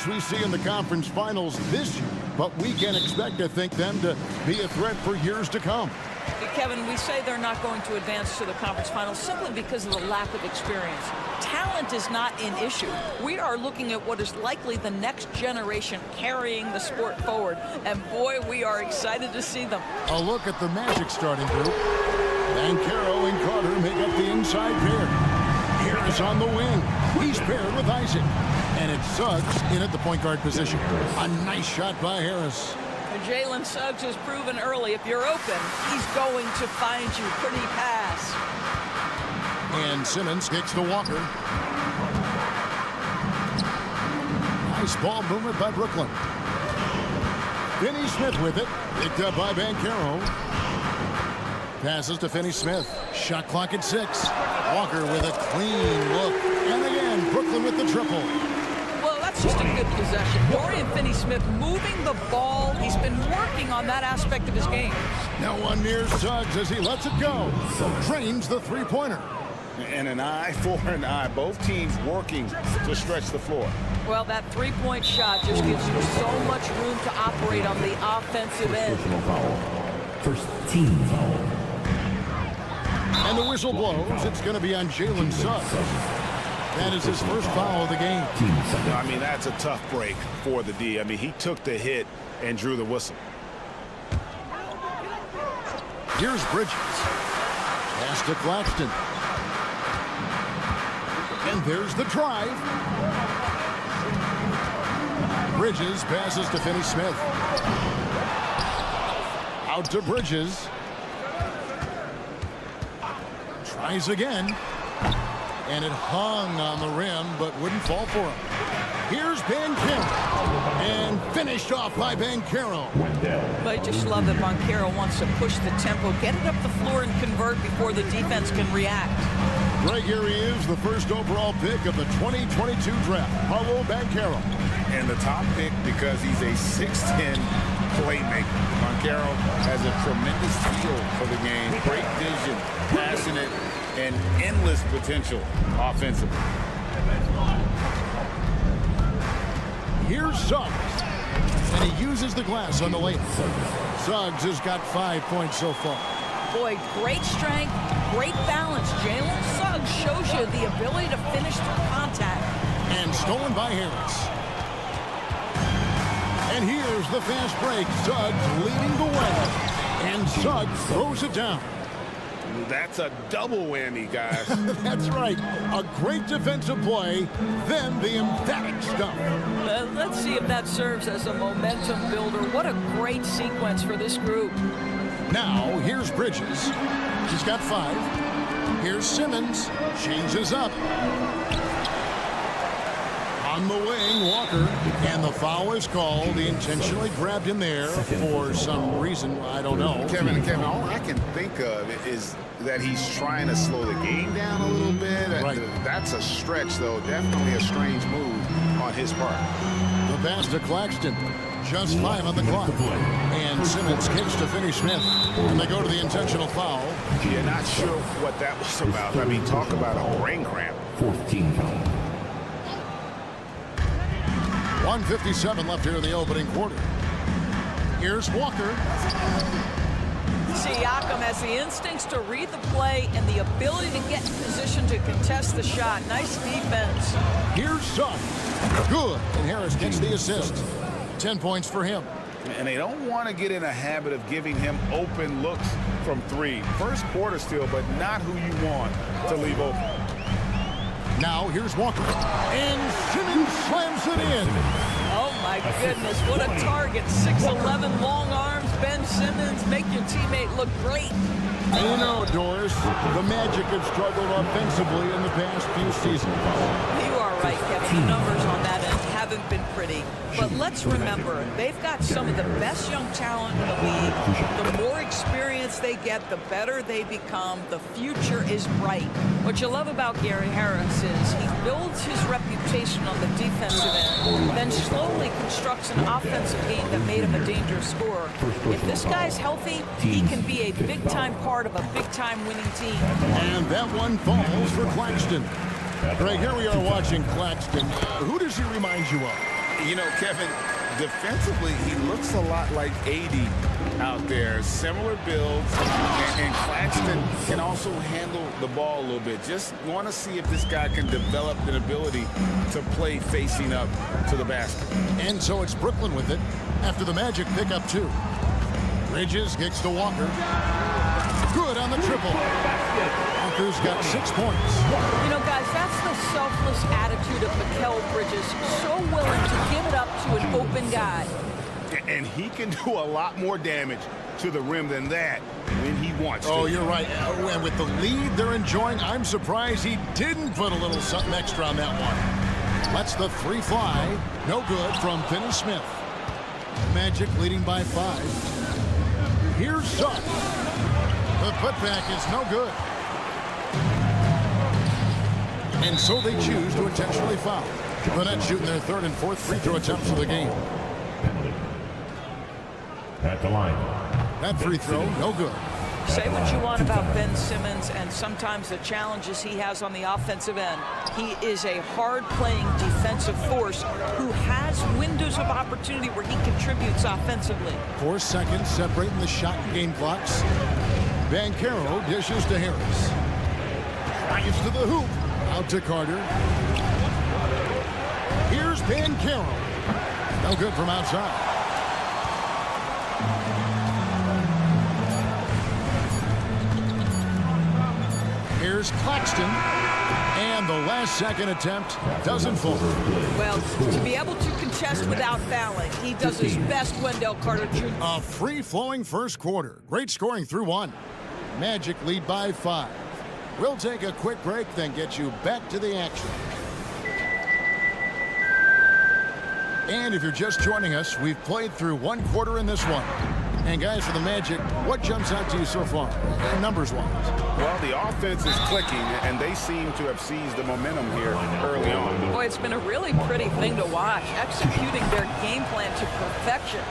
as we see in the conference finals this year, but we can expect, I think, them to be a threat for years to come. Kevin, we say they're not going to advance to the conference finals simply because of the lack of experience. Talent is not an issue. We are looking at what is likely the next generation carrying the sport forward. And boy, we are excited to see them. A look at the Magic starting group. Banchero and Carter make up the inside pair. Harris on the wing. He's paired with Isaac. And it's Suggs in at the point guard position. A nice shot by Harris. Jalen Suggs has proven early, if you're open, he's going to find you. Pretty pass. And Simmons kicks to Walker. Nice ball movement by Brooklyn. Finney-Smith with it. Picked up by Banchero. Passes to Finney-Smith. Shot clock at 6. Walker with a clean look. And again, Brooklyn with the triple. Well, that's just a good possession. Dorian Finney-Smith moving the ball. He's been working on that aspect of his game. Now one near Suggs as he lets it go. Drains the three-pointer. And an eye for an eye. Both teams working to stretch the floor. Well, that three-point shot just gives you so much room to operate on the offensive end. First team foul. And the whistle blows. It's going to be on Jalen Suggs. That is his first foul of the game. I mean, that's a tough break for the D. I mean, he took the hit and drew the whistle. Here's Bridges. Pass to Claxton. And there's the drive. Bridges passes to Finney-Smith. Out to Bridges. Tries again. And it hung on the rim, but wouldn't fall for him. Here's Banchero. And finished off by Banchero. But I just love that Banchero wants to push the tempo, get it up the floor, and convert before the defense can react. Right here he is, the first overall pick of the 2022 draft, Paolo Banchero. And the top pick because he's a 6'10" playmaker. Banchero has a tremendous feel for the game, great vision, passionate, and endless potential offensively. Here's Suggs, and he uses the glass on the layup. Suggs has got 5 points so far. Boy, great strength, great balance. Jalen Suggs shows you the ability to finish through contact. And stolen by Harris. And here's the fast break. Suggs leading the way. And Suggs throws it down. That's a double whammy, guys. That's right. A great defensive play, then the emphatic stuff. Let's see if that serves as a momentum builder. What a great sequence for this group. Now, here's Bridges. He's got 5. Here's Simmons. Changes up. On the wing, Walker. And the foul is called. He intentionally grabbed him there for some reason. I don't know. Kevin, all I can think of is that he's trying to slow the game down a little bit. Right. That's a stretch, though. Definitely a strange move on his part. The pass to Claxton. Just 5 on the clock. And Simmons kicks to Finney-Smith. And they go to the intentional foul. Yeah, not sure what that was about. I mean, talk about a brain cramp. 14 foul. 1:57 left here in the opening quarter. Here's Walker. Siakam has the instincts to read the play and the ability to get in position to contest the shot. Nice defense. Here's Suggs. Good. And Harris gets the assist. 10 points for him. And they don't want to get in a habit of giving him open looks from 3. First quarter still, but not who you want to leave open. Now here's Walker. And Simmons slams it in. Oh, my goodness. What a target. 6'11", long arms. Ben Simmons, make your teammate look great. And you know, Doris, the Magic have struggled offensively in the past few seasons. You are right, Kevin. The numbers on that end haven't been pretty. But let's remember, they've got some of the best young talent in the league. The more experience they get, the better they become. The future is bright. What you love about Gary Harris is he builds his reputation on the defensive end, then slowly constructs an offensive game that made him a dangerous scorer. If this guy's healthy, he can be a big-time part of a big-time winning team. And that one falls for Claxton. Greg, here we are watching Claxton. Who does he remind you of? You know, Kevin, defensively, he looks a lot like 80 out there. Similar builds, and Claxton can also handle the ball a little bit. Just want to see if this guy can develop an ability to play facing up to the basket. And so it's Brooklyn with it after the Magic pick up 2. Bridges kicks to Walker. Good on the triple. Walker's got 6 points. You know, guys, that's the selfless attitude of Mikal Bridges. So willing to give it up to an open guy. And he can do a lot more damage to the rim than that when he wants to. Oh, you're right. And with the lead they're enjoying, I'm surprised he didn't put a little something extra on that one. Lets the 3 fly. No good from Finney Smith. Magic leading by 5. Here's Suggs. The putback is no good. And so they choose to intentionally foul. The Nets shooting their 3rd and 4th free throw attempts of the game. At the line. That free throw, no good. Say what you want about Ben Simmons and sometimes the challenges he has on the offensive end. He is a hard-playing defensive force who has windows of opportunity where he contributes offensively. 4 seconds separating the shot and game clocks. Banchero dishes to Harris. Drives to the hoop. Out to Carter. Here's Banchero. No good from outside. Here's Claxton. And the last second attempt doesn't fall. Well, to be able to contest without fouling, he does his best, Wendell Carter Jr. A free-flowing first quarter. Great scoring through 1. Magic lead by 5. We'll take a quick break, then get you back to the action. And if you're just joining us, we've played through 1 quarter in this one. And guys, for the Magic, what jumps out to you so far, numbers-wise? Well, the offense is clicking, and they seem to have seized the momentum here early on. Boy, it's been a really pretty thing to watch, executing their game plan to perfection.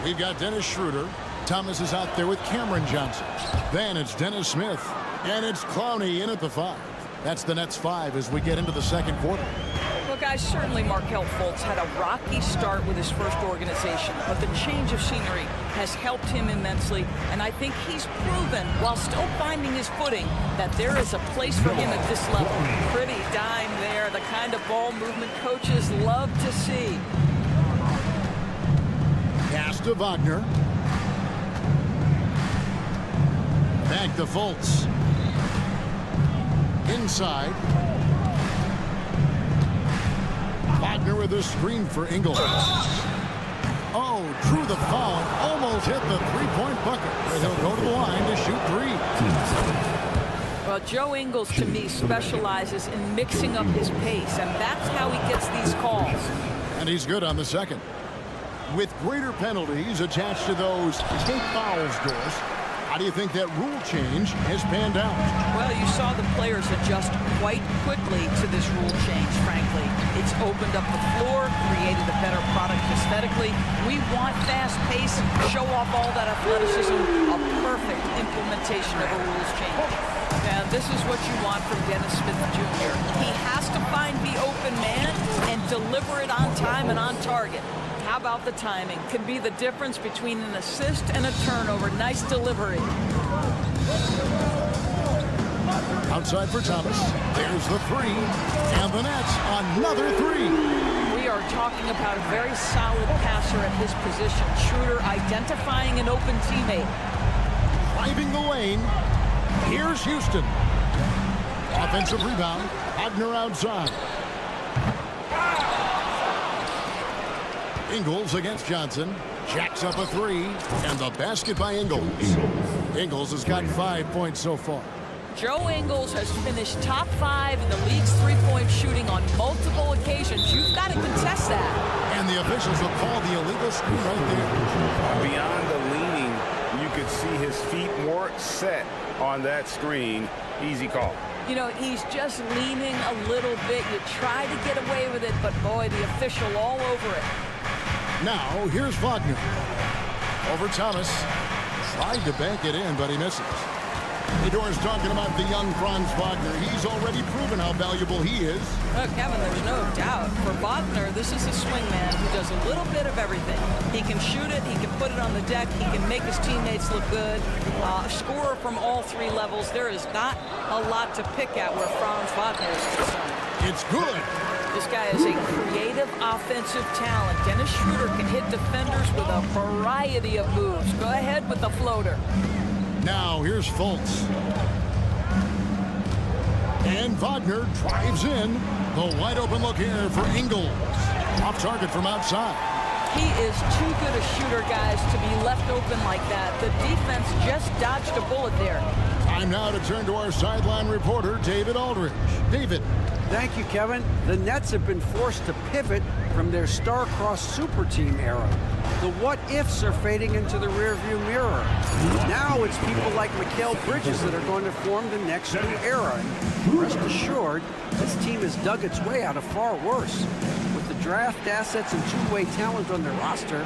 We've got Dennis Schroeder. Thomas is out there with Cameron Johnson. Then it's Dennis Smith. And it's Clowney in at the 5. That's the Nets 5 as we get into the second quarter. Well, guys, certainly Markelle Fultz had a rocky start with his first organization, but the change of scenery has helped him immensely, and I think he's proven, while still finding his footing, that there is a place for him at this level. Pretty dime there, the kind of ball movement coaches love to see. Pass to Wagner. Back to Fultz. Inside. Wagner with a screen for Ingles. Oh, drew the foul. Almost hit the 3-point bucket. But he'll go to the line to shoot 3. Well, Joe Ingles, to me, specializes in mixing up his pace, and that's how he gets these calls. And he's good on the second. With greater penalties attached to those state fouls, Doris, how do you think that rule change has panned out? Well, you saw the players adjust quite quickly to this rule change, frankly. It's opened up the floor, created a better product aesthetically. We want fast pace, show off all that athleticism, a perfect implementation of a rules change. Now, this is what you want from Dennis Smith Jr. He has to find the open man and deliver it on time and on target. How about the timing? Can be the difference between an assist and a turnover. Nice delivery. Outside for Thomas. There's the 3. And the Nets, another 3. We are talking about a very solid passer at his position. Schroeder identifying an open teammate. Driving the lane. Here's Houston. Offensive rebound. Wagner outside. Ingles against Johnson. Jacks up a 3. And the basket by Ingles. Ingles has got 5 points so far. Joe Ingles has finished top 5 in the league's three-point shooting on multiple occasions. You've got to contest that. And the officials will call the illegal screen right there. Beyond the leaning, you could see his feet more set on that screen. Easy call. You know, he's just leaning a little bit. You try to get away with it, but boy, the official all over it. Now, here's Wagner. Over Thomas. Tried to bank it in, but he misses. Fedor's talking about the young Franz Wagner. He's already proven how valuable he is. Kevin, there's no doubt. For Wagner, this is a swingman who does a little bit of everything. He can shoot it, he can put it on the deck, he can make his teammates look good. Scorer from all three levels. There is not a lot to pick at where Franz Wagner is concerned. It's good. This guy is a creative offensive talent. Dennis Schroeder can hit defenders with a variety of moves. Go ahead with the floater. Now here's Fultz. And Wagner drives in. The wide open look here for Ingles. Off target from outside. He is too good a shooter, guys, to be left open like that. The defense just dodged a bullet there. Time now to turn to our sideline reporter, David Aldridge. David. Thank you, Kevin. The Nets have been forced to pivot from their star-crossed super team era. The what-ifs are fading into the rearview mirror. Now it's people like Mikal Bridges that are going to form the next new era. And rest assured, this team has dug its way out of far worse. With the draft assets and two-way talent on their roster,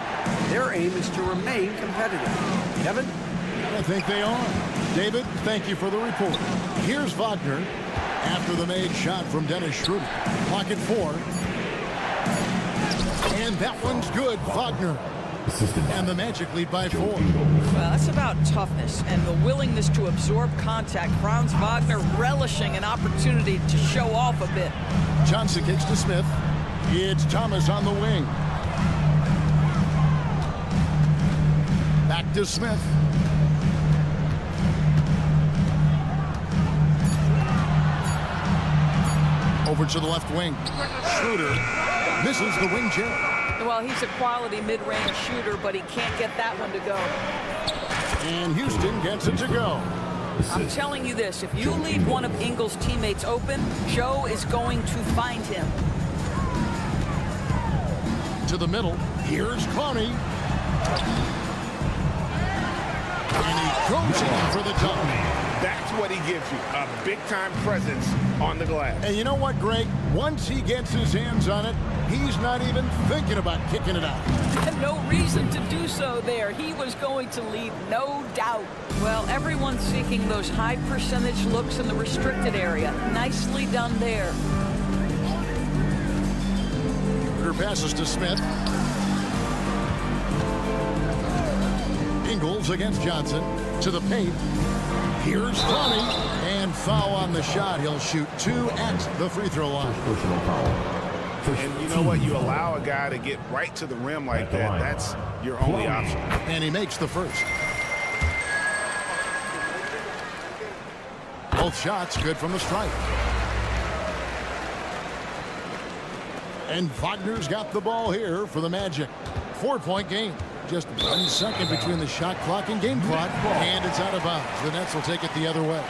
their aim is to remain competitive. Kevin? I think they are. David, thank you for the report. Here's Wagner after the made shot from Dennis Schroeder. Clock at 4. And that one's good. Wagner. And the Magic lead by 4. Well, that's about toughness and the willingness to absorb contact. Franz Wagner relishing an opportunity to show off a bit. Johnson kicks to Smith. It's Thomas on the wing. Back to Smith. Over to the left wing. Schroeder misses the wing chip. Well, he's a quality mid-range shooter, but he can't get that one to go. And Houston gets it to go. I'm telling you this, if you leave one of Ingles' teammates open, Joe is going to find him. To the middle. Here's Clowney. And he goes in for the dunk. That's what he gives you, a big-time presence on the glass. And you know what, Greg? Once he gets his hands on it, he's not even thinking about kicking it out. And no reason to do so there. He was going to leave, no doubt. Well, everyone's seeking those high percentage looks in the restricted area. Nicely done there. Schroeder passes to Smith. Ingles against Johnson. To the paint. Here's Clowney, and foul on the shot. He'll shoot 2 at the free throw line. And you know what? You allow a guy to get right to the rim like that. That's your only option. And he makes the first. Both shots good from the stripe. And Wagner's got the ball here for the Magic. 4-point game. Just 1 second between the shot clock and game clock, and it's out of bounds. The Nets will take it the other way.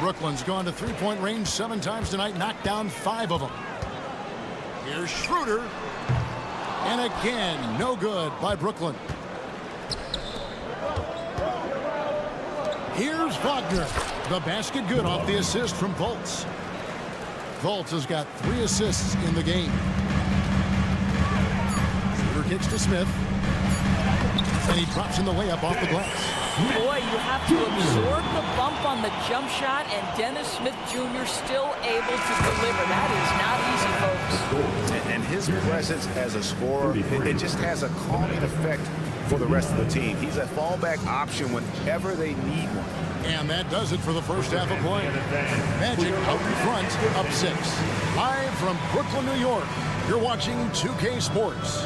Brooklyn's gone to three-point range 7 times tonight, knocked down 5 of them. Here's Schroeder, and again, no good by Brooklyn. Here's Wagner. The basket good off the assist from Fultz. Fultz has got 3 assists in the game. Kicks to Smith, and he drops in the layup off the glass. Boy, you have to absorb the bump on the jump shot, and Dennis Smith Jr. still able to deliver. That is not easy, folks. And his presence as a scorer, it just has a calming effect for the rest of the team. He's a fallback option whenever they need one. And that does it for the first half of play. Magic out in front, up 6. Live from Brooklyn, New York, you're watching 2K Sports.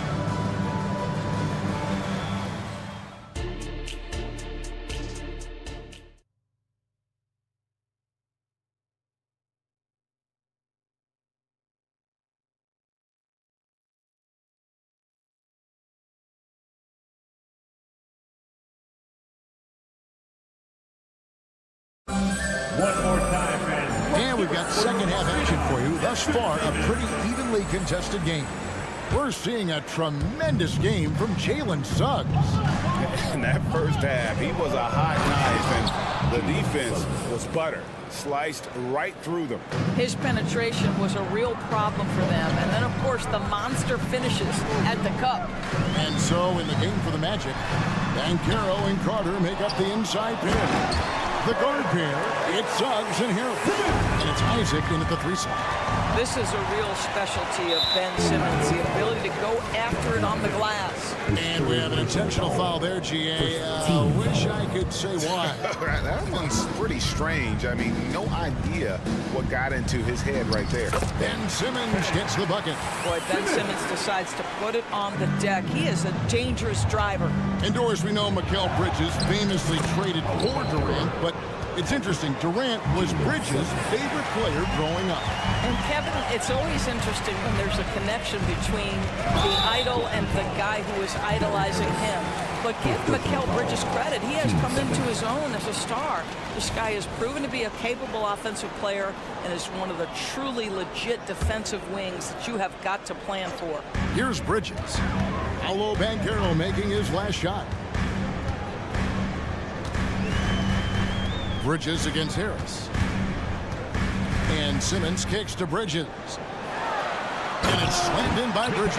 One more time, man. And we've got second half action for you. Thus far, a pretty evenly contested game. We're seeing a tremendous game from Jalen Suggs. In that first half, he was a hot knife, and the defense was butter. Sliced right through them. His penetration was a real problem for them. And then, of course, the monster finishes at the cup. And so in the game for the Magic, Banchero and Carter make up the inside pair. The guard pair, it's Suggs and Harris. And it's Isaac in at the 3 side. This is a real specialty of Ben Simmons, the ability to go after it on the glass. And we have an intentional foul there, GA. Wish I could say why. That one's pretty strange. I mean, no idea what got into his head right there. Ben Simmons gets the bucket. Boy, Ben Simmons decides to put it on the deck. He is a dangerous driver. Indoors, we know Mikal Bridges famously traded for Durant, but it's interesting. Durant was Bridges' favorite player growing up. And Kevin, it's always interesting when there's a connection between the idol and the guy who is idolizing him. But give Mikal Bridges credit. He has come into his own as a star. This guy has proven to be a capable offensive player and is one of the truly legit defensive wings that you have got to plan for. Here's Bridges. Paolo Banchero making his last shot. Bridges against Harris. And Simmons kicks to Bridges. And it's slammed in by Bridges.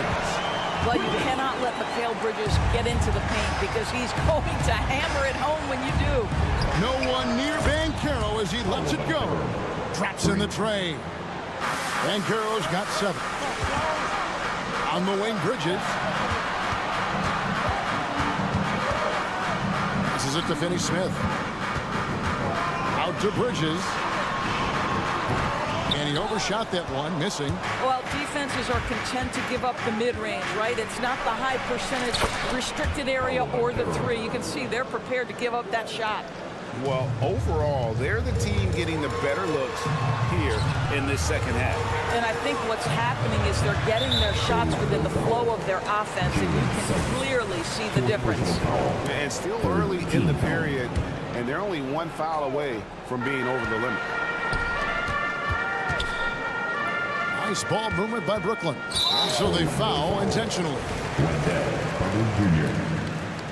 Well, you cannot let Mikal Bridges get into the paint because he's going to hammer it home when you do. No one near Banchero as he lets it go. Drops in the tray. Banchero's got 7. On the wing, Bridges. This is it to Finney Smith. Out to Bridges. And he overshot that one, missing. Well, defenses are content to give up the mid-range, right? It's not the high percentage restricted area or the 3. You can see they're prepared to give up that shot. Well, overall, they're the team getting the better looks here in this second half. And I think what's happening is they're getting their shots within the flow of their offense, and you can clearly see the difference. And still early in the period, and they're only 1 foul away from being over the limit. Nice ball movement by Brooklyn. So they foul intentionally. Jr.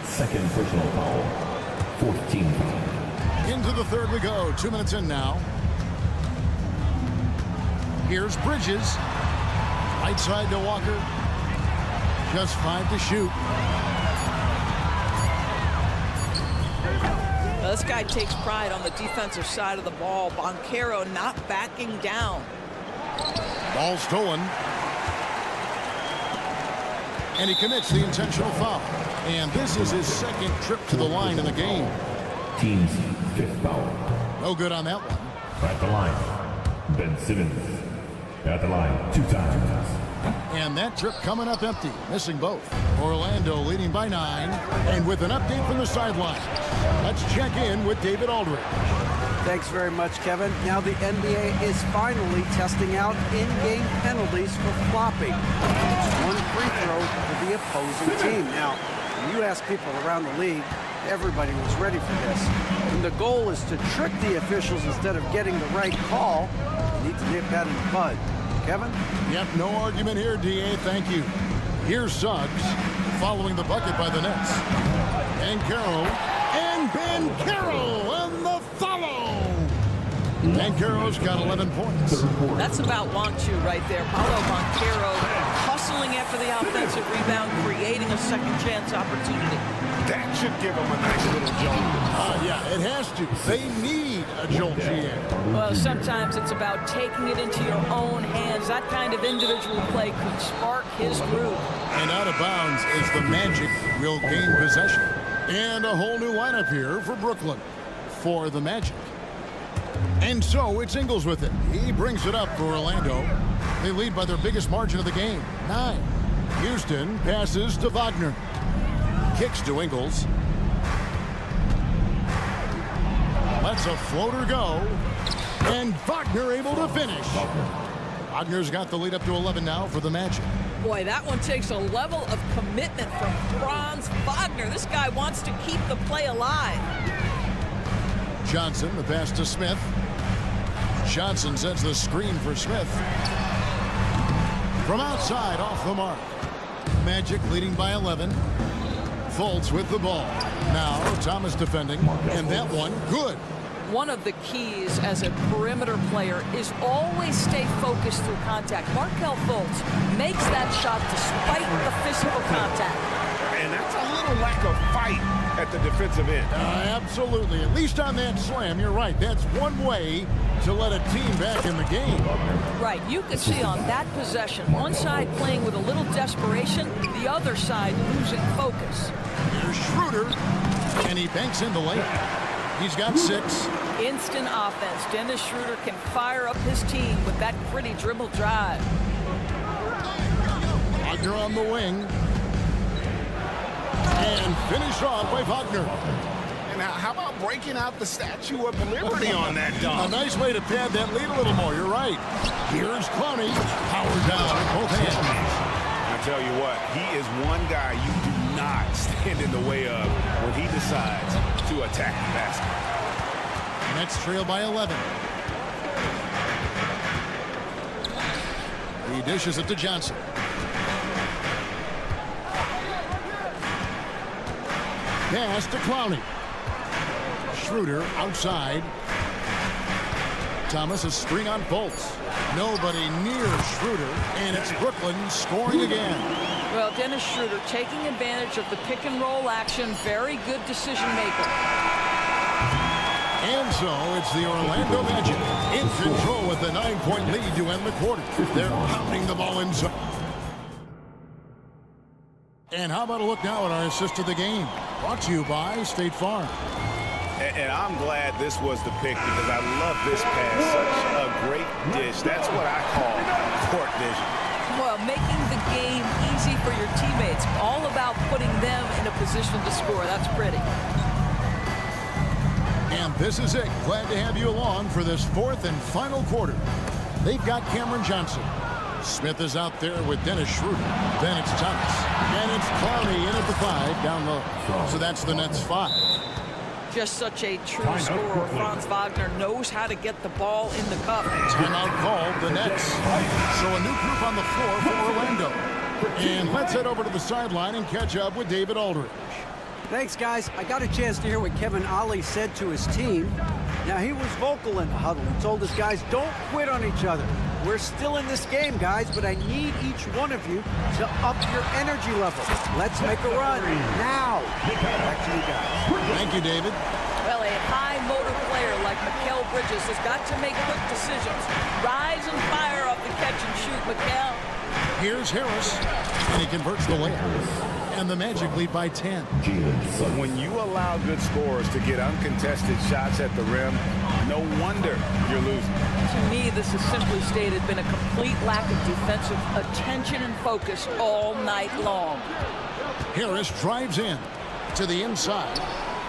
Second personal foul. 14 foul. Into the third we go. 2 minutes in now. Here's Bridges. Right side to Walker. Just 5 to shoot. Now, this guy takes pride on the defensive side of the ball. Banchero not backing down. Ball stolen. And he commits the intentional foul. And this is his second trip to the line in the game. Team's 5th foul. No good on that one. At the line, Ben Simmons. At the line 2 times. And that trip coming up empty, missing both. Orlando leading by 9. And with an update from the sideline, let's check in with David Aldridge. Thanks very much, Kevin. Now the NBA is finally testing out in-game penalties for flopping. It's 1 free throw for the opposing team. Now, when you ask people around the league, everybody was ready for this. And the goal is to trick the officials instead of getting the right call. You need to nip that in the bud. Kevin? Yep, no argument here, DA. Thank you. Here's Suggs following the bucket by the Nets. Banchero and Banchero and the follow. Banchero's got 11 points. That's about 1-2 right there. Paolo Banchero hustling after the offensive rebound, creating a second chance opportunity. That should give them a nice little jolt. Yeah, it has to. They need a jolt, GA. Well, sometimes it's about taking it into your own hands. That kind of individual play could spark his groove. And out of bounds is the Magic will gain possession. And a whole new lineup here for Brooklyn for the Magic. And so it's Ingles with it. He brings it up for Orlando. They lead by their biggest margin of the game, 9. Houston passes to Wagner. Kicks to Ingles. Lets a floater go. And Wagner able to finish. Wagner's got the lead up to 11 now for the Magic. Boy, that one takes a level of commitment from Franz Wagner. This guy wants to keep the play alive. Johnson, the pass to Smith. Johnson sets the screen for Smith. From outside, off the mark. Magic leading by 11. Fultz with the ball. Now Thomas defending, and that one good. One of the keys as a perimeter player is always stay focused through contact. Markelle Fultz makes that shot despite the physical contact. And And that's a little lack of fight at the defensive end. Absolutely. At least on that slam, you're right. That's one way to let a team back in the game. Right. You could see on that possession, one side playing with a little desperation, the other side losing focus. Here's Schroeder, and he banks in the layup. He's got 6. Instant offense. Dennis Schroeder can fire up his team with that pretty dribble drive. Wagner on the wing. And finished off by Wagner. And how about breaking out the Statue of Liberty on that A dunk? nice way to pad that lead a little more. You're right. Here's Clowney. Power down with both hands. I tell you what, he is one guy you do not stand in the way of when he decides to attack the basket. Nets trail by 11. He dishes it to Johnson. Pass to Clowney. Schroeder outside. Thomas a string on bolts. Nobody near Schroeder, and it's Brooklyn scoring again. Well, Dennis Schroeder taking advantage of the pick and roll action. Very good decision maker. And so it's the Orlando Magic in control with a 9-point lead to end the quarter. They're pounding the ball inside. And how about a look now at our assist of the game? Brought to you by State Farm. And I'm glad this was the pick because I love this pass. Such a great dish. That's what I call court vision. Well, making the game easy for your teammates. All about putting them in a position to score. That's pretty. And this is it. Glad to have you along for this 4th and final quarter. They've got Cameron Johnson. Smith is out there with Dennis Schroeder. Then it's Thomas. And it's Clowney in at the 5 down low. So that's the Nets 5. Just such a true scorer. Franz Wagner knows how to get the ball in the cup. Timeout called, the Nets. So a new group on the floor for Orlando. And let's head over to the sideline and catch up with David Aldridge. Thanks, guys. I got a chance to hear what Kevin Ollie said to his team. Now, he was vocal in the huddle and told his guys, don't quit on each other. We're still in this game, guys, but I need each one of you to up your energy level. Let's make a run now. Back to you guys. Thank you, David. Well, a high motor player like Mikal Bridges has got to make quick decisions. Rise and fire off the catch and shoot, Mikal. Here's Harris, and he converts the layup. And the Magic lead by 10. When you allow good scorers to get uncontested shots at the rim, no wonder you're losing. To me, this is simply stated been a complete lack of defensive attention and focus all night long. Harris drives in to the inside.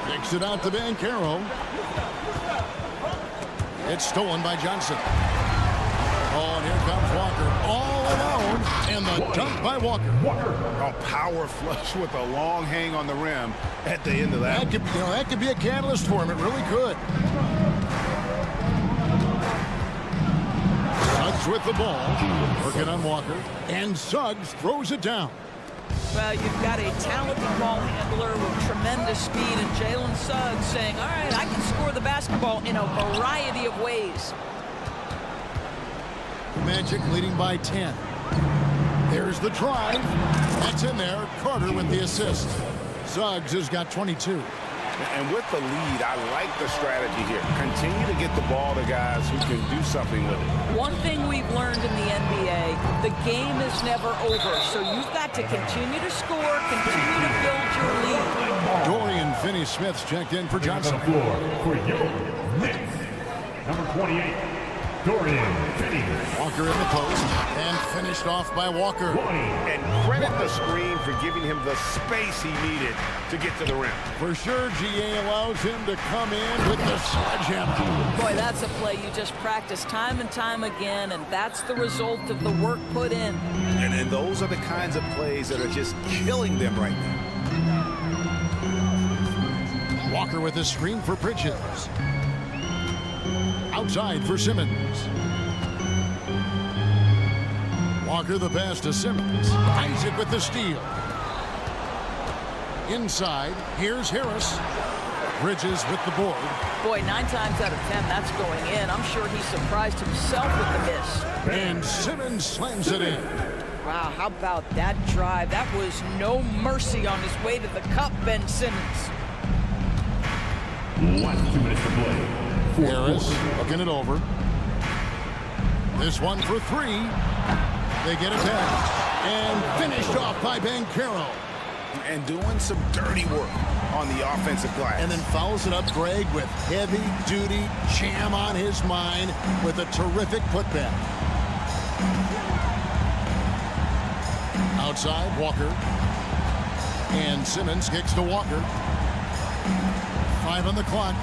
Kicks it out to Banchero. It's stolen by Johnson. Oh, and here comes Walker. All alone. And the dunk by Walker. A power flush with a long hang on the rim at the end of that. That could be a catalyst for him. It really could. Suggs with the ball. Working on Walker. And Suggs throws it down. Well, you've got a talented ball handler with tremendous speed, and Jalen Suggs saying, all right, I can score the basketball in a variety of ways. Magic leading by 10. There's the drive. That's in there. Carter with the assist. Suggs has got 22. And with the lead, I like the strategy here. Continue to get the ball to guys who can do something with it. One thing we've learned in the NBA, the game is never over. So you've got to continue to score, continue to build your lead. Dorian Finney-Smith's checked in for Johnson. On the floor for your Knicks, number 28, Dorian Finney. Walker in the post and finished off by Walker. And credit the screen for giving him the space he needed to get to the rim. For sure, GA allows him to come in with the sledgehammer. Boy, that's a play you just practice time and time again, and that's the result of the work put in. And those are the kinds of plays that are just killing them right now. Walker with a screen for Bridges. Outside for Simmons. Walker the pass to Simmons. Isaac with the steal. Inside, here's Harris. Bridges with the board. Boy, 9 times out of 10, that's going in. I'm sure he surprised himself with the miss. And Simmons slams it in. Wow, how about that drive? That was no mercy on his way to the cup, Ben Simmons. Last 2 minutes to play. Harris looking it over. This one for three. They get it back. And finished off by Banchero. And doing some dirty work on the offensive glass. And then fouls it up, Greg, with heavy-duty jam on his mind with a terrific putback. Outside, Walker. And Simmons kicks to Walker. 5 on the clock.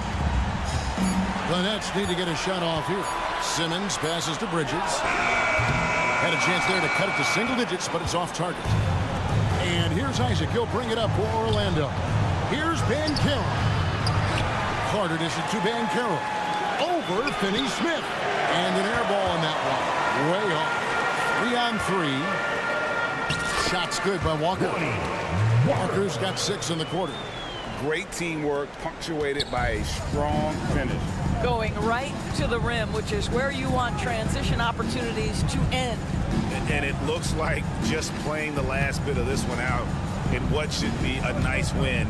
The Nets need to get a shot off here. Simmons passes to Bridges. Had a chance there to cut it to single digits, but it's off target. And here's Isaac. He'll bring it up for Orlando. Here's Banchero. Carter dishes to Banchero. Over Finney-Smith. And an air ball on that one. Way off. 3 on 3. Shot's good by Walker. Walker's got 6 in the quarter. Great teamwork, punctuated by a strong finish. Going right to the rim, which is where you want transition opportunities to end. And it looks like just playing the last bit of this one out in what should be a nice win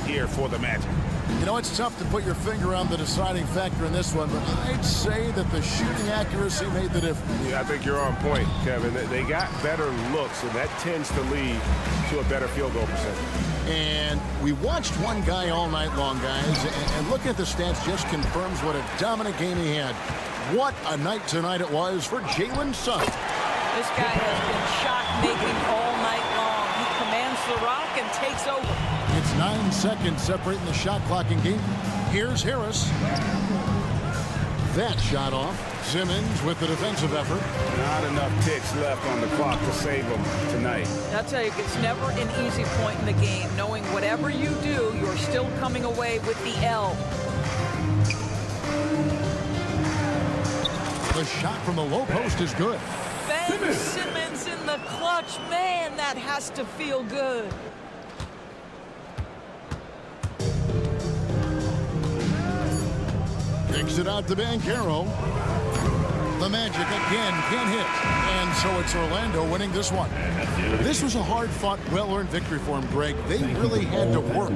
here for the Magic. You know, it's tough to put your finger on the deciding factor in this one, but I'd say that the shooting accuracy made the difference. Yeah, I think you're on point, Kevin. They got better looks, and that tends to lead to a better field goal percentage. And we watched one guy all night long, guys, and looking at the stats just confirms what a dominant game he had. What a night tonight it was for Jalen Suggs. This guy has been shot-making all night long. He commands the rock and takes over. It's 9 seconds separating the shot clock in game. Here's Harris. That shot off. Simmons with the defensive effort. Not enough ticks left on the clock to save them tonight. I'll tell you, it's never an easy point in the game, knowing whatever you do, you're still coming away with the L. The shot from the low post is good. Ben Simmons in the clutch. Man, that has to feel good. Kicks it out to Banchero. The Magic again can't hit. And so it's Orlando winning this one. This was a hard-fought, well-earned victory for him, Greg. They really had to work.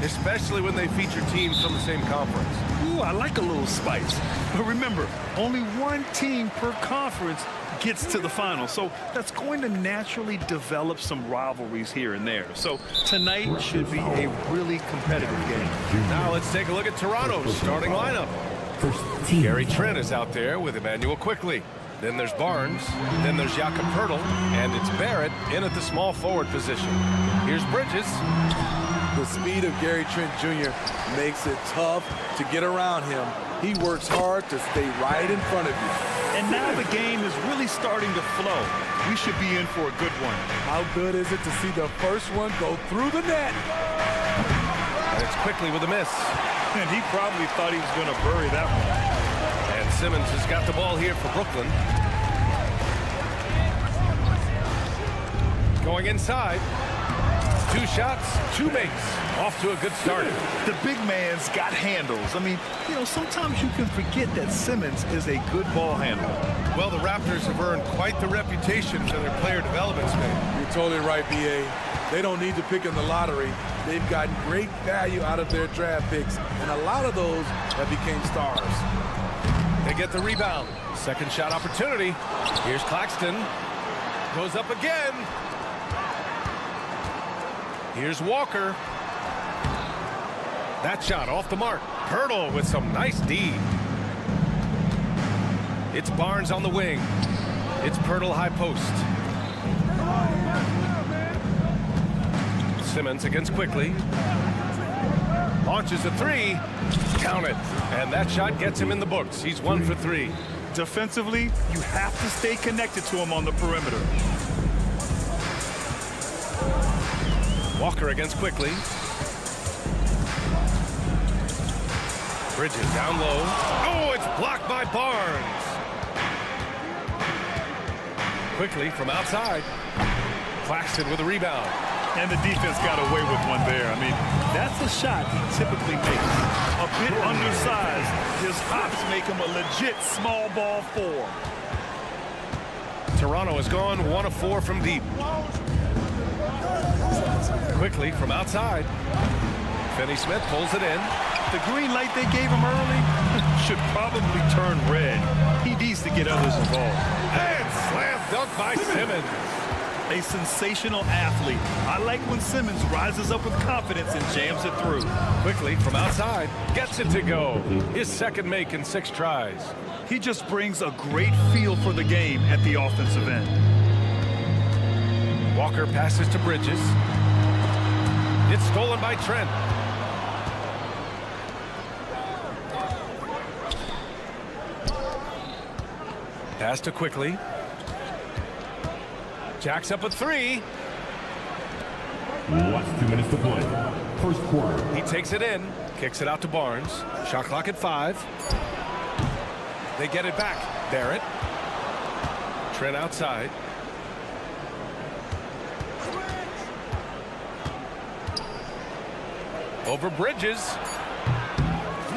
especially when they feature teams from the same conference. Ooh, I like a little spice. But remember, only one team per conference gets to the final. So that's going to naturally develop some rivalries here and there. So tonight should be a really competitive game. Now let's take a look at Toronto's starting lineup. Gary Trent is out there with Emmanuel Quickly. Then there's Barnes. Then there's Jakob Poeltl. And it's Barrett in at the small forward position. Here's Bridges. The speed of Gary Trent Jr. makes it tough to get around him. He works hard to stay right in front of you. And now the game is really starting to flow. We should be in for a good one. How good is it to see the first one go through the net? And it's Quickly with a miss. And he probably thought he was going to bury that one. And Simmons has got the ball here for Brooklyn. Going inside. 2 shots, 2 makes. Off to a good start. The big man's got handles. I mean, you know, sometimes you can forget that Simmons is a good ball handler. Well, the Raptors have earned quite the reputation for their player development space. You're totally right, B.A. They don't need to pick in the lottery. They've gotten great value out of their draft picks, and a lot of those have become stars. They get the rebound. Second shot opportunity. Here's Claxton. Goes up again. Here's Walker. That shot off the mark. Poeltl with some nice D. It's Barnes on the wing. It's Poeltl high post. Simmons against Quickly. Launches a 3. Count it. And that shot gets him in the books. He's 1 for 3. Defensively, you have to stay connected to him on the perimeter. Walker against Quickly. Bridges down low. Oh, it's blocked by Barnes. Quickly from outside. Claxton with a rebound. And the defense got away with one there. I mean, that's a shot he typically makes. A bit undersized. His hops make him a legit small ball 4. Toronto has gone 1 of 4 from deep. Quickly from outside. Finney-Smith pulls it in. The green light they gave him early should probably turn red. He needs to get others involved. And slam dunk by Simmons. A sensational athlete. I like when Simmons rises up with confidence and jams it through. Quickly from outside. Gets it to go. His second make in 6 tries. He just brings a great feel for the game at the offensive end. Walker passes to Bridges. It's stolen by Trent. Pass to Quickly. Jacks up a 3. Last 2 minutes to play. First quarter. He takes it in. Kicks it out to Barnes. Shot clock at 5. They get it back. Barrett. Trent outside. Over Bridges.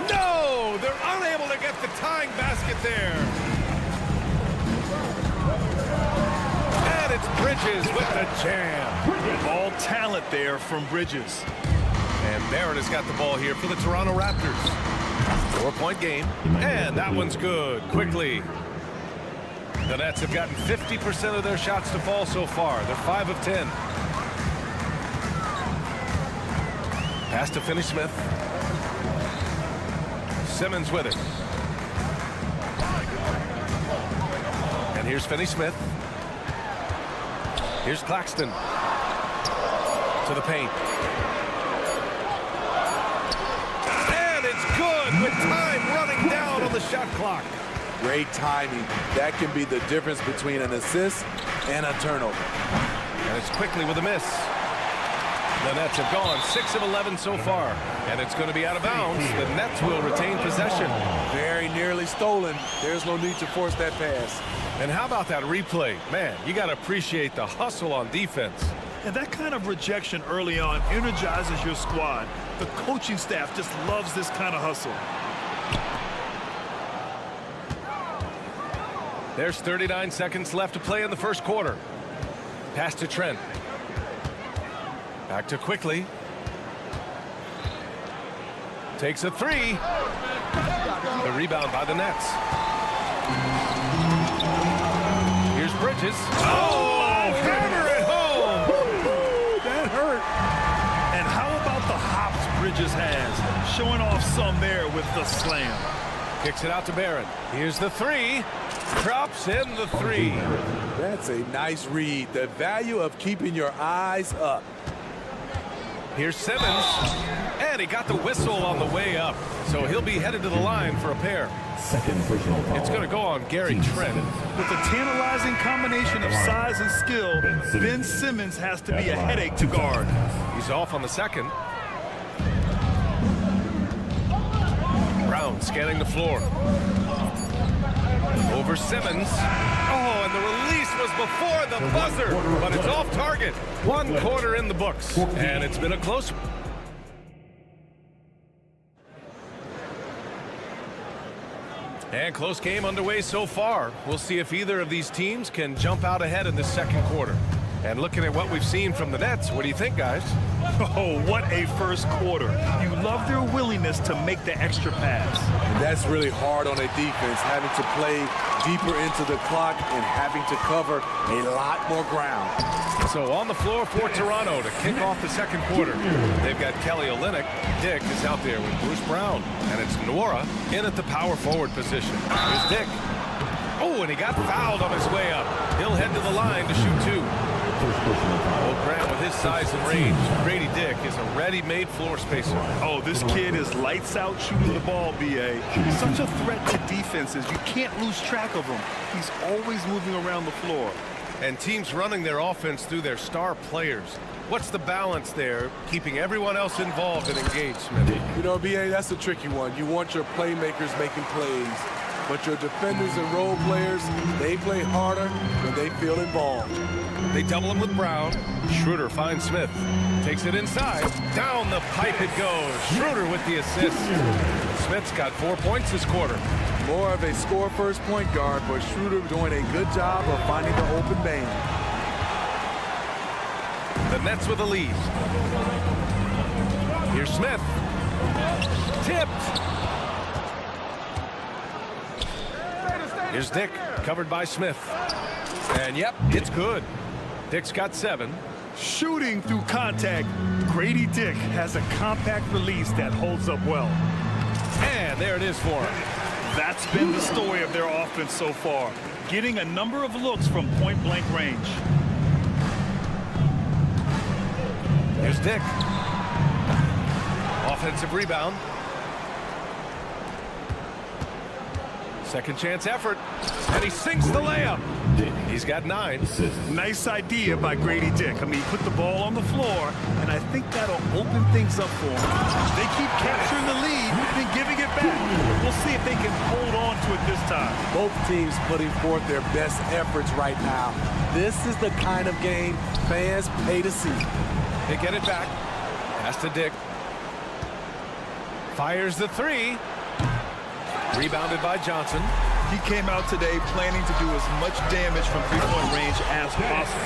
No! They're unable to get the tying basket there. And it's Bridges with the jam. All talent there from Bridges. And Barrett has got the ball here for the Toronto Raptors. 4-point game. And that one's good. Quickly. The Nets have gotten 50% of their shots to fall so far. They're 5 of 10. Pass to Finney-Smith. Simmons with it. And here's Finney-Smith. Here's Claxton. To the paint. And it's good with time running down on the shot clock. Great timing. That can be the difference between an assist and a turnover. And it's Quickly with a miss. The Nets have gone 6 of 11 so far, and it's going to be out of bounds. The Nets will retain possession. Very nearly stolen. There's no need to force that pass. And how about that replay? Man, you got to appreciate the hustle on defense. And that kind of rejection early on energizes your squad. The coaching staff just loves this kind of hustle. There's 39 seconds left to play in the first quarter. Pass to Trent. Back to Quickly. Takes a three. The rebound by the Nets. Here's Bridges. Oh, hammer it home. That hurt. And how about the hops Bridges has? Showing off some there with the slam. Kicks it out to Barron. Here's the three. Drops in the three. That's a nice read. The value of keeping your eyes up. Here's Simmons. And he got the whistle on the way up. So he'll be headed to the line for a pair. Second personal foul. It's going to go on Gary Trent. With a tantalizing combination of size and skill, Ben Simmons has to be a headache to guard. He's off on the second. Brown scanning the floor. Over Simmons. Oh, and the release was before the buzzer, but it's off target. 1 quarter in the books, and it's been a close one. And close game underway so far. We'll see if either of these teams can jump out ahead in the second quarter. And looking at what we've seen from the Nets, what do you think, guys? Oh, what a first quarter. You love their willingness to make the extra pass. And that's really hard on a defense, having to play deeper into the clock and having to cover a lot more ground. So on the floor for Toronto to kick off the second quarter. They've got Kelly Olynyk. Dick is out there with Bruce Brown. And it's Nwora in at the power forward position. Here's Dick. Oh, and he got fouled on his way up. He'll head to the line to shoot two. Well, Grant, with his size and range, Grady Dick is a ready-made floor spacer. Oh, this kid is lights out shooting the ball, B.A. He's such a threat to defenses. You can't lose track of him. He's always moving around the floor. And teams running their offense through their star players. What's the balance there, keeping everyone else involved and engaged, Smith? You know, B.A., that's a tricky one. You want your playmakers making plays, but your defenders and role players, they play harder when they feel involved. They double him with Brown. Schroeder finds Smith. Takes it inside. Down the pipe it goes. Schroeder with the assist. Smith's got 4 points this quarter. More of a score-first point guard, but Schroeder doing a good job of finding the open man. The Nets with a lead. Here's Smith. Tipped. Here's Dick, covered by Smith. And yep, it's good. Dick's got 7. Shooting through contact, Grady Dick has a compact release that holds up well. And there it is for him. That's been the story of their offense so far, getting a number of looks from point-blank range. Here's Dick. Offensive rebound. Second chance effort. And he sinks the layup. He's got 9. Nice idea by Grady Dick. I mean, he put the ball on the floor, and I think that'll open things up for him. They keep capturing the lead and giving it back. We'll see if they can hold on to it this time. Both teams putting forth their best efforts right now. This is the kind of game fans pay to see. They get it back. Pass to Dick. Fires the 3. Rebounded by Johnson. He came out today planning to do as much damage from three-point range as possible.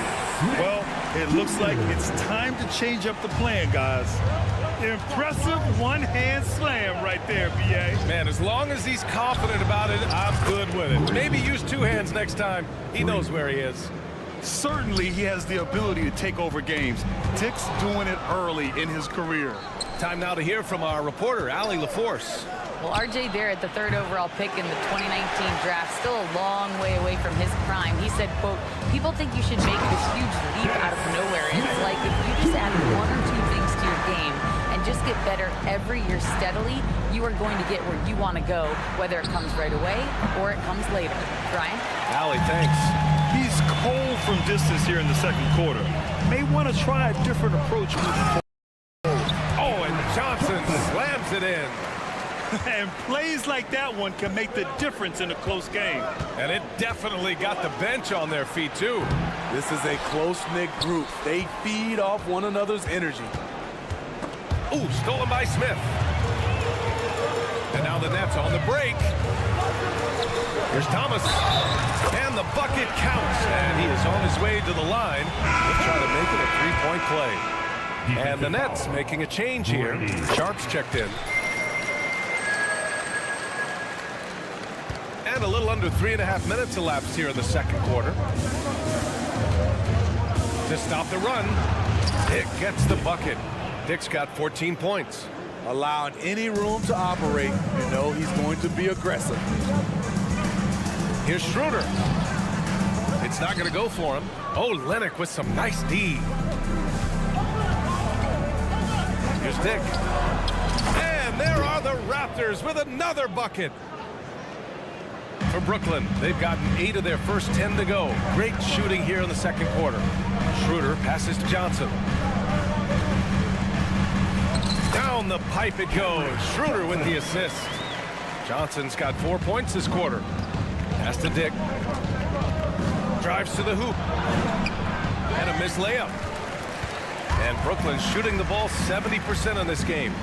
Well, it looks like it's time to change up the plan, guys. Impressive one-hand slam right there, B.A. Man, as long as he's confident about it, I'm good with it. Maybe use 2 hands next time. He knows where he is. Certainly, he has the ability to take over games. Dick's doing it early in his career. Time now to hear from our reporter, Allie LaForce. Well, R.J. Barrett, the 3rd overall pick in the 2019 draft, still a long way away from his prime. He said, quote, people think you should make this huge leap out of nowhere. It's like if you just add 1 or 2 things to your game and just get better every year steadily, you are going to get where you want to go, whether it comes right away or it comes later. Brian? Allie, thanks. He's cold from distance here in the second quarter. May want to try a different approach moving forward. Oh, and Johnson slams it in. And plays like that one can make the difference in a close game. And it definitely got the bench on their feet, too. This is a close-knit group. They feed off one another's energy. Ooh, stolen by Smith. And now the Nets on the break. Here's Thomas. And the bucket counts. And he is on his way to the line. He'll try to make it a 3-point play. And the Nets making a change here. Sharp's checked in. And a little under 3.5 minutes elapsed here in the second quarter. To stop the run, Dick gets the bucket. Dick's got 14 points. Allowing any room to operate, you know he's going to be aggressive. Here's Schroeder. It's not going to go for him. Oh, Lennox with some nice D. Here's Dick. And there are the Raptors with another bucket. For Brooklyn, they've gotten 8 of their first 10 to go. Great shooting here in the second quarter. Schroeder passes to Johnson. Down the pipe it goes. Schroeder with the assist. Johnson's got 4 points this quarter. Pass to Dick. Drives to the hoop. And a missed layup. And Brooklyn's shooting the ball 70% in this game.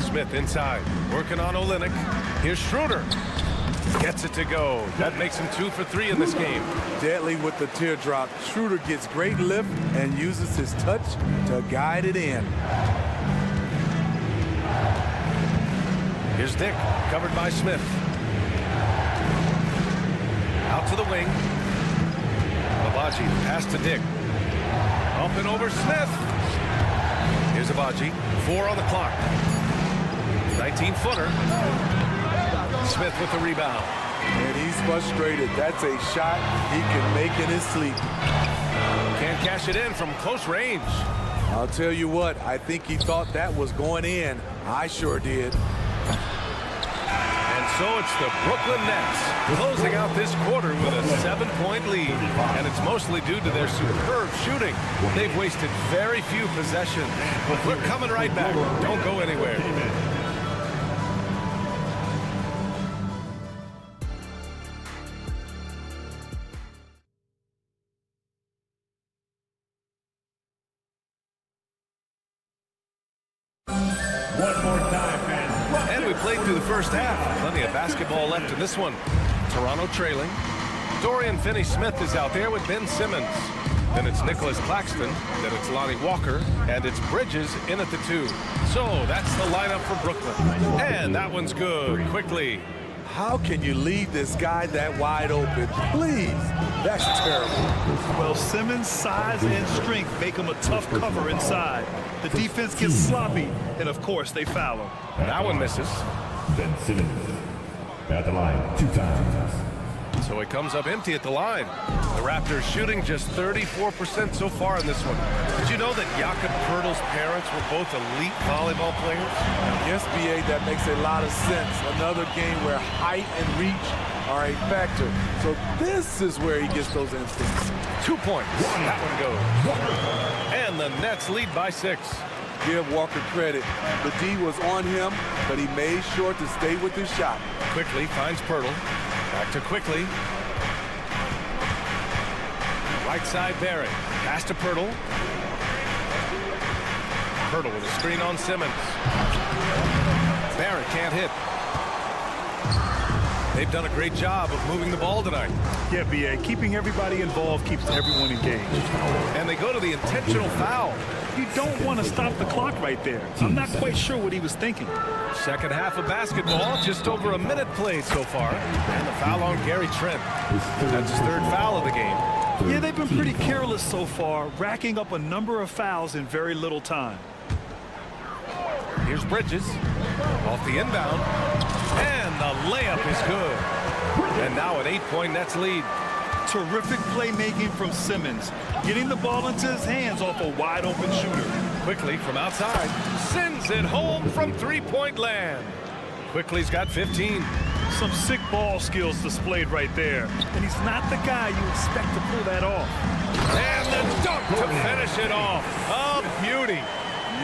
Smith inside. Working on Olynyk. Here's Schroeder. Gets it to go. That makes him 2 for 3 in this game. Deadly with the teardrop. Schroeder gets great lift and uses his touch to guide it in. Here's Dick, covered by Smith. Out to the wing. Abaji, pass to Dick. Up and over Smith. Here's Abaji. 4 on the clock. 19-footer. Smith with the rebound. And he's frustrated. That's a shot he can make in his sleep. Can't cash it in from close range. I'll tell you what, I think he thought that was going in. I sure did. And so it's the Brooklyn Nets closing out this quarter with a 7-point lead. And it's mostly due to their superb shooting. They've wasted very few possessions. We're coming right back. Don't go anywhere. Played through the first half. Plenty of basketball left in this one. Toronto trailing. Dorian Finney-Smith is out there with Ben Simmons. Then it's Nicholas Claxton. Then it's Lonnie Walker. And it's Bridges in at the 2. So that's the lineup for Brooklyn. And that one's good. Quickly. How can you leave this guy that wide open? Please. That's terrible. Well, Simmons' size and strength make him a tough cover inside. The defense gets sloppy, and of course they foul him. That one misses. Ben Simmons at the line 2 times. So he comes up empty at the line. The Raptors shooting just 34% so far in this one. Did you know that Jakob Poeltl's parents were both elite volleyball players? Yes, BA, that makes a lot of sense. Another game where height and reach are a factor. So this is where he gets those instincts. 2 points. That one goes. And the Nets lead by 6. Give Walker credit. The D was on him, but he made sure to stay with his shot. Quickly finds Poeltl. Back to Quickly. Right side Barrett. Pass to Poeltl. Poeltl with a screen on Simmons. Barrett can't hit. They've done a great job of moving the ball tonight. Yeah, BA, keeping everybody involved keeps everyone engaged. And they go to the intentional foul. You don't want to stop the clock right there. I'm not quite sure what he was thinking. Second half of basketball, just over a minute played so far. And the foul on Gary Trent. That's his 3rd foul of the game. Yeah, they've been pretty careless so far, racking up a number of fouls in very little time. Here's Bridges. Off the inbound. And the layup is good. And now an 8-point Nets lead. Terrific playmaking from Simmons, getting the ball into his hands off a wide-open shooter. Quickly from outside, sends it home from 3-point land. Quickly's got 15. Some sick ball skills displayed right there. And he's not the guy you expect to pull that off. And the dunk to finish it off. A beauty.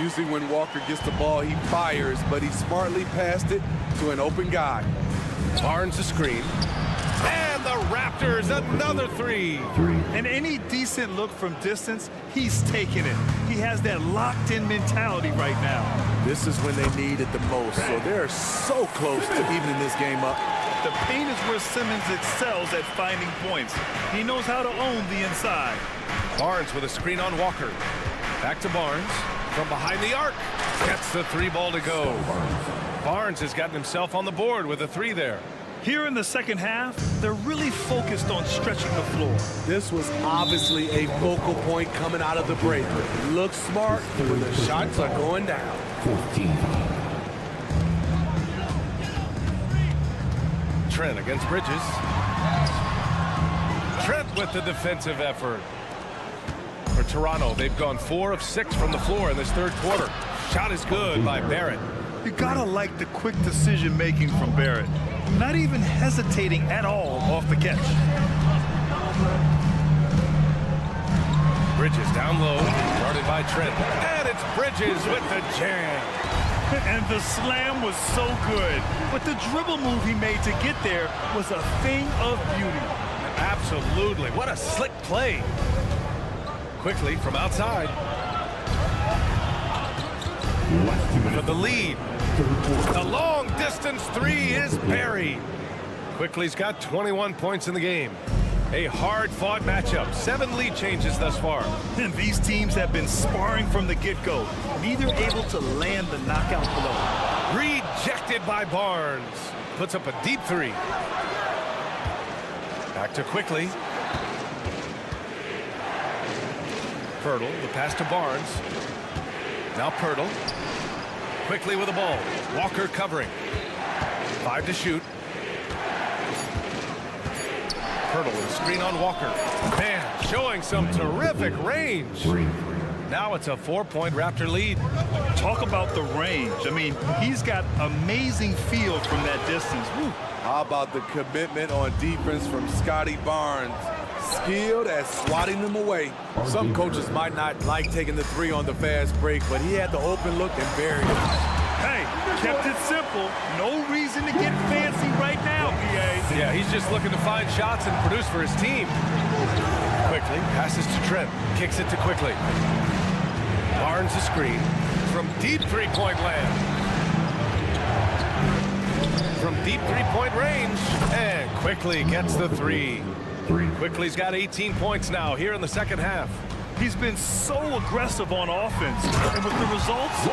Usually when Walker gets the ball, he fires, but he smartly passed it to an open guy. Barnes a screen. And the Raptors, another 3. And any decent look from distance, he's taking it. He has that locked-in mentality right now. This is when they need it the most, so they're so close to evening this game up. The paint is where Simmons excels at finding points. He knows how to own the inside. Barnes with a screen on Walker. Back to Barnes. From behind the arc. Gets the 3 ball to go. Barnes has gotten himself on the board with a 3 there. Here in the second half, they're really focused on stretching the floor. This was obviously a focal point coming out of the break. Look smart when the shots are going down. 14. Trent against Bridges. Trent with the defensive effort. For Toronto, they've gone 4 of 6 from the floor in this third quarter. Shot is good by Barrett. You gotta like the quick decision making from Barrett. Not even hesitating at all off the catch. Bridges down low, guarded by Trent. And it's Bridges with the jam. And the slam was so good. But the dribble move he made to get there was a thing of beauty. Absolutely. What a slick play. Quickly from outside. For the lead. The long distance 3 is buried. Quickly's got 21 points in the game. A hard-fought matchup. 7 lead changes thus far. And these teams have been sparring from the get-go. Neither able to land the knockout blow. Rejected by Barnes. Puts up a deep 3. Back to Quickly. Pirtle, the pass to Barnes. Now Pirtle. Quickly with the ball. Walker covering. 5 to shoot. Pirtle with a screen on Walker. Man, showing some terrific range. Now it's a 4-point Raptor lead. Talk about the range. I mean, he's got amazing feel from that distance. Woo. How about the commitment on defense from Scotty Barnes? Skilled at swatting them away. Some coaches might not like taking the 3 on the fast break, but he had the open look and buried it. Hey, kept it simple. No reason to get fancy right now, PA. Yeah, he's just looking to find shots and produce for his team. Quickly passes to Trent. Kicks it to Quickly. Barnes a screen from deep 3-point land. From deep 3-point range. And Quickly gets the 3. Quickly's got 18 points now here in the second half. He's been so aggressive on offense, and with the results, you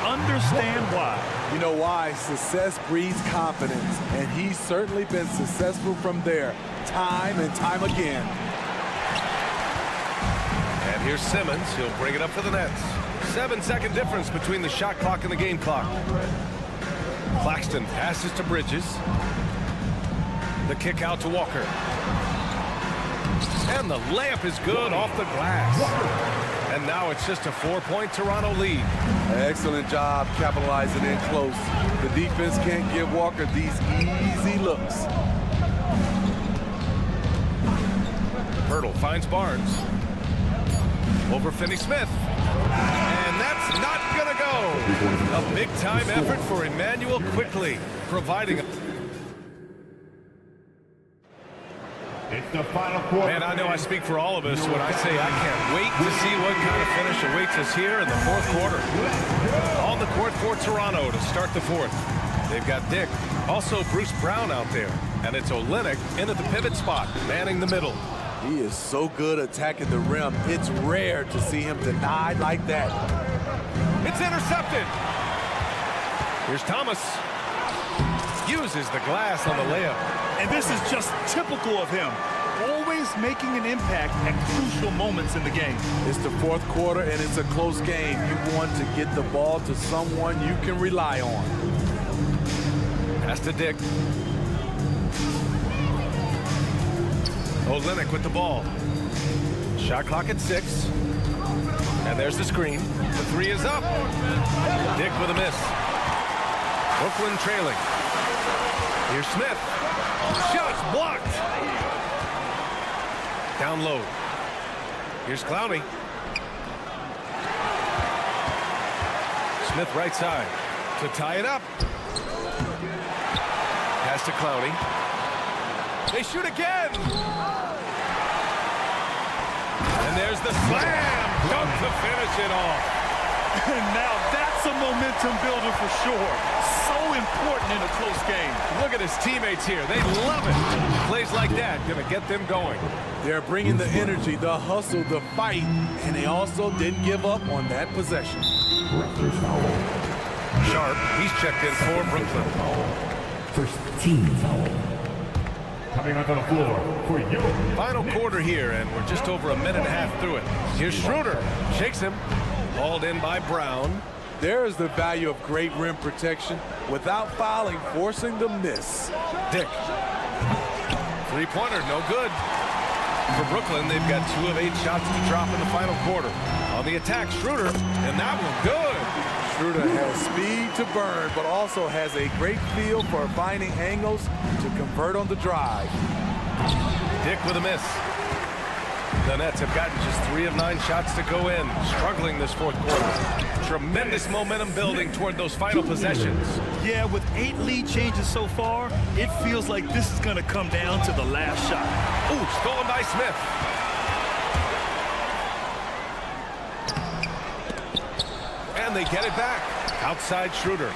understand why. You know why? Success breeds confidence, and he's certainly been successful from there, time and time again. And here's Simmons. He'll bring it up for the Nets. 7-second difference between the shot clock and the game clock. Claxton passes to Bridges. The kick out to Walker. And the layup is good off the glass. And now it's just a 4-point Toronto lead. Excellent job capitalizing in close. The defense can't give Walker these easy looks. Pirtle finds Barnes. Over Finney-Smith. And that's not going to go. A big-time effort for Emmanuel Quickly, providing a... It's the final quarter. Man, I know I speak for all of us when I say I can't wait to see what kind of finish awaits us here in the fourth quarter. On the court for Toronto to start the fourth. They've got Dick, also Bruce Brown out there. And it's Olynyk into the pivot spot, manning the middle. He is so good attacking the rim. It's rare to see him denied like that. It's intercepted. Here's Thomas. Uses the glass on the layup. And this is just typical of him. Always making an impact at crucial moments in the game. It's the fourth quarter, and it's a close game. You want to get the ball to someone you can rely on. Pass to Dick. Olynyk with the ball. Shot clock at 6. And there's the screen. The 3 is up. Dick with a miss. Brooklyn trailing. Here's Smith. Shots blocked. Down low. Here's Clowney. Smith right side to tie it up. Pass to Clowney. They shoot again. And there's the slam. Dunk to finish it off. And now that's That's a momentum builder for sure. So important in a close game. Look at his teammates here. They love it. Plays like that going to get them going. They're bringing the energy, the hustle, the fight, and they also didn't give up on that possession. Raptors foul. Sharp, he's checked in for Brooklyn. First team foul. Coming onto the floor for you. Final quarter here, and we're just over a minute and a half through it. Here's Schroeder. Shakes him. Hauled in by Brown. There is the value of great rim protection without fouling, forcing the miss. Dick. Three-pointer, no good. For Brooklyn, they've got 2 of 8 shots to drop in the final quarter. On the attack, Schroeder, and that one good. Schroeder has speed to burn, but also has a great feel for finding angles to convert on the drive. Dick with a miss. The Nets have gotten just 3 of 9 shots to go in, struggling this fourth quarter. Tremendous momentum building toward those final possessions. Yeah, with 8 lead changes so far, it feels like this is going to come down to the last shot. Ooh, stolen by Smith. And they get it back. Outside Schroeder.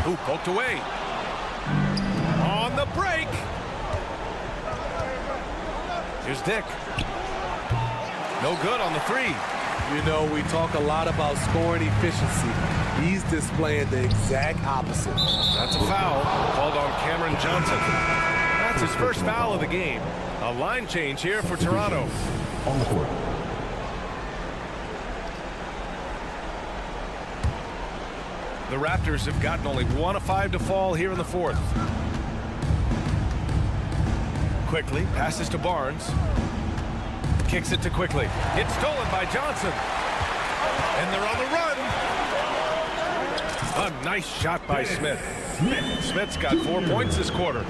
Ooh, poked away. On the break. Here's Dick. No good on the 3. You know, we talk a lot about scoring efficiency. He's displaying the exact opposite. That's a foul called on Cameron Johnson. That's his first foul of the game. A line change here for Toronto. On the court. The Raptors have gotten only 1 of 5 to fall here in the fourth. Quickly passes to Barnes. Kicks it to Quickly. It's stolen by Johnson. And they're on the run. A nice shot by Smith. Smith's got 4 points this quarter.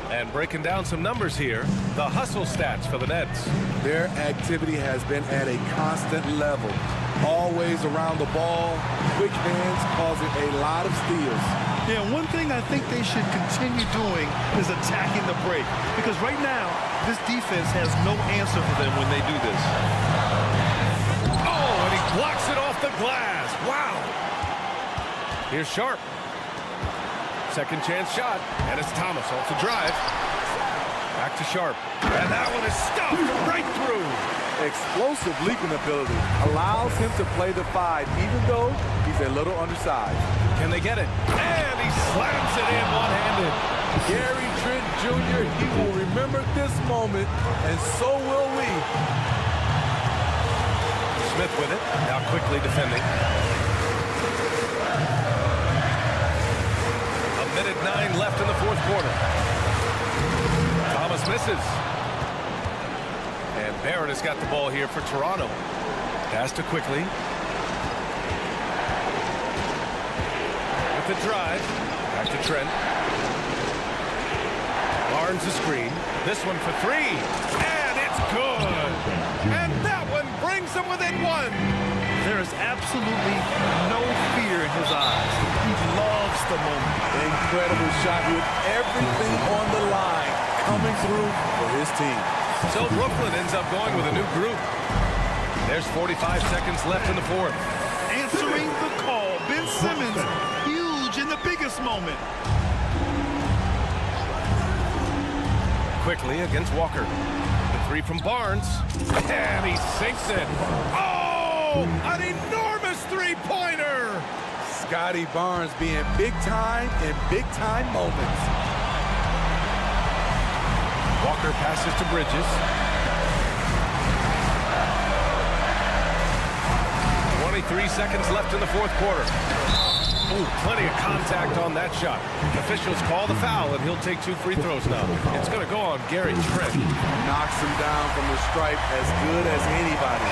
And breaking down some numbers here, the hustle stats for the Nets. Their activity has been at a constant level. Always around the ball, quick hands causing a lot of steals. Yeah, one thing I think they should continue doing is attacking the break. Because right now, this defense has no answer for them when they do this. Oh, and he blocks it off the glass. Wow. Here's Sharp. Second chance shot, and it's Thomas off the drive. Back to Sharp. And that one is stuffed right through. Explosive leaping ability allows him to play the 5, even though he's a little undersized. Can they get it? And he slams it in one-handed. Gary Trent Jr., he will remember this moment, and so will we. Smith with it, now quickly defending. A minute 9 left in the fourth quarter. Thomas misses. And Barrett has got the ball here for Toronto. Pass to Quickly. With the drive. Back to Trent. Barnes the screen. This one for 3. And it's good. And that one brings them within 1. There is absolutely no fear in his eyes. He loves the moment. Incredible shot with everything on the line coming through for his team. So Brooklyn ends up going with a new group. There's 45 seconds left in the fourth. Answering the call. Ben Simmons, huge in the biggest moment. Quickly against Walker. The 3 from Barnes. And he sinks it. Oh, an enormous 3-pointer. Scotty Barnes being big time in big time moments. Walker passes to Bridges. 23 seconds left in the fourth quarter. Ooh, plenty of contact on that shot. Officials call the foul, and he'll take 2 free throws now. It's going to go on Gary Trent. Knocks him down from the stripe as good as anybody.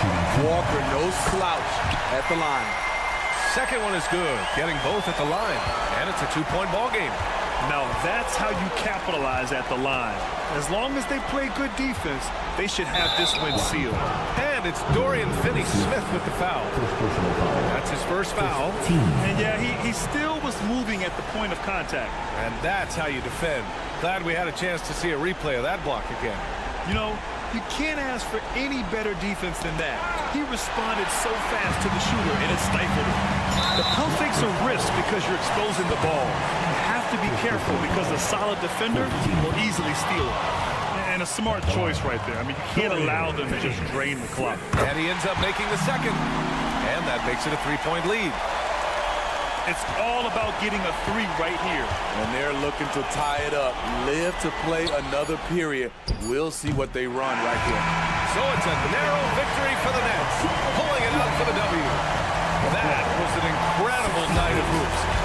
Walker, no slouch at the line. Second one is good, getting both at the line. And it's a 2-point ball game. Now that's how you capitalize at the line. As long as they play good defense, they should have this win sealed. And it's Dorian Finney-Smith with the foul. That's his first foul. And yeah, he still was moving at the point of contact. And that's how you defend. Glad we had a chance to see a replay of that block again. You know, You can't ask for any better defense than that. He responded so fast to the shooter, and it stifled him. The pump fakes a risk because you're exposing the ball. You have to be careful because a solid defender will easily steal it. And a smart choice right there. I mean, you can't allow them to just drain the clock. And he ends up making the second. And that makes it a 3-point lead. It's all about getting a three right here. And they're looking to tie it up. Live to play another period. We'll see what they run right here. So it's a narrow victory for the Nets, pulling it out for the W. That was an incredible night of hoops.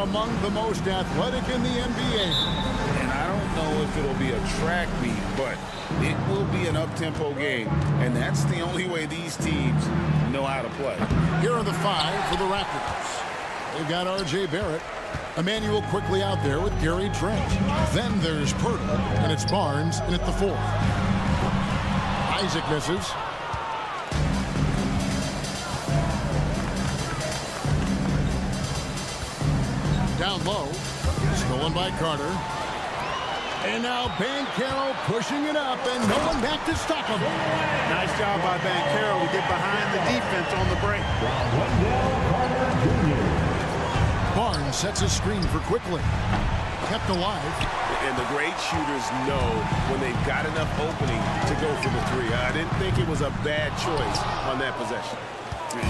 among the most athletic in the NBA. And I don't know if it'll be a track meet, but it will be an up-tempo game. And that's the only way these teams know how to play. Here are the 5 for the Raptors. They've got R.J. Barrett. Emmanuel quickly out there with Gary Trent. Then there's Pirtle, and it's Barnes in at the 4. Isaac misses. Down low. Stolen by Carter. And now Banchero pushing it up, and no one back to stop him. Nice job by Banchero to get behind the defense on the break. Barnes sets a screen for Quickly. Kept alive. And the great shooters know when they've got enough opening to go for the 3. I didn't think it was a bad choice on that possession.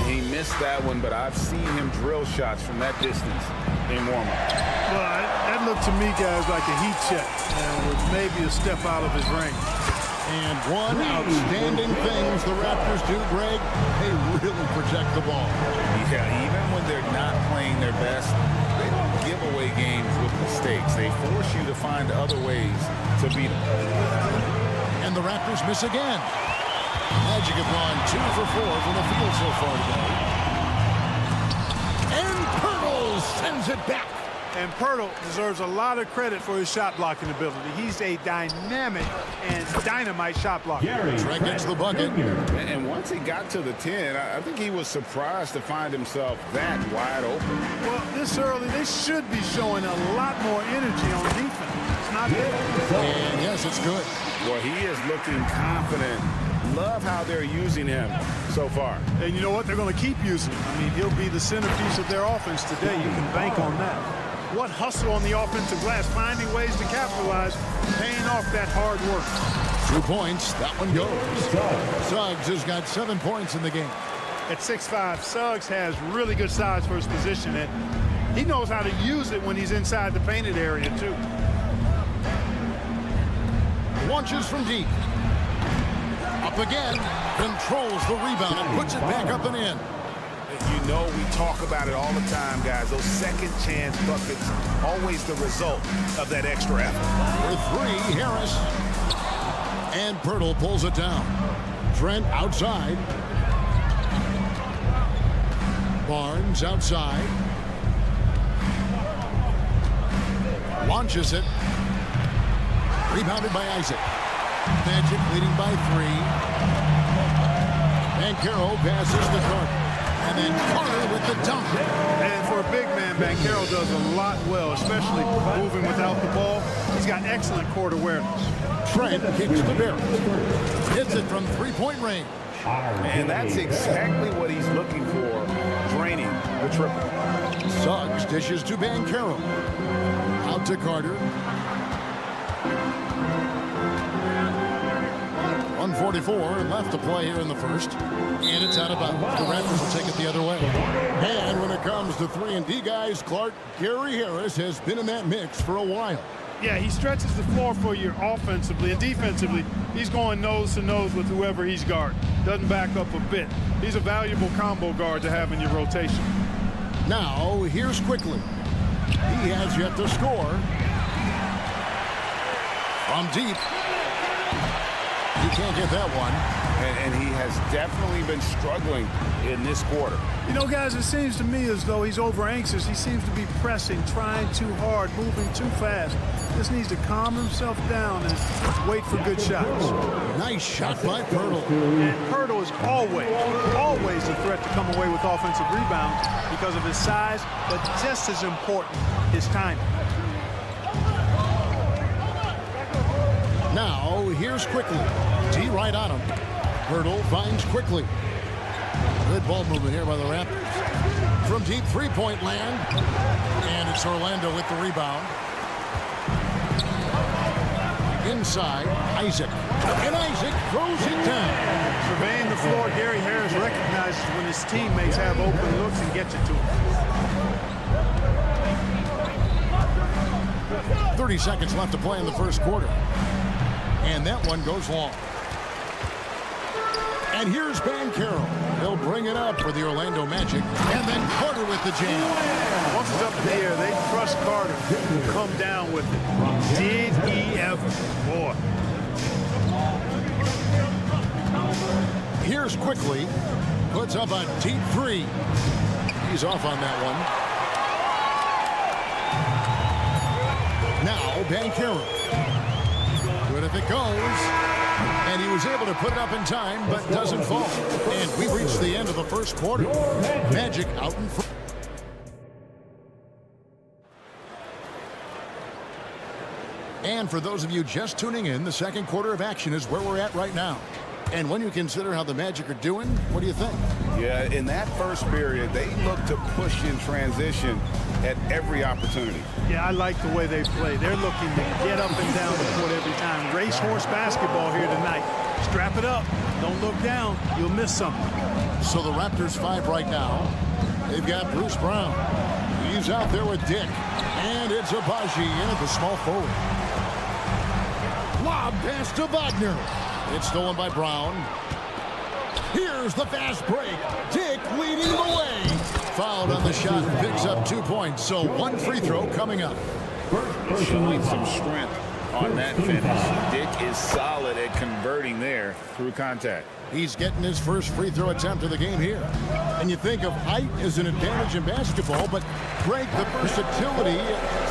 He missed that one, but I've seen him drill shots from that distance in warm-up. Well, that looked to me, guys, like a heat check, and with maybe a step out of his range. And one outstanding thing the Raptors do, Greg, they really protect the ball. Yeah, even when they're not playing their best, they don't give away games with mistakes. They force you to find other ways to beat them. And the Raptors miss again. Magic have gone 2 for 4 from the field so far today. And Pirtle sends it back. And Pirtle deserves a lot of credit for his shot blocking ability. He's a dynamic and dynamite shot blocker. Trent gets the bucket. And once he got to the 10, I think he was surprised to find himself that wide open. Well, this early, they should be showing a lot more energy on defense. It's not there. And yes, it's good. Well, he is looking confident. Love how they're using him so far. And you know what? They're going to keep using him. I mean, he'll be the centerpiece of their offense today. You can bank on that. What hustle on the offensive glass, finding ways to capitalize, paying off that hard work. 2 points, that one goes. Suggs has got 7 points in the game. At 6'5", Suggs has really good size for his position, and he knows how to use it when he's inside the painted area, too. Launches from deep. Up again, controls the rebound and puts it back up and in. You know we talk about it all the time, guys. Those second chance buckets, always the result of that extra effort. For 3, Harris. And Pirtle pulls it down. Trent outside. Barnes outside. Launches it. Rebounded by Isaac. Magic leading by 3. Banchero passes the Carter. And then Carter with the dunk. And for a big man, Banchero does a lot well, especially moving without the ball. He's got excellent court awareness. Trent kicks the Barrett. Hits it from 3-point range. And that's exactly what he's looking for, draining the triple. Suggs dishes to Banchero. Out to Carter. 1:44 left to play here in the first. And it's out of bounds. The Raptors will take it the other way. And when it comes to 3-and-D guys, Clark, Gary Harris has been in that mix for a while. Yeah, he stretches the floor for you offensively and defensively. He's going nose to nose with whoever he's guarding. Doesn't back up a bit. He's a valuable combo guard to have in your rotation. Now, here's Quickly. He has yet to score. From deep. You can't get that one. And he has definitely been struggling in this quarter. You know, guys, it seems to me as though he's over anxious. He seems to be pressing, trying too hard, moving too fast. Just needs to calm himself down and wait for good shots. Nice shot by Pirtle. And Pirtle is always a threat to come away with offensive rebounds because of his size, but just as important, his timing. Now, here's Quickly. D right on him. Pirtle finds Quickly. Good ball movement here by the Raptors. From deep 3-point land. And it's Orlando with the rebound. Inside, Isaac. And Isaac throws it down. Surveying the floor, Gary Harris recognizes when his teammates have open looks and gets it to him. 30 seconds left to play in the first quarter. And that one goes long. And here's Banchero. He'll bring it up. up for the Orlando Magic. And then Carter with the jam. Once it's up in the air, they trust Carter to come down with it. Did he ever? Boy. Here's Quickly. Puts up a deep three. He's off on that one. Now Banchero. Good if it goes. And he was able to put it up in time, but doesn't fall. And we reached the end of the first quarter. Magic out in front. And for those of you just tuning in, the second quarter of action is where we're at right now. And when you consider how the Magic are doing, what do you think? Yeah, in that first period, they look to push in transition at every opportunity. Yeah, I like the way they play. They're looking to get up and down the court every time. Racehorse basketball here tonight. Strap it up. Don't look down. You'll miss something. So the Raptors 5 right now. They've got Bruce Brown. He's out there with Dick. And it's Abaji in at the small forward. Lob pass to Wagner. It's stolen by Brown. Here's the fast break. Dick leading the way. Fouled on the shot and picks up 2 points. So one free throw coming up. Showing some strength on that finish. Dick is solid at converting there through contact. He's getting his first free throw attempt of the game here. And you think of height as an advantage in basketball, but Greg, the versatility,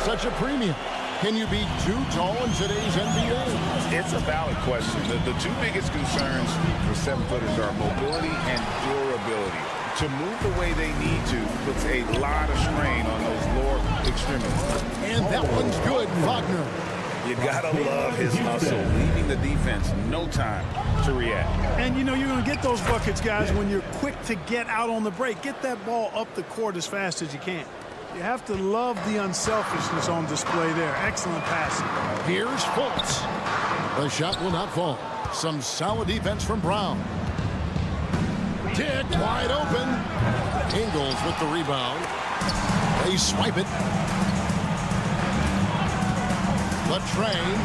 such a premium. Can you be too tall in today's NBA? It's a valid question. The two biggest concerns for 7-footers are mobility and durability. To move the way they need to puts a lot of strain on those lower extremities. And that one's good, Wagner. You gotta love his hustle, leaving the defense no time to react. And you know you're going to get those buckets, guys, when you're quick to get out on the break. Get that ball up the court as fast as you can. You have to love the unselfishness on display there. Excellent passing. Here's Fultz. The shot will not fall. Some solid defense from Brown. Dick wide open. Ingles with the rebound. They swipe it. Latrain.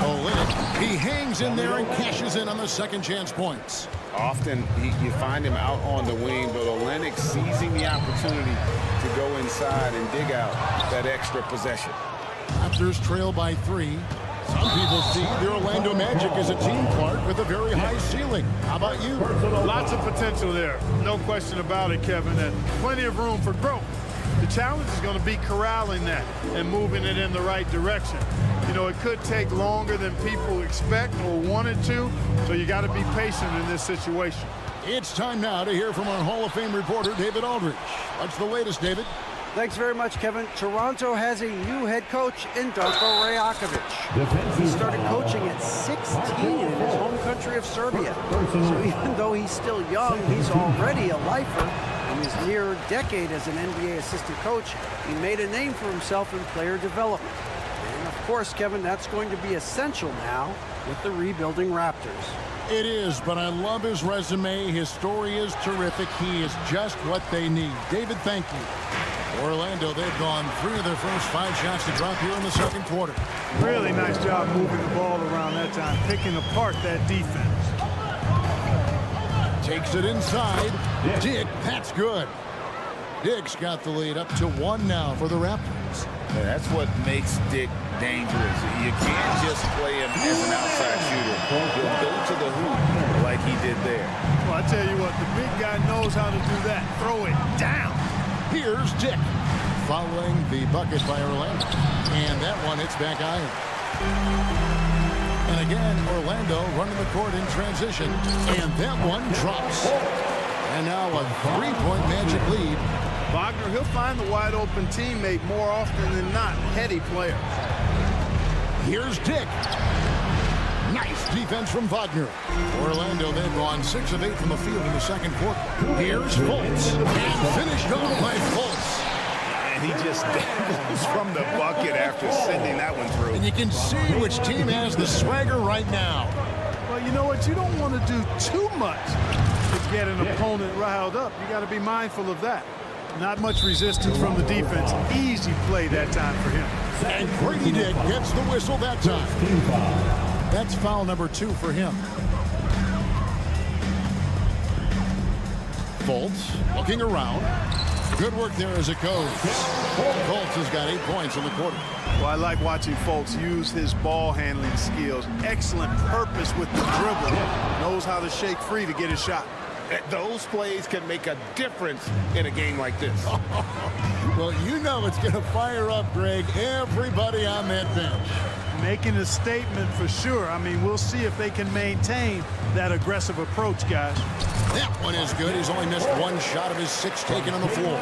Olynyk. He hangs in there and cashes in on the second chance points. Often you find him out on the wing, but Olynyk seizing the opportunity to go inside and dig out that extra possession. Raptors trail by 3. Some people see the Orlando Magic as a team, Clark, with a very high ceiling. How about you? Lots of potential there. No question about it, Kevin, and plenty of room for growth. The challenge is going to be corralling that and moving it in the right direction. You know, it could take longer than people expect or wanted to, so you got to be patient in this situation. It's time now to hear from our Hall of Fame reporter, David Aldridge. What's the latest, David? Thanks very much, Kevin. Toronto has a new head coach in Darko Rajakovic. He started coaching at 16 in his home country of Serbia. So even though he's still young, he's already a lifer. In his near decade as an NBA assistant coach, he made a name for himself in player development. And of course, Kevin, that's going to be essential now with the rebuilding Raptors. It is, but I love his resume. His story is terrific. He is just what they need. David, thank you. Orlando, they've gone 3 of their first 5 shots to drop here in the second quarter. Really nice job moving the ball around that time, picking apart that defense. Takes it inside. Dick, that's good. Dick's got the lead up to 1 now for the Raptors. Yeah, that's what makes Dick dangerous. You can't just play him as an outside shooter. He'll go to the hoop like he did there. Well, I tell you what, the big guy knows how to do that. Throw it down. Here's Dick following the bucket by Orlando. And that one hits back iron. And again, Orlando running the court in transition. And that one drops. And now a 3-point Magic lead. Wagner, he'll find the wide open teammate more often than not. Heady player. Here's Dick. Nice defense from Wagner. Orlando, they've gone 6 of 8 from the field in the second quarter. Here's Fultz. And finished off by Fultz. And he just dangles from the bucket after sending that one through. And you can see which team has the swagger right now. Well, you know what? You don't want to do too much to get an opponent riled up. You got to be mindful of that. Not much resistance from the defense. Easy play that time for him. And Grady Dick gets the whistle that time. That's foul number 2 for him. Fultz looking around. Good work there as it goes. Fultz has got 8 points in the quarter. Well, I like watching Fultz use his ball handling skills. Excellent purpose with the dribble. Knows how to shake free to get his shot. Those plays can make a difference in a game like this. Well, you know it's going to fire up, Greg, everybody on that bench. Making a statement for sure. I mean, we'll see if they can maintain that aggressive approach, guys. That one is good. He's only missed 1 shot of his 6 taken on the floor.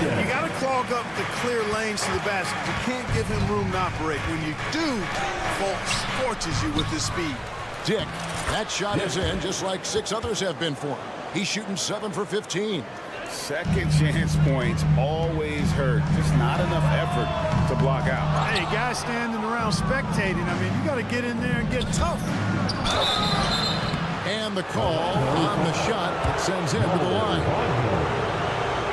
You got to clog up the clear lanes to the basket. You can't give him room to operate. When you do, Fultz scorches you with his speed. Dick, that shot is in just like 6 others have been for him. He's shooting 7 for 15. Second chance points always hurt. Just not enough effort to block out. Hey, guys standing around spectating. I mean, you got to get in there and get tough. And the call on the shot that sends him to the line.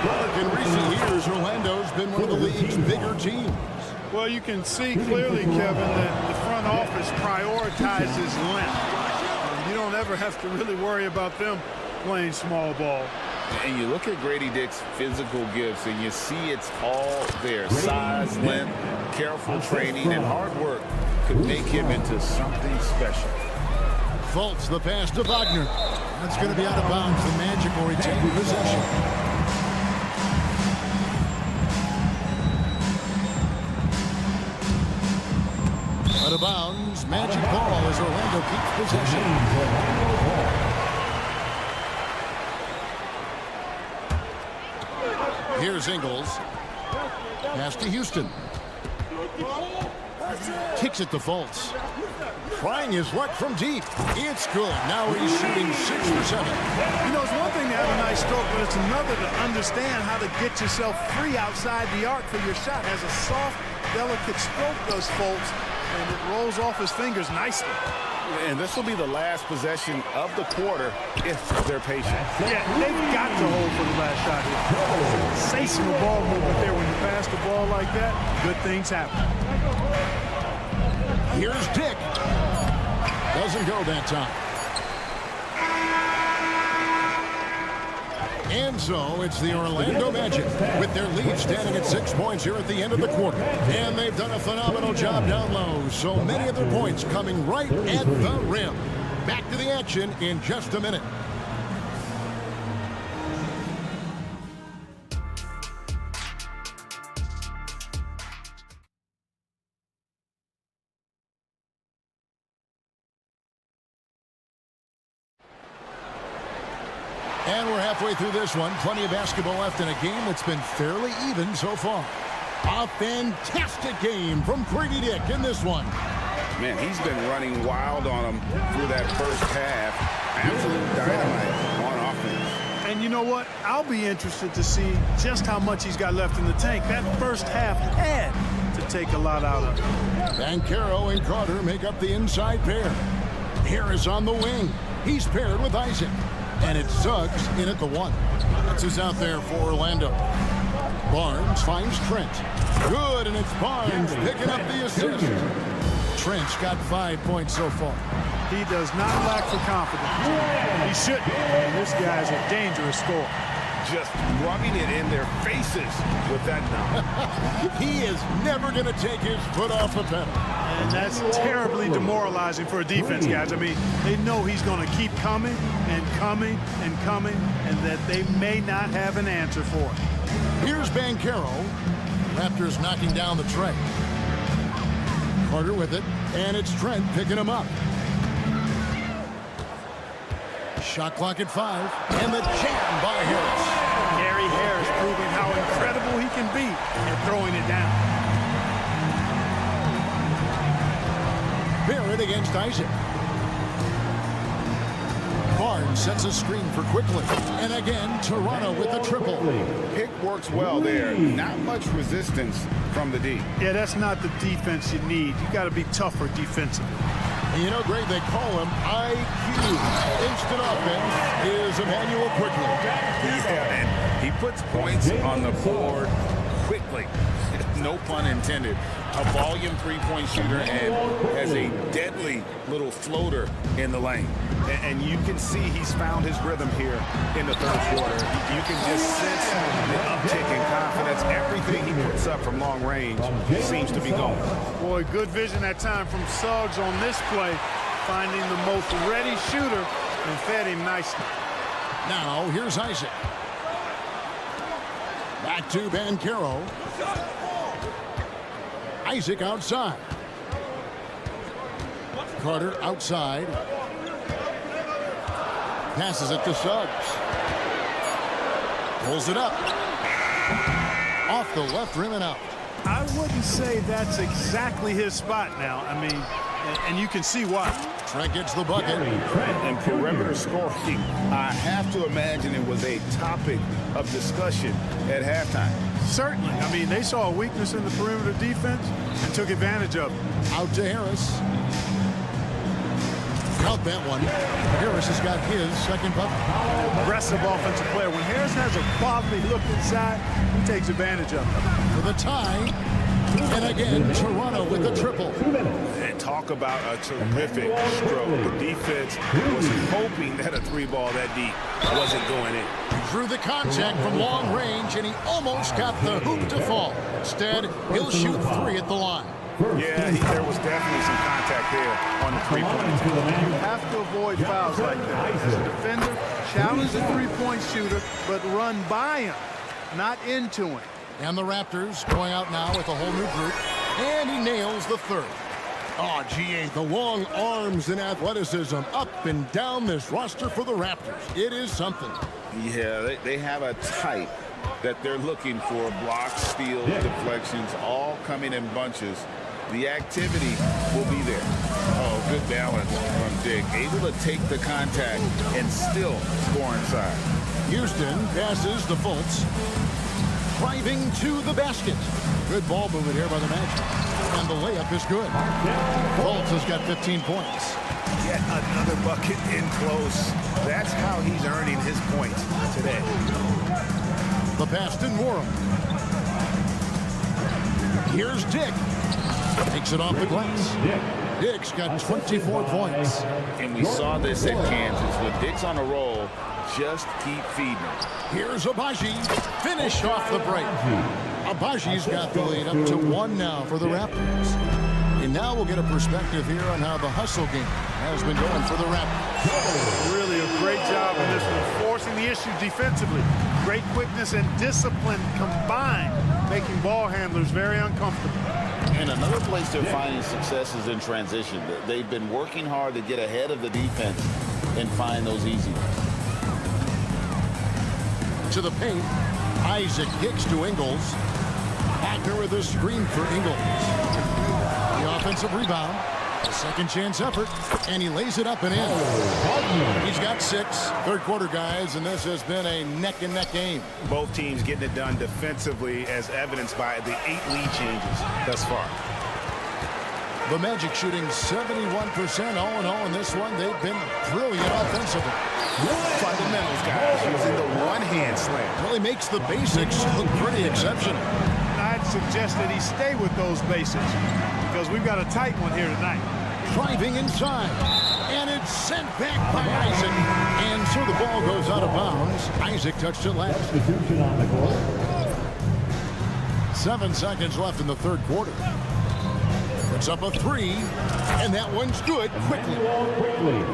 Look, in recent years, Orlando's been one of the league's bigger teams. Well, you can see clearly, Kevin, that the front office prioritizes length. You don't ever have to really worry about them playing small ball. And you look at Grady Dick's physical gifts, and you see it's all there. Size, length, careful training, and hard work could make him into something special. Fultz, the pass to Wagner. That's going to be out of bounds. The Magic will retain possession. Out of bounds. Magic ball as Orlando keeps possession. Here's Ingles. Pass to Houston. Kicks it to Fultz. Trying his luck from deep. It's good. Now he's shooting 6 for 7. You know, it's one thing to have a nice stroke, but it's another to understand how to get yourself free outside the arc for your shot. Has a soft, delicate stroke, does Fultz, and it rolls off his fingers nicely. And this will be the last possession of the quarter if they're patient. Yeah, they've got to hold for the last shot here. Sensational ball movement there. When you pass the ball like that, good things happen. Here's Dick. Doesn't go that time. And so it's the Orlando Magic with their lead standing at 6 points here at the end of the quarter. And they've done a phenomenal job down low. So many of their points coming right at the rim. Back to the action in just a minute. And we're halfway through this one. Plenty of basketball left in a game that's been fairly even so far. A fantastic game from Grady Dick in this one. Man, he's been running wild on him through that first half. Absolute dynamite on offense. And you know what? I'll be interested to see just how much he's got left in the tank. That first half had to take a lot out of him. Banchero and Carter make up the inside pair. Harris on the wing. He's paired with Isaac. And it's Suggs in at the 1. That's who's out there for Orlando. Barnes finds Trent. Good, and it's Barnes picking up the assist. Trent's got 5 points so far. He does not lack for confidence. He shouldn't. And this guy's a dangerous scorer. Just rubbing it in their faces with that knock. He is never going to take his foot off the pedal. And that's terribly demoralizing for a defense, guys. I mean, they know he's going to keep coming and coming and coming, and that they may not have an answer for it. Here's Banchero. Raptors knocking down the tray. Carter with it, and it's Trent picking him up. Shot clock at 5, and the jam by Harris. Gary Harris proving how incredible he can be at throwing it down. Barrett against Isaac. Barnes sets a screen for Quickly. And again, Toronto with the triple. Pick works well there. Not much resistance from the D. Yeah, that's not the defense you need. You got to be tougher defensively. And you know, Greg, they call him IQ. Instant offense is Emmanuel Quickly. Yeah, and he puts points on the board quickly. no pun intended. A volume three-point shooter and has a deadly little floater in the lane. And you can see he's found his rhythm here in the third quarter. You can just sense the uptick in confidence. Everything he puts up from long range seems to be going. Boy, good vision that time from Suggs on this play, finding the most ready shooter and fed him nicely. Now, here's Isaac. Back to Banchero. Isaac outside. Carter outside. Passes it to Suggs. Pulls it up. Off the left rim and out. I wouldn't say that's exactly his spot now. I mean, and you can see why. Trent gets the bucket. And perimeter scoring, I have to imagine it was a topic of discussion at halftime. Certainly. I mean, they saw a weakness in the perimeter defense and took advantage of it. Out to Harris. Count that one. Harris has got his second bucket. Aggressive offensive player. When Harris has a quality look inside, he takes advantage of it. For the tie. And again, Toronto with the triple. And talk about a terrific stroke. The defense was hoping that a three ball that deep wasn't going in. Through the contact from long range, and he almost got the hoop to fall. Instead, he'll shoot three at the line. Yeah, there was definitely some contact there on the three-point. You have to avoid fouls like that. As a defender, challenge the three-point shooter, but run by him, not into him. And the Raptors going out now with a whole new group. And he nails the third. Oh, GA, the long arms and athleticism up and down this roster for the Raptors. It is something. Yeah, they have a type that they're looking for. Blocks, steals, deflections, all coming in bunches. The activity will be there. Oh, good balance from Dick. Able to take the contact and still score inside. Houston passes to Fultz. Driving to the basket. Good ball movement here by the Magic. And the layup is good. Fultz has got 15 points. Yet another bucket in close. That's how he's earning his points today. The pass to Warren. Here's Dick. Takes it off the glass. Dick's got 24 points. And we saw this at Kansas. With Dick's on a roll, just keep feeding him. Here's Abaji. Finished off the break. Abaji's got the lead up to 1 now for the Raptors. And now we'll get a perspective here on how the hustle game has been going for the Raptors. Really a great job in this one, forcing the issue defensively. Great quickness and discipline combined, making ball handlers very uncomfortable. And another place they're finding success is in transition. They've been working hard to get ahead of the defense and find those easy ones. To the paint, Isaac kicks to Ingles. Wagner with a screen for Ingles. The offensive rebound, a second chance effort, and he lays it up and in. He's got 6. Third quarter, guys, and this has been a neck-and-neck game. Both teams getting it done defensively, as evidenced by the 8 lead changes thus far. The Magic shooting 71% all in all in this one. They've been brilliant offensively. Fundamentals, guys, using the one-hand slam. Really makes the basics look pretty exceptional. I'd suggest that he stay with those basics because we've got a tight one here tonight. Driving inside, and it's sent back by Isaac. And so the ball goes out of bounds. Isaac touched it last. 7 seconds left in the third quarter. It's up a 3, and that one's good.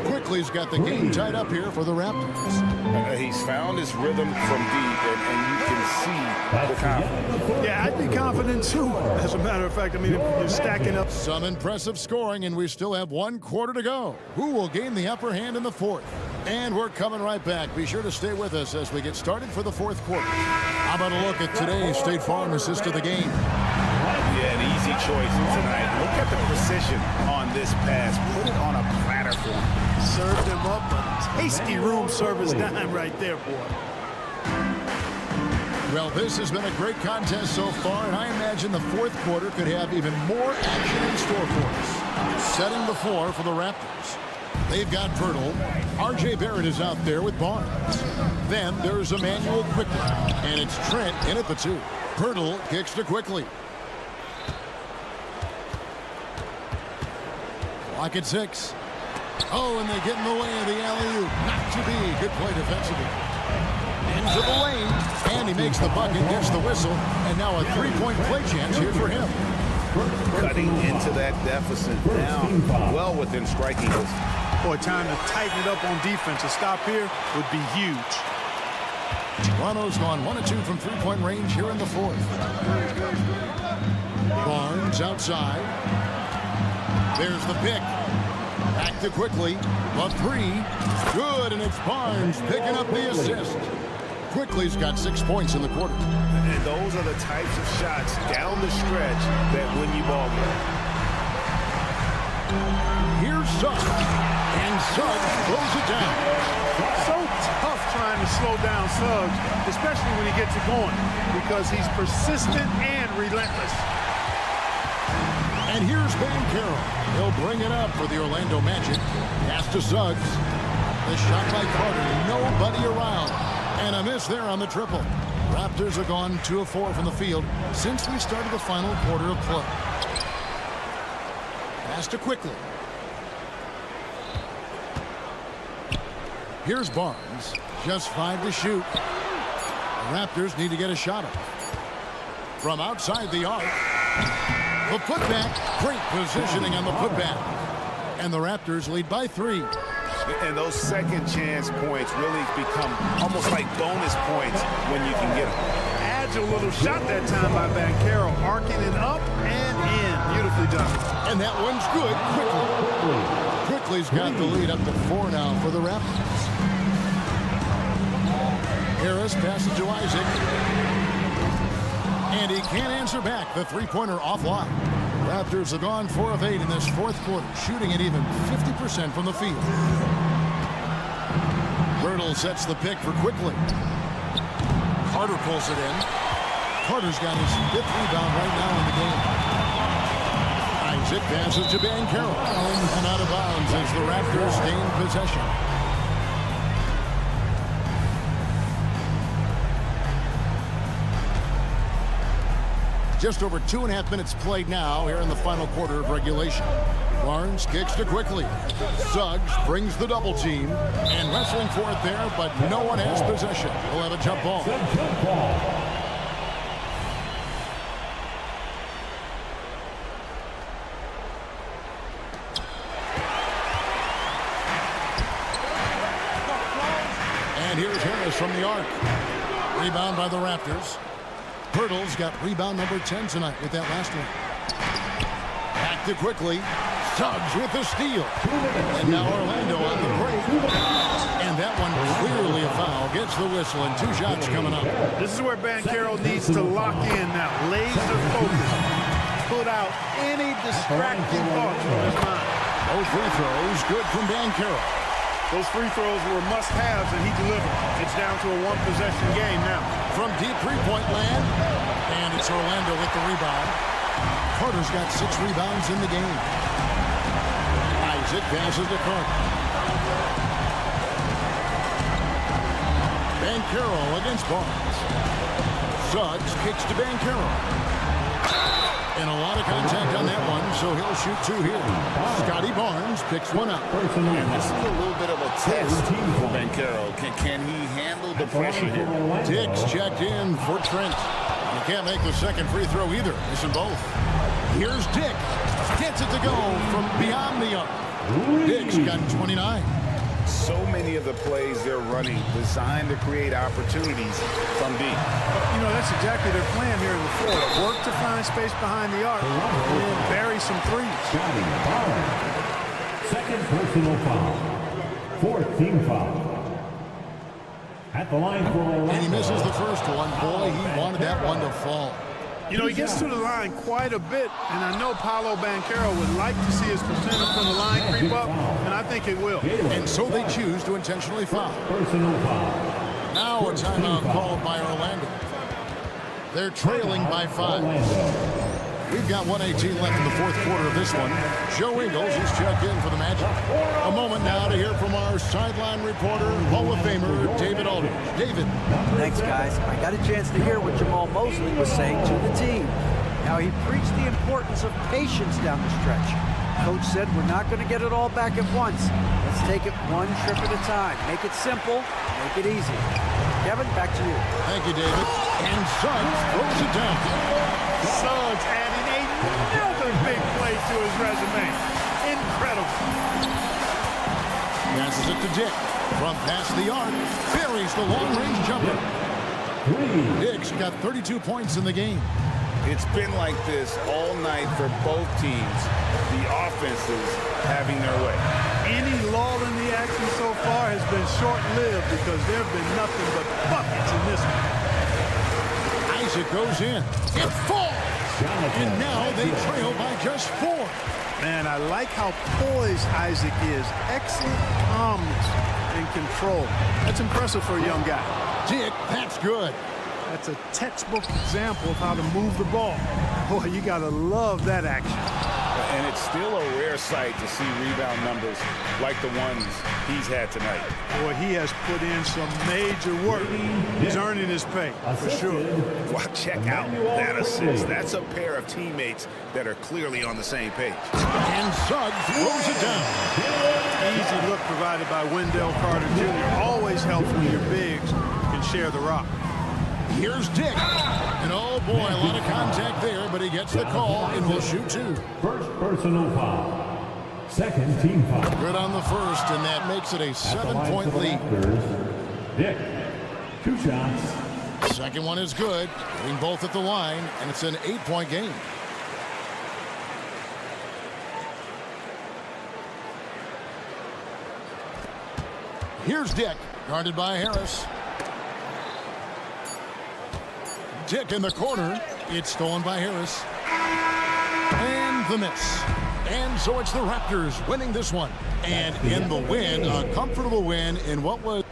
Quickly's got the game tied up here for the Raptors. He's found his rhythm from deep, and you can see the confidence. Yeah, I'd be confident too. As a matter of fact, I mean, you're stacking up. Some impressive scoring, and we still have 1 quarter to go. Who will gain the upper hand in the fourth? And we're coming right back. Be sure to stay with us as we get started for the fourth quarter. How about a look at today's State Farm assist of the game? Yeah, an easy choice tonight. Look at the precision on this pass. Put it on a platter for him. Served him up a tasty room service dime right there, boy. Well, this has been a great contest so far, and I imagine the fourth quarter could have even more action in store for us. Setting the floor for the Raptors. They've got Pirtle. R.J. Barrett is out there with Barnes. Then there's Emmanuel Quickly, and it's Trent in at the 2. Pirtle kicks to Quickly. Clock at 6. Oh, and they get in the way of the alley-oop. Not to be. Good play defensively. Into the lane. And he makes the bucket, gets the whistle. And now a three-point play chance here for him. Cutting into that deficit now. Well within striking distance. Boy, time to tighten it up on defense. A stop here would be huge. Toronto's gone 1 of 2 from three-point range here in the fourth. Barnes outside. There's the pick. Back to quickly. A three. Good, and it's Barnes picking up the assist. Quickly's got 6 points in the quarter. And those are the types of shots down the stretch that win you ball games. Here's Suggs. And Suggs throws it down. So tough trying to slow down Suggs, especially when he gets it going, because he's persistent and relentless. And here's Banchero. He'll bring it up for the Orlando Magic. Pass to Suggs. The shot by Carter. Nobody around. And a miss there on the triple. Raptors have gone 2 of 4 from the field since we started the final quarter of play. Pass to Quickly. Here's Barnes. Just 5 to shoot. The Raptors need to get a shot up. From outside the arc. The putback. Great positioning on the putback. And the Raptors lead by 3. And those second chance points really become almost like bonus points when you can get them. Adds a little shot that time by Banchero, arcing it up and in. Beautifully done. And that one's good. Quickly's got the lead up to 4 now for the Raptors. Harris passes to Isaac. And he can't answer back. The three-pointer offline. Raptors have gone 4 of 8 in this fourth quarter, shooting at even 50% from the field. Birtle sets the pick for Quickly. Carter pulls it in. Carter's got his 5th rebound right now in the game. Isaac passes to Banchero. And out of bounds as the Raptors gain possession. Just over 2.5 minutes played now here in the final quarter of regulation. Barnes kicks to Quickly. Suggs brings the double team and wrestling for it there, but no one has possession. We'll have a jump ball. And here's Harris from the arc. Rebound by the Raptors. Pirtle's got rebound number 10 tonight with that last one. Back to Quickly. Suggs with the steal. And now Orlando on the break. And that one clearly a foul. Gets the whistle and 2 shots coming up. This is where Banchero needs to lock in now. Laser focus. Put out any distracting thoughts from his mind. Both free throws good from Banchero. Those free throws were must-haves, and he delivered. It's down to a one-possession game now. From deep three-point land, and it's Orlando with the rebound. Carter's got 6 rebounds in the game. Isaac passes to Carter. Banchero against Barnes. Suggs kicks to Banchero. And a lot of contact on that one, so he'll shoot 2 here. Scotty Barnes picks one up. And this is a little bit of a test for Banchero. Can he handle the pressure here? Dick's checked in for Trent. He can't make the second free throw either. Missing both. Here's Dick. Gets it to go from beyond the arc. Dick's got 29. So many of the plays they're running designed to create opportunities from deep. You know, that's exactly their plan here in the fourth. Work to find space behind the arc and then bury some threes. Second personal foul. 4th team foul. At the line for Orlando. And he misses the first one. Boy, he wanted that one to fall. You know, he gets to the line quite a bit, and I know Paolo Banchero would like to see his percentage from the line creep up, and I think it will. And so they choose to intentionally foul. Personal foul. Now a timeout called by Orlando. They're trailing by 5. We've got 1:18 left in the fourth quarter of this one. Joe Ingles is checked in for the Magic. A moment now to hear from our sideline reporter, Hall of Famer David Aldridge. David. Thanks, guys. I got a chance to hear what Jamal Mosley was saying to the team. How he preached the importance of patience down the stretch. Coach said we're not going to get it all back at once. Let's take it one trip at a time. Make it simple, make it easy. Kevin, back to you. Thank you, David. And Suggs throws it down. Suggs adding another big play to his resume. Incredible. Passes it to Dick. From past the arc, buries the long-range jumper. Dick's got 32 points in the game. It's been like this all night for both teams. The offenses having their way. Any lull in the action so far has been short-lived because there have been nothing but buckets in this one. Isaac goes in. It falls. And now they trail by just 4. Man, I like how poised Isaac is. Excellent calmness and control. That's impressive for a young guy. Dick, that's good. That's a textbook example of how to move the ball. Boy, you got to love that action. And it's still a rare sight to see rebound numbers like the ones he's had tonight. Boy, he has put in some major work. He's earning his pay, for sure. Wow, check out that assist. That's a pair of teammates that are clearly on the same page. And Suggs throws it down. Easy look provided by Wendell Carter Jr. Always helps when your bigs can share the rock. Here's Dick. And oh boy, a lot of contact there, but he gets the call and will shoot 2. First personal foul. Second team foul. Good on the first, and that makes it a 7-point lead. Dick, 2 shots. Second one is good. Hitting both at the line, and it's an 8-point game. Here's Dick, guarded by Harris. Dick in the corner. It's stolen by Harris. And the miss. And so it's the Raptors winning this one. And in the win, a comfortable win in what was...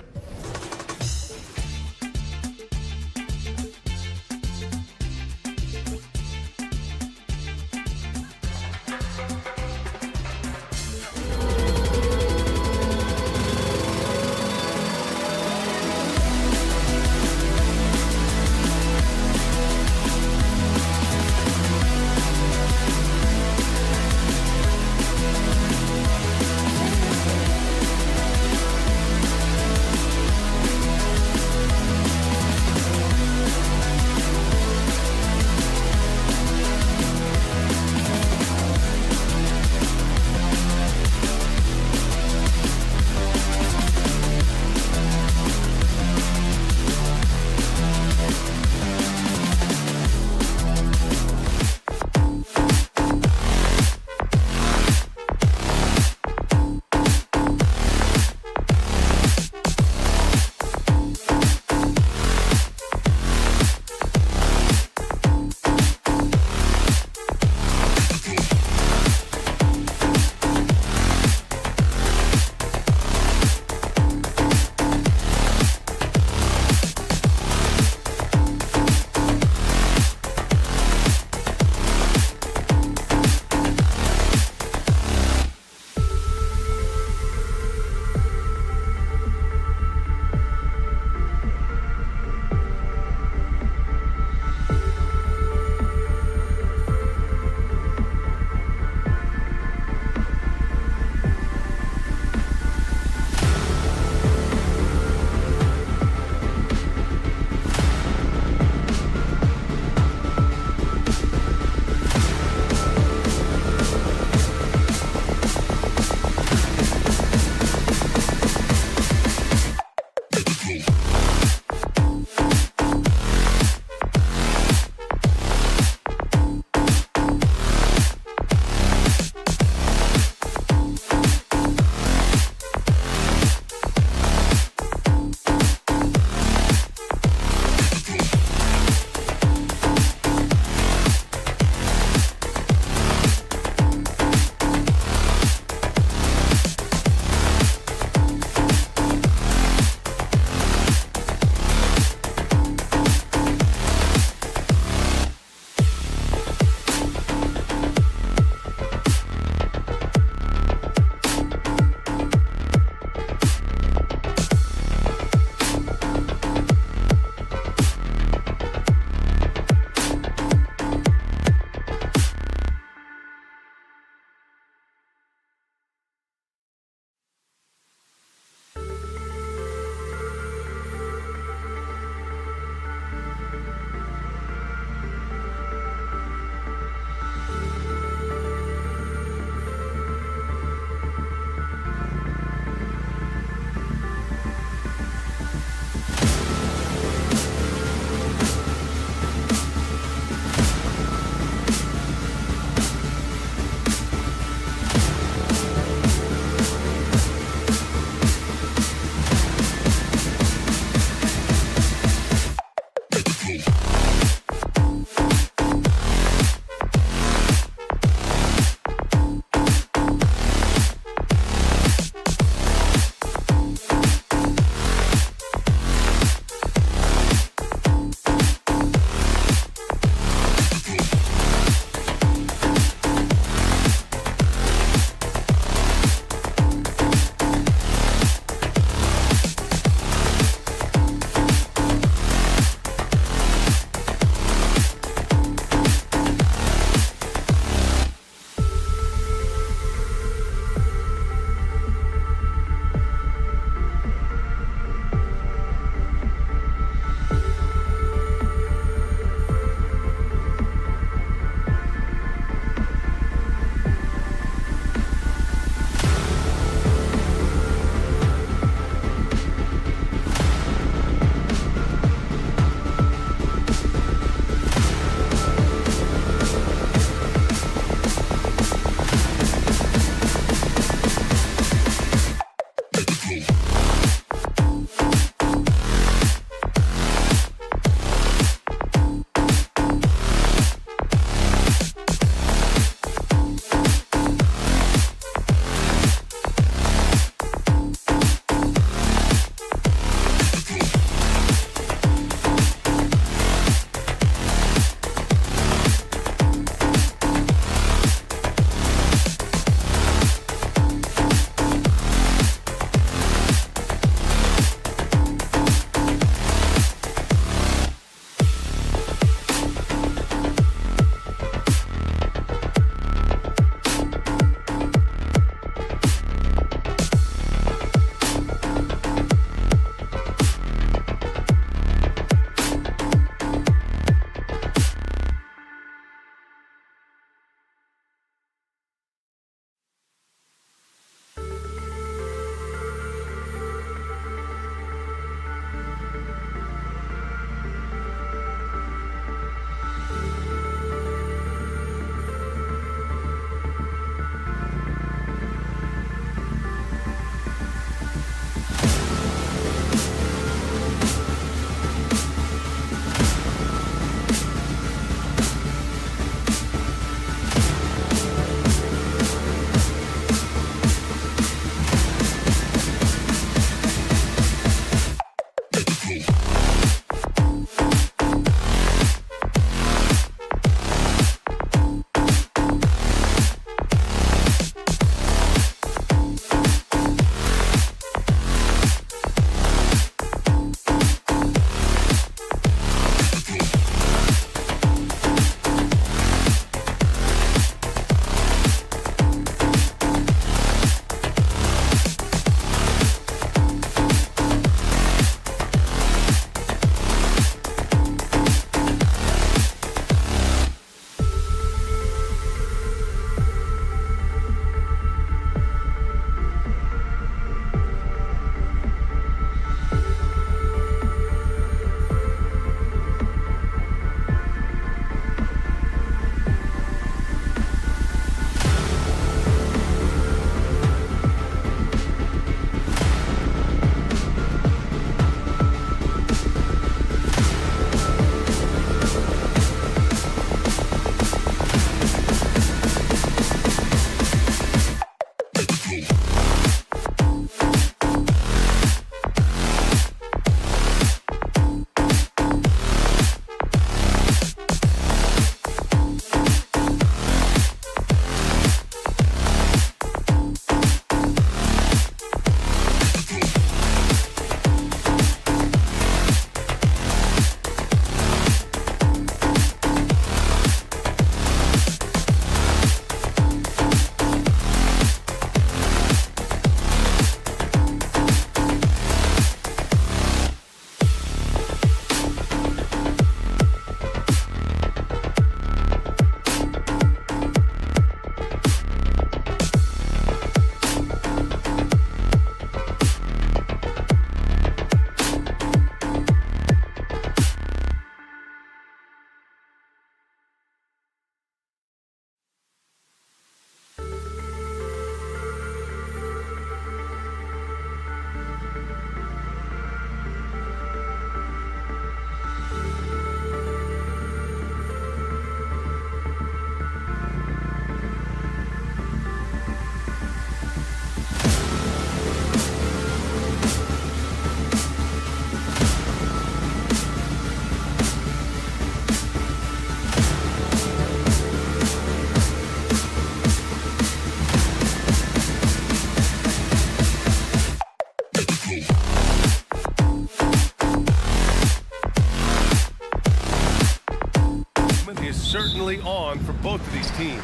certainly on for both of these teams.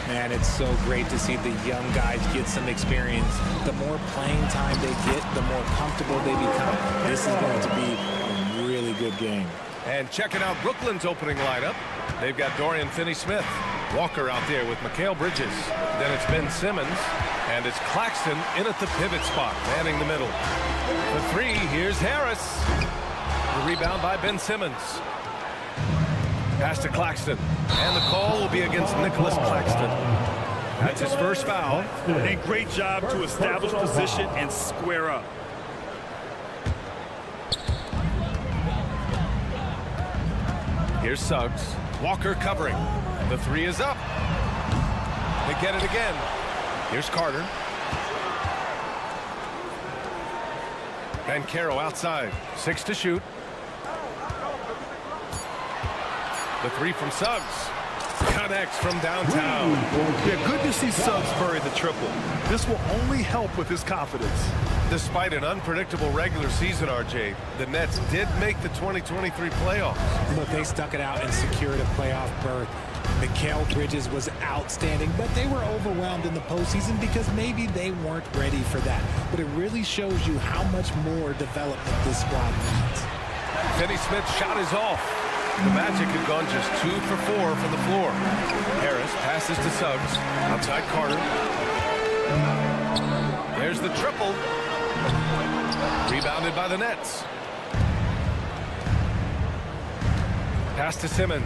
Man, it's so great to see the young guys get some experience. The more playing time they get, the more comfortable they become. This is going to be a really good game. And checking out Brooklyn's opening lineup, they've got Dorian Finney-Smith, Walker out there with Mikal Bridges. Then it's Ben Simmons, and it's Claxton in at the pivot spot, manning the middle. For three, here's Harris. The rebound by Ben Simmons. Pass to Claxton, and the call will be against Nicholas Claxton. That's his first foul. And great job to establish position and square up. Here's Suggs. Walker covering. The three is up. They get it again. Here's Carter. Banchero outside. 6 to shoot. The three from Suggs. Connects from downtown. Yeah, good to see Suggs bury the triple. This will only help with his confidence. Despite an unpredictable regular season, RJ, the Nets did make the 2023 playoffs. Look, they stuck it out and secured a playoff berth. Mikal Bridges was outstanding, but they were overwhelmed in the postseason because maybe they weren't ready for that. But it really shows you how much more development this squad needs. Finney-Smith's shot is off. The Magic had gone just 2 for 4 from the floor. Harris passes to Suggs. Outside Carter. There's the triple. Rebounded by the Nets. Pass to Simmons.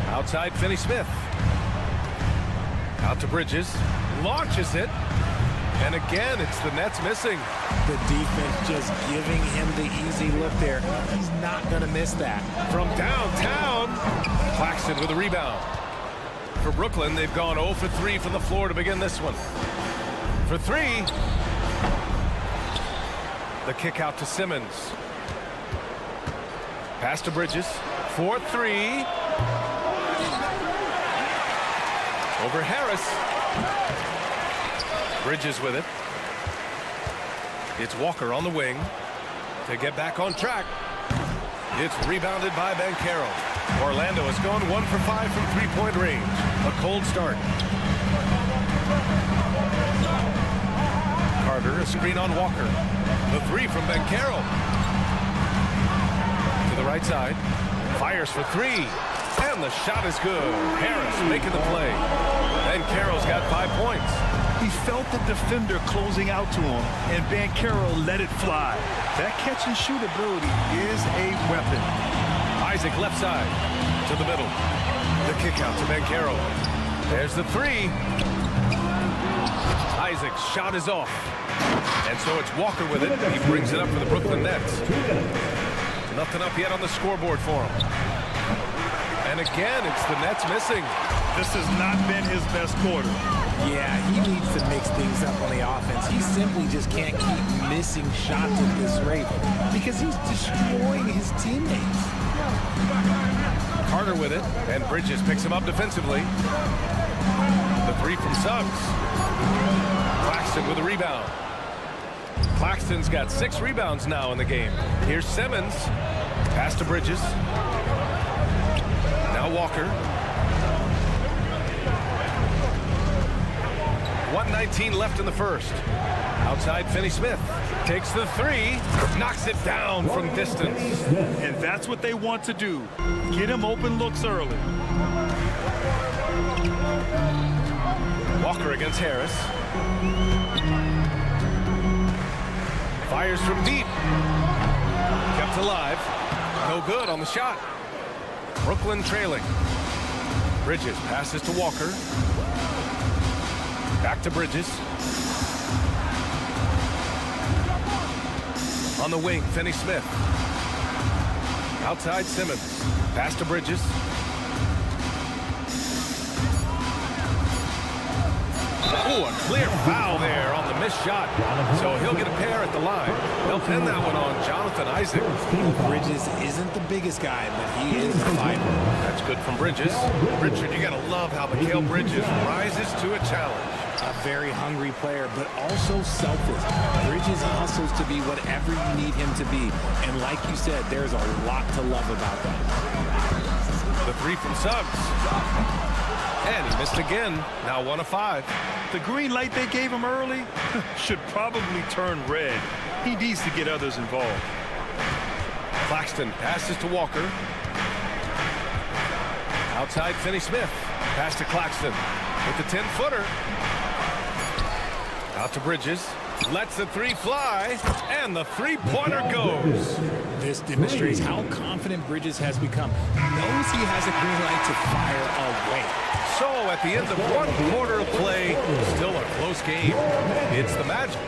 Outside Finney-Smith. Out to Bridges. Launches it. And again, it's the Nets missing. The defense just giving him the easy look there. He's not going to miss that. From downtown, Claxton with a rebound. For Brooklyn, they've gone 0 for 3 from the floor to begin this one. For 3, the kick out to Simmons. Pass to Bridges. 4-3. Over Harris. Bridges with it. It's Walker on the wing to get back on track. It's rebounded by Banchero. Orlando has gone 1 for 5 from three-point range. A cold start. Carter, a screen on Walker. The three from Banchero. To the right side. Fires for 3. And the shot is good. Harris making the play. Banchero's got 5 points. He felt the defender closing out to him, and Banchero let it fly. That catch-and-shoot ability is a weapon. Isaac left side to the middle. The kick out to Banchero. There's the 3. Isaac's shot is off. And so it's Walker with it. He brings it up for the Brooklyn Nets. Nothing up yet on the scoreboard for him. And again, it's the Nets missing. This has not been his best quarter. Yeah, he needs to mix things up on the offense. He simply just can't keep missing shots at this rate because he's destroying his teammates. Carter with it, and Bridges picks him up defensively. The 3 from Suggs. Claxton with a rebound. Claxton's got 6 rebounds now in the game. Here's Simmons. Pass to Bridges. Now Walker. 1:19 left in the first. Outside Finney-Smith. Takes the 3. Knocks it down from distance. And that's what they want to do. Get him open looks early. Walker against Harris. Fires from deep. Kept alive. No good on the shot. Brooklyn trailing. Bridges passes to Walker. Back to Bridges. On the wing, Finney-Smith. Outside Simmons. Pass to Bridges. Oh, a clear foul there on the missed shot. So he'll get a pair at the line. They'll pin that one on Jonathan Isaac. Bridges isn't the biggest guy, but he is a fighter. That's good from Bridges. Richard, you got to love how Mikal Bridges rises to a challenge. A very hungry player, but also selfless. Bridges hustles to be whatever you need him to be. And like you said, there's a lot to love about that. The three from Suggs. And he missed again. Now 1 of 5. The green light they gave him early should probably turn red. He needs to get others involved. Claxton passes to Walker. Outside Finney-Smith. Pass to Claxton with the 10-footer. Out to Bridges. Lets the three fly. And the three-pointer goes. This demonstrates how confident Bridges has become. He knows he has a green light to fire away. So at the end of 1 quarter of play, still a close game. It's the Magic.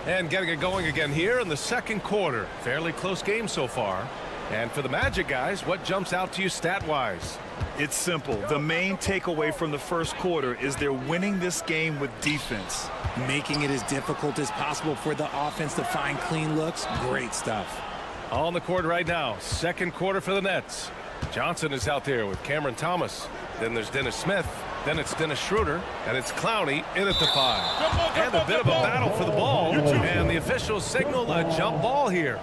And getting it going again here in the second quarter. Fairly close game so far. And for the Magic guys, what jumps out to you stat-wise? It's simple. The main takeaway from the first quarter is they're winning this game with defense. Making it as difficult as possible for the offense to find clean looks. Great stuff. On the court right now, second quarter for the Nets. Johnson is out there with Cameron Thomas. Then there's Dennis Smith. Then it's Dennis Schroeder. And it's Clowney in at the 5. And a bit of a battle for the ball. And the officials signal a jump ball here.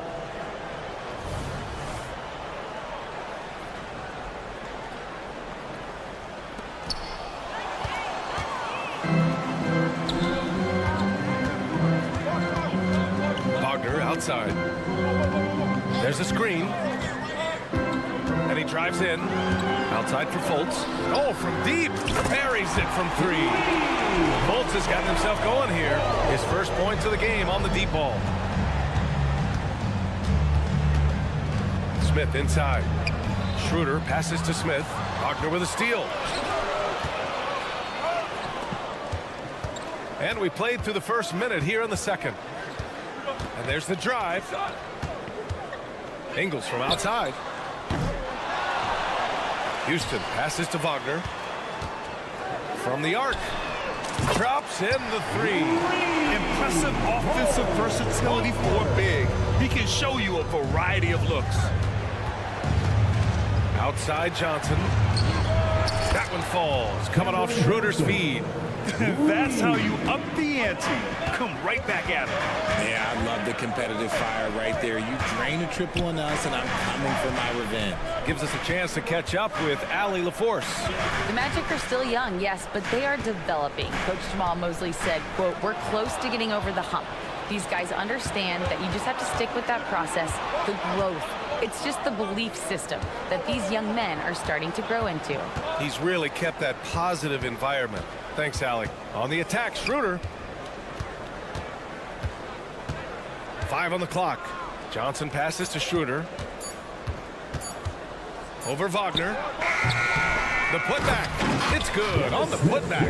Wagner outside. There's a screen. And he drives in. Outside for Fultz. Oh, from deep. Buries it from 3. Fultz has gotten himself going here. His first points of the game on the deep ball. Smith inside. Schroeder passes to Smith. Wagner with a steal. And we played through the first minute here in the second. And there's the drive. Ingles from outside. Houston passes to Wagner. From the arc. Drops in the 3. Impressive offensive versatility for big. He can show you a variety of looks. Outside Johnson. That one falls. Coming off Schroeder's feed. That's how you up the ante. Come right back at him. Yeah, I love the competitive fire right there. You drain a triple on us, and I'm coming for my revenge. Gives us a chance to catch up with Allie LaForce. The Magic are still young, yes, but they are developing. Coach Jamal Mosley said, quote, "We're close to getting over the hump. These guys understand that you just have to stick with that process, the growth. It's just the belief system that these young men are starting to grow into." He's really kept that positive environment. Thanks, Allie. On the attack, Schroeder. 5 on the clock. Johnson passes to Schroeder. Over Wagner. The putback. It's good on the putback.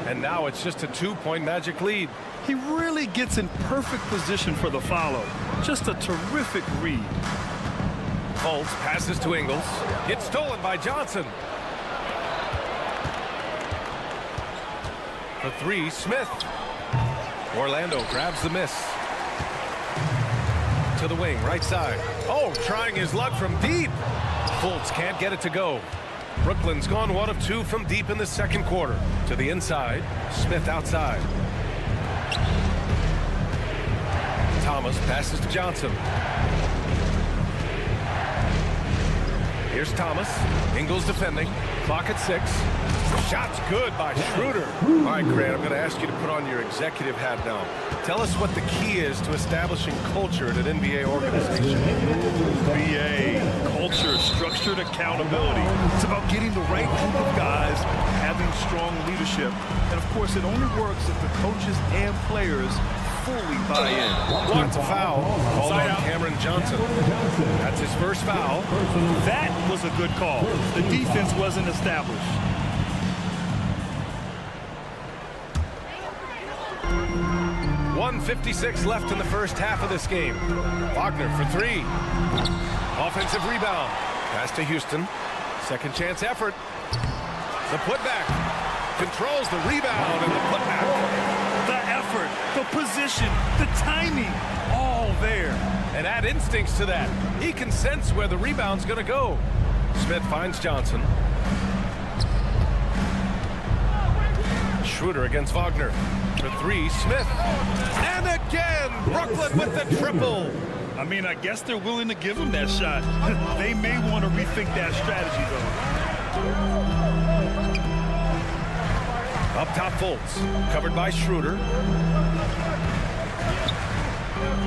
And now it's just a 2-point Magic lead. He really gets in perfect position for the follow. Just a terrific read. Fultz passes to Ingles. Gets stolen by Johnson. For 3, Smith. Orlando grabs the miss. To the wing, right side. Oh, trying his luck from deep. Fultz can't get it to go. Brooklyn's gone 1 of 2 from deep in the second quarter. To the inside, Smith outside. Thomas passes to Johnson. Here's Thomas. Ingles defending. Clock at 6. Shot's good by Schroeder. All right, Grant, I'm going to ask you to put on your executive hat now. Tell us what the key is to establishing culture at an NBA organization. BA, culture, structured accountability. It's about getting the right group of guys, having strong leadership. And, of course, it only works if the coaches and players fully buy in. Wants a foul. Called on Cameron Johnson. That's his first foul. That was a good call. The defense wasn't established. .156 left in the first half of this game. Wagner for 3. Offensive rebound. Pass to Houston. Second chance effort. The putback. Controls the rebound and the putback. The effort, the position, the timing, all there. And add instincts to that. He can sense where the rebound's going to go. Smith finds Johnson. Schroeder against Wagner. For three, Smith. And again, Brooklyn with the triple. I mean, I guess they're willing to give him that shot. They may want to rethink that strategy, though. Up top, Fultz. Covered by Schroeder.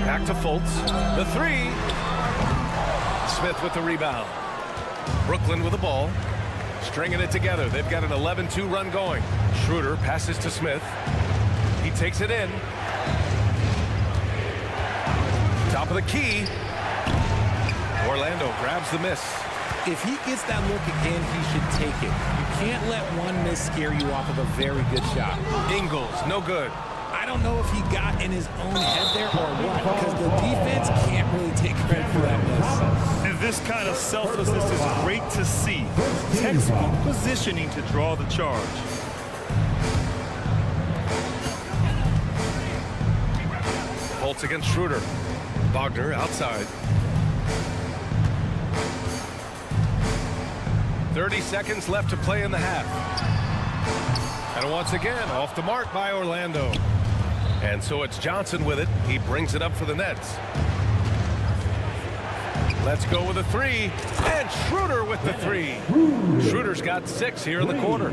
Back to Fultz. The three. Smith with the rebound. Brooklyn with the ball. Stringing it together. They've got an 11-2 run going. Schroeder passes to Smith. He takes it in. Top of the key. Orlando grabs the miss. If he gets that look again, he should take it. You can't let one miss scare you off of a very good shot. Ingles, no good. I don't know if he got in his own head there or what, because the defense can't really take credit for that miss. And this kind of selflessness is great to see. Textbook positioning to draw the charge. Fultz against Schroeder. Wagner outside. 30 seconds left to play in the half. And once again, off the mark by Orlando. And so it's Johnson with it. He brings it up for the Nets. Let's go with a three. And Schroeder with the three. Schroeder's got 6 here in the quarter.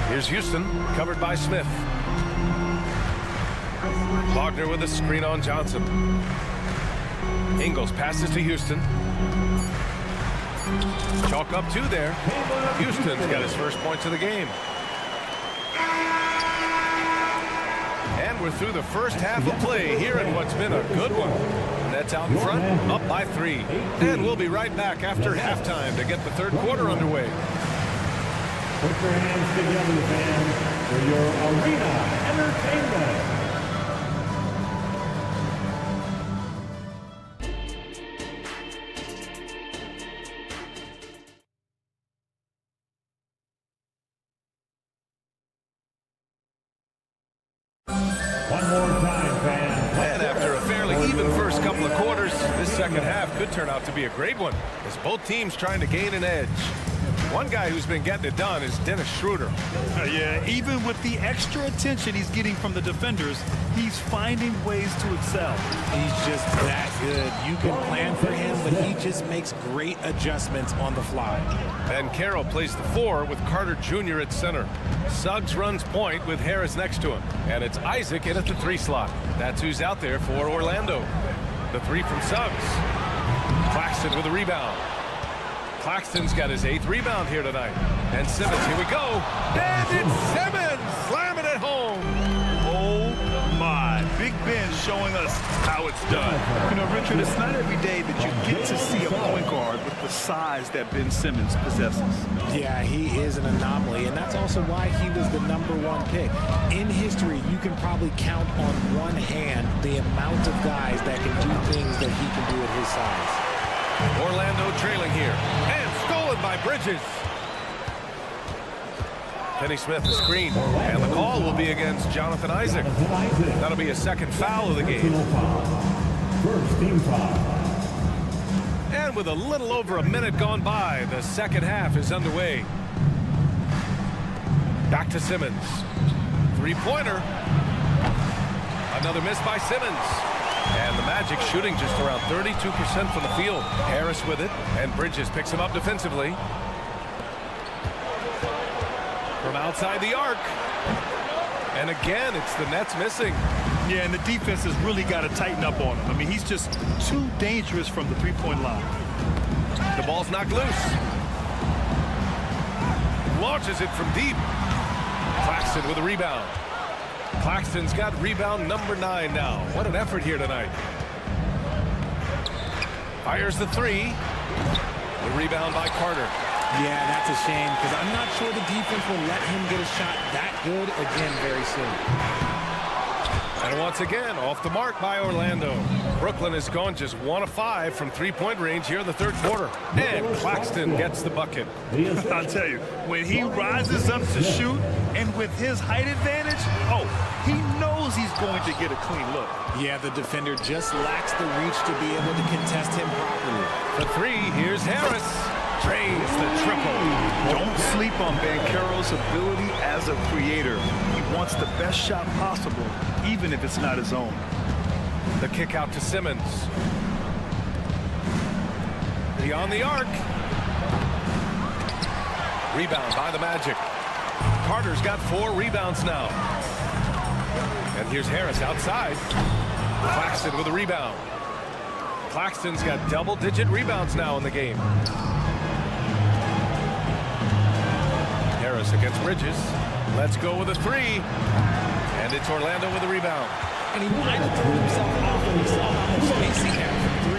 Here's Houston, covered by Smith. Wagner with a screen on Johnson. Ingles passes to Houston. Chalk up 2 there. Houston's got his first points of the game. And we're through the first half of play here in what's been a good one. Nets out in front, up by 3. And we'll be right back after halftime to get the third quarter underway. Put your hands together, fans, for your arena entertainment. One more time, fans. And after a fairly even first couple of quarters, this second half could turn out to be a great one, as both teams trying to gain an edge. One guy who's been getting it done is Dennis Schroeder. Yeah, even with the extra attention he's getting from the defenders, he's finding ways to excel. He's just that good. You can plan for him, but he just makes great adjustments on the fly. And Carroll plays the 4 with Carter Jr. at center. Suggs runs point with Harris next to him. And it's Isaac in at the 3 slot. That's who's out there for Orlando. The 3 from Suggs. Claxton with a rebound. Claxton's got his 8th rebound here tonight. And Simmons, here we go. And it's Simmons slamming it home. Oh my, Big Ben showing us how it's done. You know, Richard, it's not every day that you get to see a point guard with the size that Ben Simmons possesses. Yeah, he is an anomaly, and that's also why he was the #1 pick. In history, you can probably count on one hand the amount of guys that can do things that he can do at his size. Orlando trailing here. And stolen by Bridges. Finney Smith the screen. And the call will be against Jonathan Isaac. That'll be a second foul of the game. First team foul. And with a little over a minute gone by, the second half is underway. Back to Simmons. 3-pointer. Another miss by Simmons. And the Magic shooting just around 32% from the field. Harris with it, and Bridges picks him up defensively. From outside the arc. And again, it's the Nets missing. Yeah, and the defense has really got to tighten up on him. I mean, he's just too dangerous from the 3-point line. The ball's knocked loose. Launches it from deep. Claxton with a rebound. Claxton's got rebound number 9 now. What an effort here tonight. Fires the 3. The rebound by Carter. Yeah, that's a shame, because I'm not sure the defense will let him get a shot that good again very soon. And once again, off the mark by Orlando. Brooklyn has gone just 1 of 5 from three-point range here in the third quarter. And Claxton gets the bucket. I'll tell you, when he rises up to shoot, and with his height advantage, he knows he's going to get a clean look. Yeah, the defender just lacks the reach to be able to contest him properly. For three, here's Harris. Drains the triple. Don't sleep on Banchero's ability as a creator. He wants the best shot possible, even if it's not his own. The kick out to Simmons. Beyond the arc. Rebound by the Magic. Carter's got 4 rebounds now. And here's Harris outside. Claxton with a rebound. Claxton's got double-digit rebounds now in the game. Harris against Bridges. Let's go with a 3. And it's Orlando with a rebound. And he might have thrown himself off when he saw how much space he had for 3.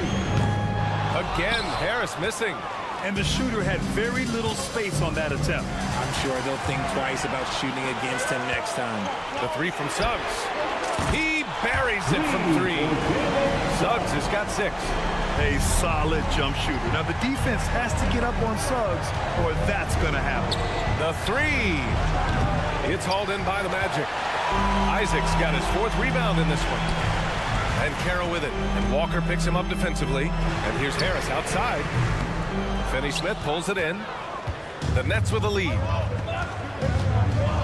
Again, Harris missing. And the shooter had very little space on that attempt. I'm sure they'll think twice about shooting against him next time. The 3 from Suggs. He buries it from 3. Suggs has got 6. A solid jump shooter. Now the defense has to get up on Suggs or that's going to happen. The 3. It's hauled in by the Magic. Isaac's got his 4th rebound in this one. And Carroll with it. And Walker picks him up defensively. And here's Harris outside. Finney-Smith pulls it in. The Nets with a lead.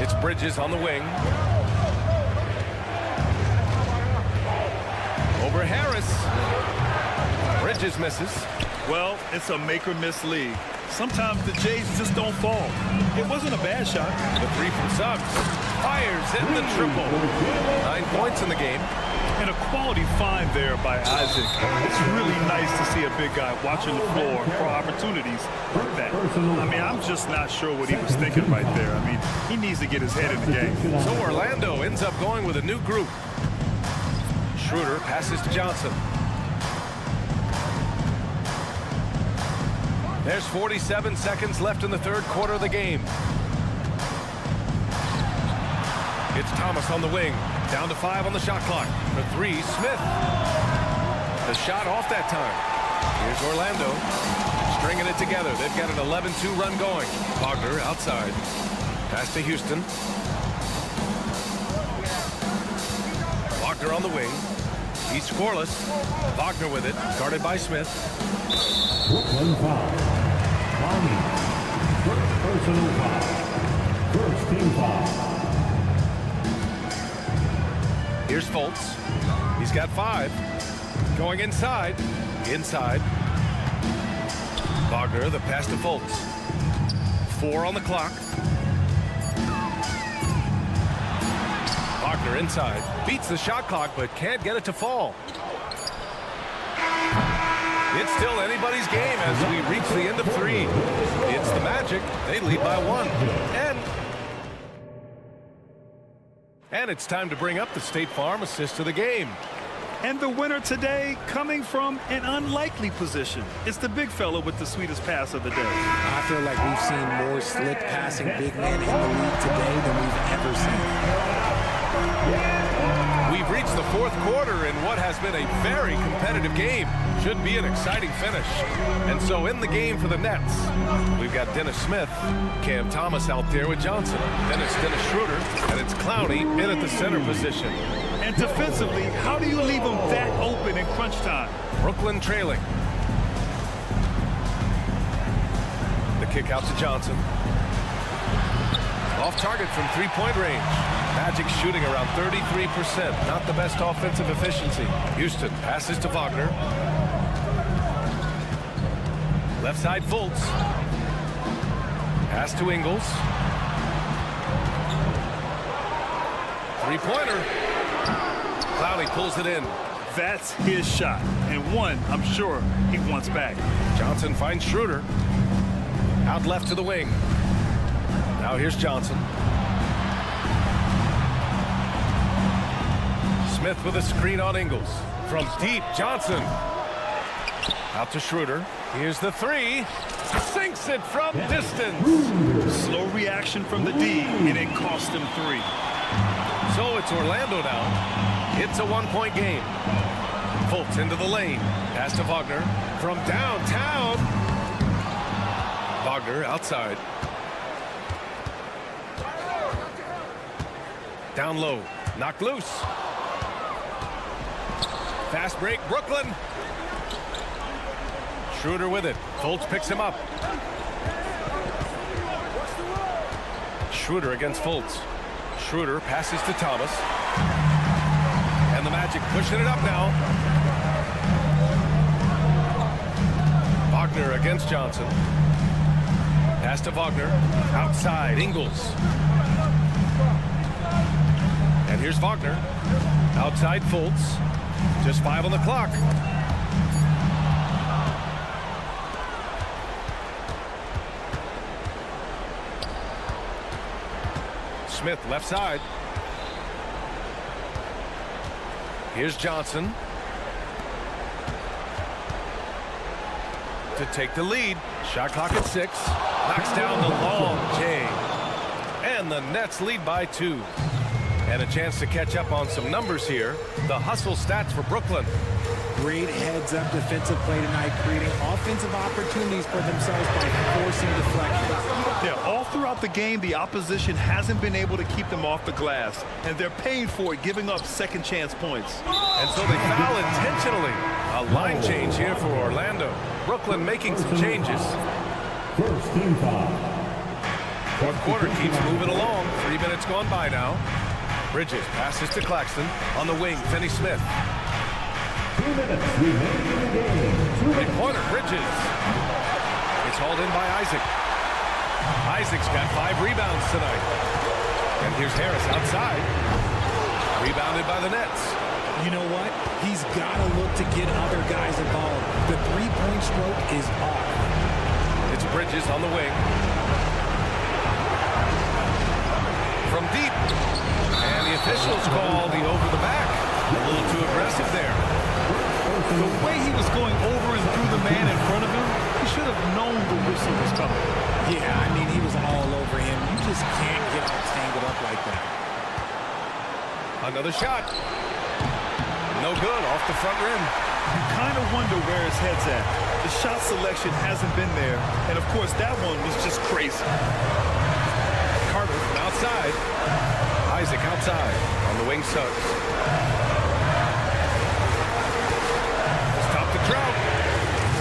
It's Bridges on the wing. Over Harris. Bridges misses. Well, it's a make-or-miss league. Sometimes the Jays just don't fall. It wasn't a bad shot. The 3 from Suggs. Fires in the triple. 9 points in the game. And a quality find there by Isaac. It's really nice to see a big guy watching the floor for opportunities like that. I mean, I'm just not sure what he was thinking right there. I mean, he needs to get his head in the game. So Orlando ends up going with a new group. Schroeder passes to Johnson. There's 47 seconds left in the third quarter of the game. It's Thomas on the wing. Down to 5 on the shot clock. For 3, Smith. The shot off that time. Here's Orlando. Stringing it together. They've got an 11-2 run going. Wagner outside. Pass to Houston. Wagner on the wing. He's scoreless. Wagner with it. Guarded by Smith. Brooklyn foul. First personal foul. First team foul. Here's Fultz. He's got 5. Going inside. Inside. Wagner, the pass to Fultz. 4 on the clock. Wagner inside. Beats the shot clock, but can't get it to fall. It's still anybody's game as we reach the end of 3. It's the Magic. They lead by 1. And it's time to bring up the State Farm assist of the game. And the winner today coming from an unlikely position. It's the big fella with the sweetest pass of the day. I feel like we've seen more slick passing big men in the league today than we've ever seen. We've reached the fourth quarter in what has been a very competitive game. Should be an exciting finish. And so in the game for the Nets, we've got Dennis Smith, Cam Thomas out there with Johnson. Dennis Schroeder, and it's Clowney in at the center position. And defensively, how do you leave them that open in crunch time? Brooklyn trailing. The kick out to Johnson. Off target from three-point range. Magic shooting around 33%. Not the best offensive efficiency. Houston passes to Wagner. Left side Fultz. Pass to Ingles. Three-pointer. Clowney pulls it in. That's his shot. And one, I'm sure, he wants back. Johnson finds Schroeder. Out left to the wing. Now here's Johnson. Smith with a screen on Ingles. From deep, Johnson. Out to Schroeder. Here's the three. Sinks it from distance. Slow reaction from the D, and it cost him 3. So it's Orlando now. It's a one-point game. Fultz into the lane. Pass to Wagner from downtown. Wagner outside. Down low. Knocked loose. Fast break. Brooklyn. Schroeder with it. Fultz picks him up. Schroeder against Fultz. Schroeder passes to Thomas. And the Magic pushing it up now. Wagner against Johnson. Pass to Wagner. Outside, Ingles. And here's Wagner. Outside, Fultz. Just 5 on the clock. Smith, left side. Here's Johnson. To take the lead. Shot clock at 6. Knocks down the long J. And the Nets lead by 2. And a chance to catch up on some numbers here. The hustle stats for Brooklyn. Great heads-up defensive play tonight, creating offensive opportunities for themselves by forcing deflections. Yeah, all throughout the game, the opposition hasn't been able to keep them off the glass, and they're paying for it, giving up second chance points. And so they foul intentionally. A line change here for Orlando. Brooklyn making some changes. First team foul. Fourth quarter keeps moving along. 3 minutes gone by now. Bridges passes to Claxton. On the wing, Finney-Smith. 2 minutes remaining in the game. Three-pointer, Bridges. It's hauled in by Isaac. Isaac's got 5 rebounds tonight. And here's Harris outside. Rebounded by the Nets. You know what? He's got to look to get other guys involved. The three-point stroke is off. It's Bridges on the wing. From deep. And the officials call the over the back. A little too aggressive there. The way he was going over and through the man in front of him, he should have known the whistle was coming. Yeah, I mean, he was all over him. You just can't get all tangled up like that. Another shot. No good, off the front rim. You kind of wonder where his head's at. The shot selection hasn't been there, and of course that one was just crazy. Carter from outside. Isaac outside. On the wing, Suggs. Stop the drought.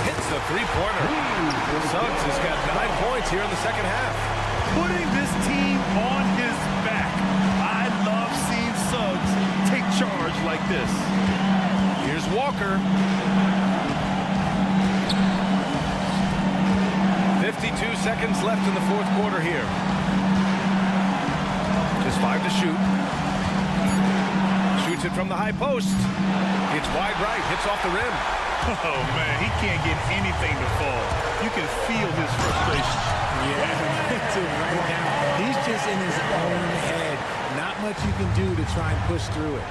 Hits the three-pointer. Suggs has got 9 points here in the second half. Putting this team on his back. I love seeing Suggs take charge like this. Here's Walker. 52 seconds left in the fourth quarter here. Just 5 to shoot. Shoots it from the high post. It's wide right, hits off the rim. Oh, man, he can't get anything to fall. You can feel his frustration. Yeah, it's right now. He's just in his own head. Not much you can do to try and push through it.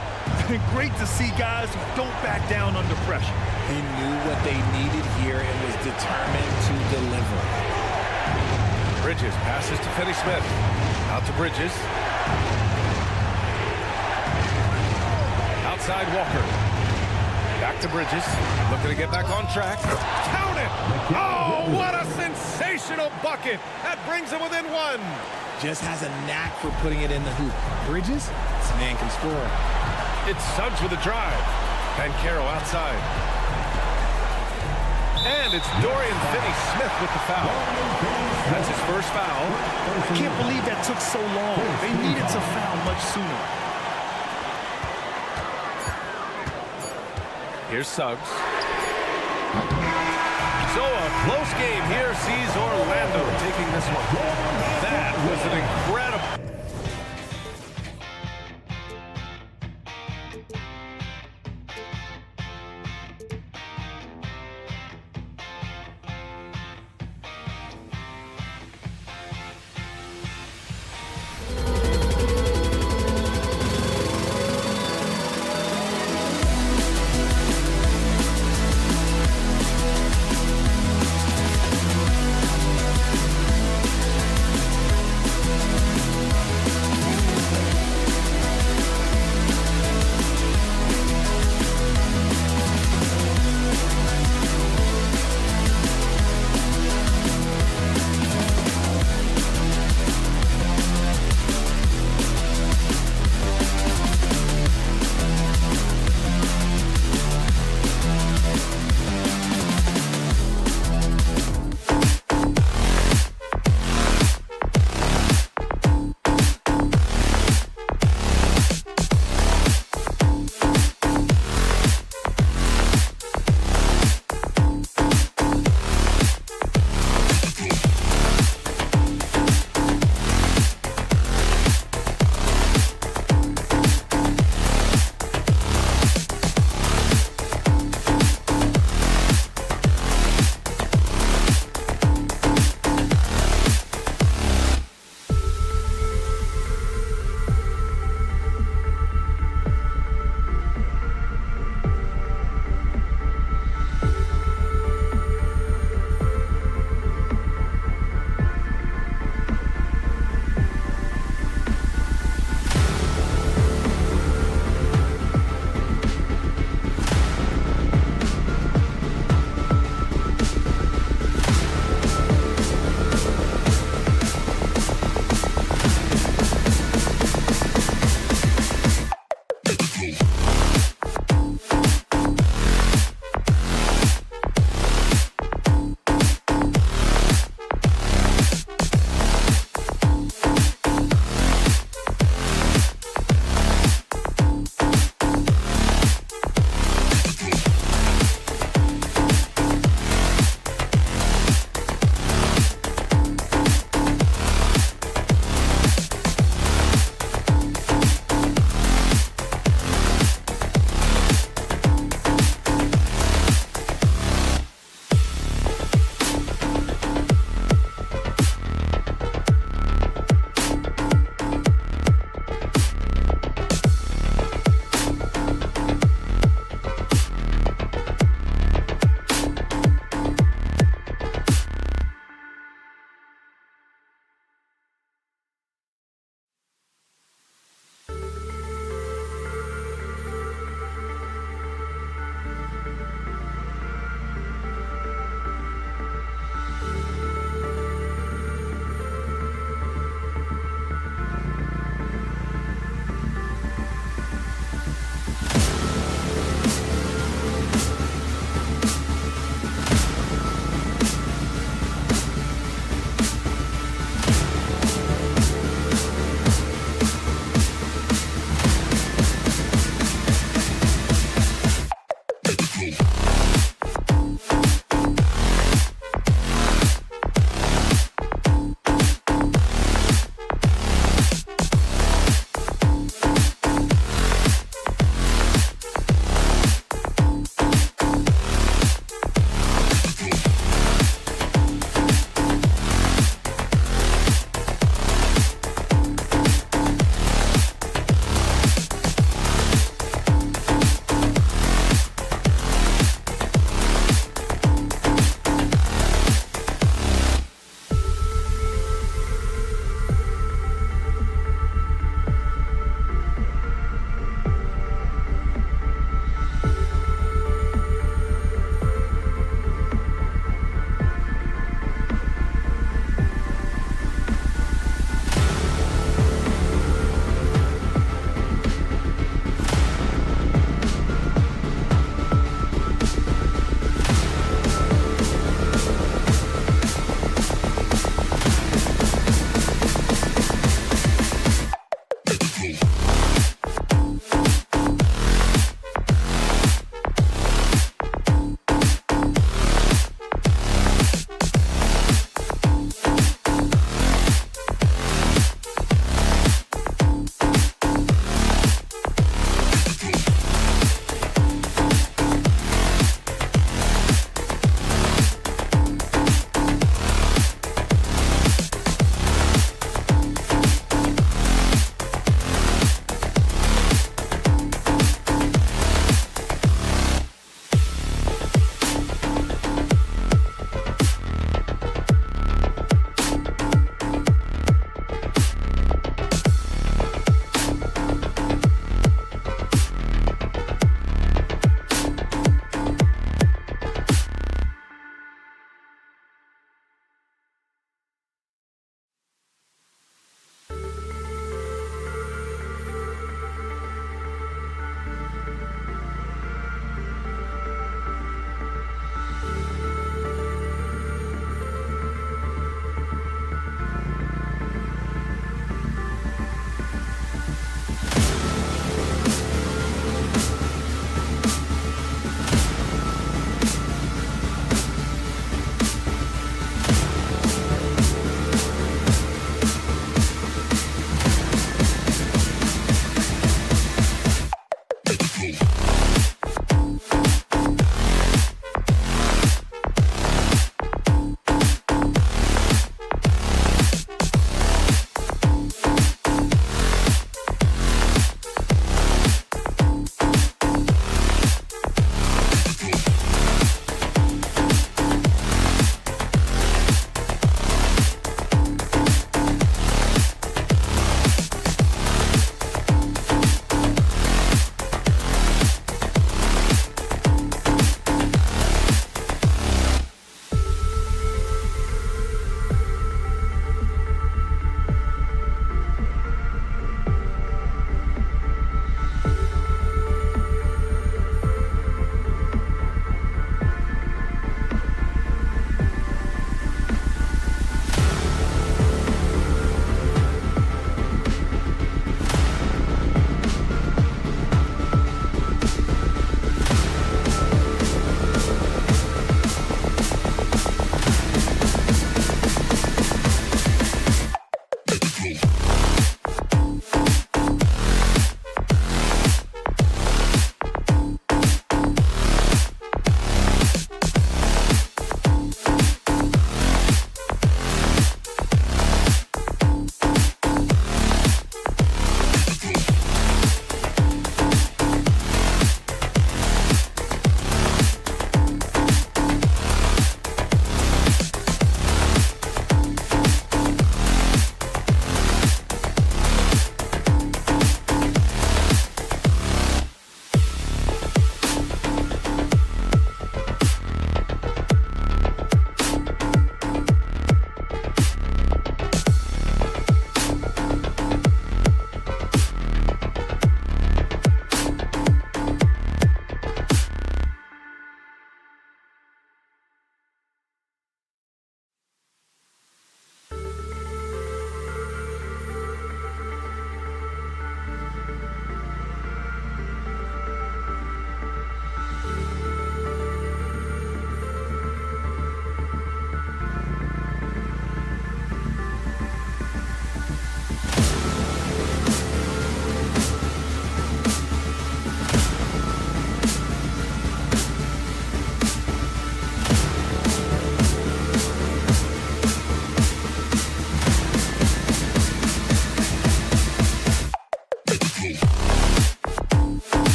Great to see guys who don't back down under pressure. He knew what they needed here and was determined to deliver. Bridges passes to Finney-Smith. Out to Bridges. Outside Walker. Back to Bridges. Looking to get back on track. Count it! Oh, what a sensational bucket! That brings him within 1. Just has a knack for putting it in the hoop. Bridges, this man can score. It's Suggs with a drive. Banchero outside. And it's Dorian Finney-Smith with the foul. That's his first foul. I can't believe that took so long. They needed to foul much sooner. Here's Suggs. So a close game here sees Orlando taking this one. That was an incredible...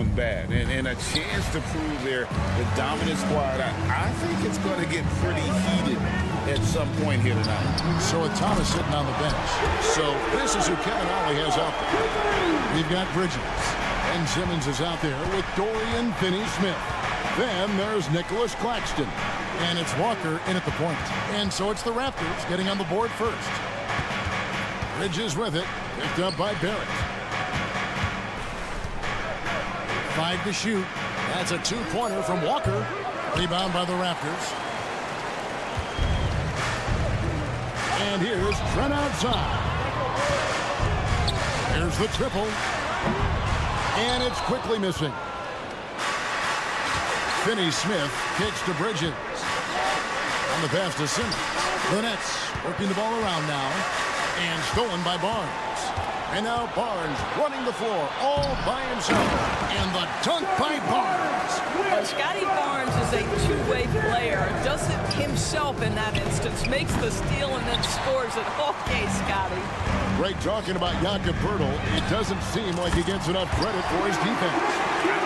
one bad. And a chance to prove their the dominant squad. I think it's going to get pretty heated at some point here tonight. So with Thomas sitting on the bench. So this is who Kevin Ollie has out there. We've got Bridges. And Simmons is out there with Dorian Finney-Smith. Then there's Nicholas Claxton. And it's Walker in at the point. And so it's the Raptors getting on the board first. Bridges with it. Picked up by Barrett. 5 to shoot. That's a two-pointer from Walker. Rebound by the Raptors. And here's Trent outside. Here's the triple. And it's quickly missing. Finney-Smith kicks to Bridges. On the pass to Simmons. The Nets working the ball around now. And stolen by Barnes. And now Barnes running the floor all by himself. And the dunk by Barnes. Scotty Barnes is a two-way player. Does it himself in that instance. Makes the steal and then scores it. Okay, Scotty. Great talking about Jakob Poeltl. It doesn't seem like he gets enough credit for his defense.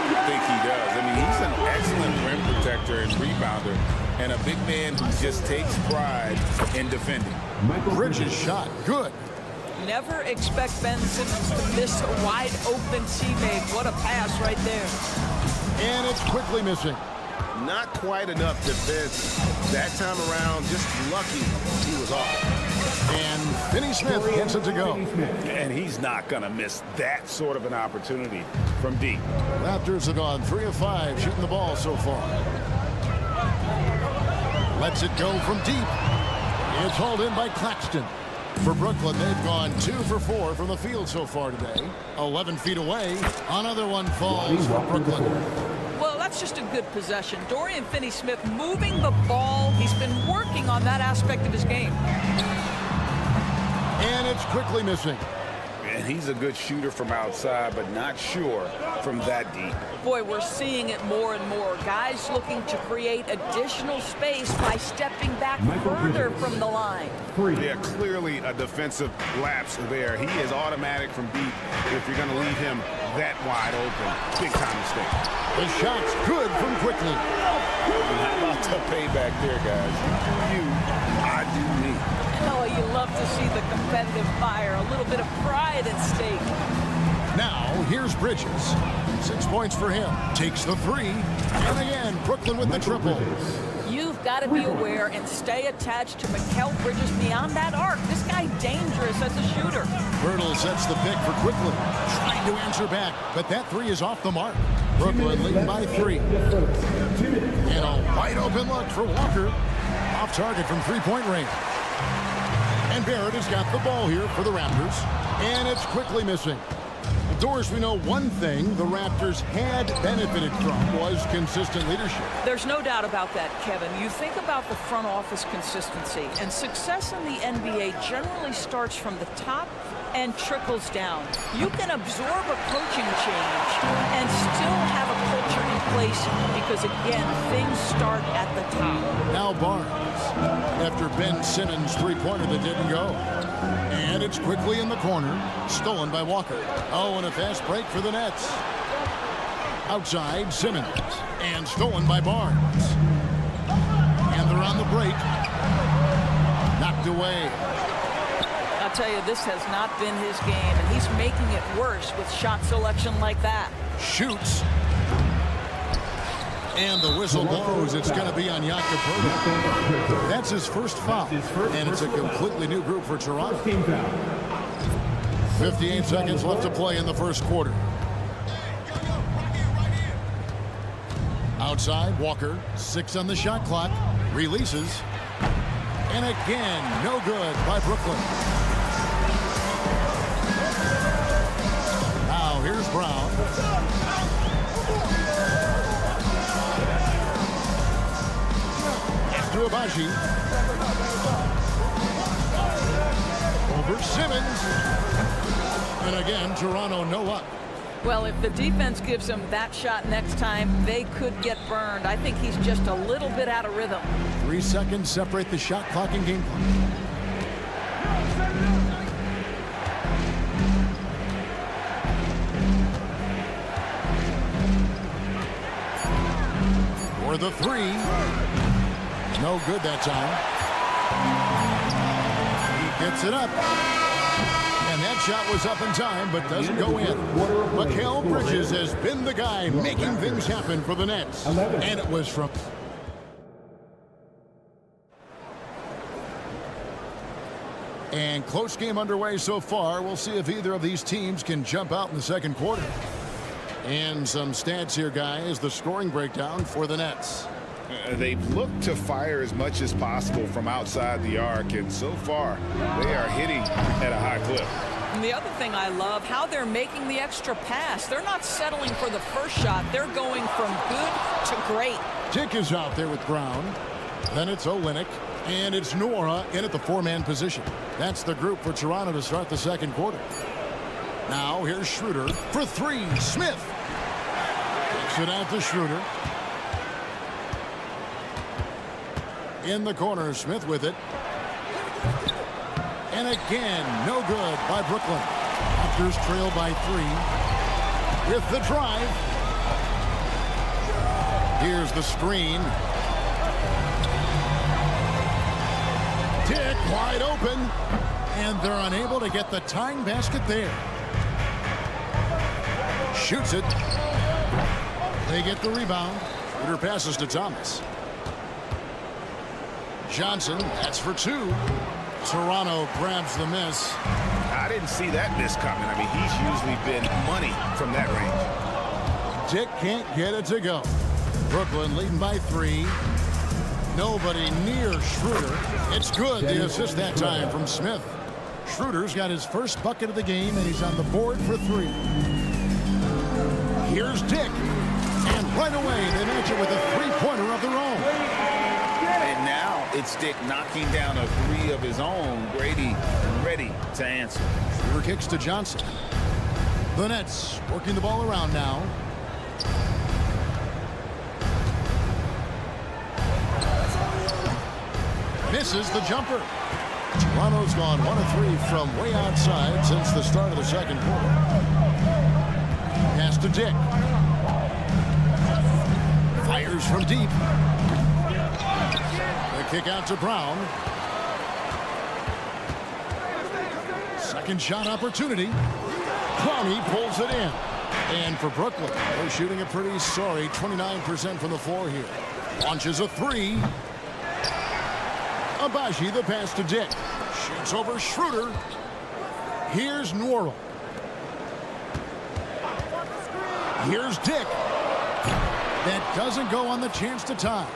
I think he does. I mean, he's an excellent rim protector and rebounder. And a big man who just takes pride in defending. Bridges shot. Good. Never expect Ben Simmons to miss a wide open teammate. What a pass right there. And it's quickly missing. Not quite enough defense that time around. Just lucky he was off. And Finney-Smith gets it to go. And he's not going to miss that sort of an opportunity from deep. Raptors have gone 3 of 5 shooting the ball so far. Lets it go from deep. It's hauled in by Claxton. For Brooklyn, they've gone 2 for 4 from the field so far today. 11 feet away. Another one falls for Brooklyn. Well, that's just a good possession. Dorian Finney-Smith moving the ball. He's been working on that aspect of his game. And it's quickly missing. And he's a good shooter from outside, but not sure from that deep. Boy, we're seeing it more and more. Guys looking to create additional space by stepping back further from the line. Yeah, clearly a defensive lapse there. He is automatic from deep if you're going to leave him that wide open. Big time mistake. The shot's good from quickly. And how about the payback there, guys? You, I do me. Oh, you love to see the competitive fire. A little bit of pride at stake. Now, here's Bridges. 6 points for him. Takes the 3. And again, Brooklyn with the triple. You've got to be aware and stay attached to Mikal Bridges beyond that arc. This guy dangerous as a shooter. Poeltl sets the pick for quickly. Trying to answer back, but that 3 is off the mark. Brooklyn leading by 3. And a wide open look for Walker. Off target from three-point range. And Barrett has got the ball here for the Raptors. And it's quickly missing. Doris, we know one thing the Raptors had benefited from was consistent leadership. There's no doubt about that, Kevin. You think about the front office consistency, and success in the NBA generally starts from the top and trickles down. You can absorb a coaching change and still have a culture in place because, again, things start at the top. Now Barnes, after Ben Simmons' three-pointer that didn't go. And it's quickly in the corner, stolen by Walker. Oh, and a fast break for the Nets. Outside, Simmons, and stolen by Barnes. And they're on the break. Knocked away. I'll tell you, this has not been his game, and he's making it worse with shot selection like that. Shoots. And the whistle blows. It's going to be on Jakob Poeltl. That's his first foul. And it's a completely new group for Toronto. 58 seconds left to play in the first quarter. Outside, Walker. 6 on the shot clock. Releases. And again, no good by Brooklyn. Now here's Brown. To Abaji. Over Simmons. And again, Toronto no luck. Well, if the defense gives him that shot next time, they could get burned. I think he's just a little bit out of rhythm. 3 seconds separate the shot clock and game clock. for the three. No good that time. He gets it up. And that shot was up in time, but doesn't go in. Mikal Bridges has been the guy making things happen for the Nets. And it was from... And close game underway so far. We'll see if either of these teams can jump out in the second quarter. And some stats here, guys. The scoring breakdown for the Nets. They've looked to fire as much as possible from outside the arc, and so far they are hitting at a high clip. And the other thing I love, how they're making the extra pass. They're not settling for the first shot. They're going from good to great. Dick is out there with Brown. Then it's Olynyk. And it's Nwora in at the four-man position. That's the group for Toronto to start the second quarter. Now here's Schroeder for three. Smith takes it out to Schroeder. In the corner, Smith with it. And again, no good by Brooklyn. Raptors trail by three. With the drive. Here's the screen. Dick wide open. And they're unable to get the tying basket there. Shoots it. They get the rebound. Schroeder passes to Thomas. Johnson, that's for two. Toronto grabs the miss. I didn't see that miss coming. I mean, he's usually been money from that range. Dick can't get it to go. Brooklyn leading by three. Nobody near Schroeder. It's good. The assist that time from Smith. Schroeder's got his first bucket of the game, and he's on the board for three. Here's Dick. And right away, they match it with a three-pointer of their own. And now it's Dick knocking down a three of his own. Grady ready to answer. Schroeder kicks to Johnson. The Nets working the ball around now. Misses the jumper. Toronto's gone 1 of 3 from way outside since the start of the second quarter. Pass to Dick. Fires from deep. The kick out to Brown. Second shot opportunity. Clowney pulls it in. And for Brooklyn, they're shooting a pretty sorry 29% from the floor here. Launches a three. Abaji, the pass to Dick. Shoots over Schroeder. Here's Nwora. Here's Dick. That doesn't go on the chance to tie.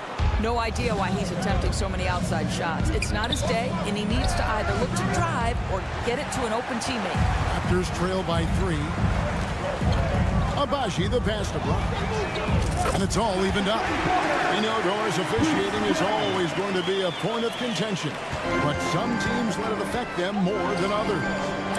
No idea why he's attempting so many outside shots. It's not his day, and he needs to either look to drive or get it to an open teammate. Raptors trail by 3. Abaji, the pass to Brown. And it's all evened up. We know doors officiating is always going to be a point of contention. But some teams let it affect them more than others.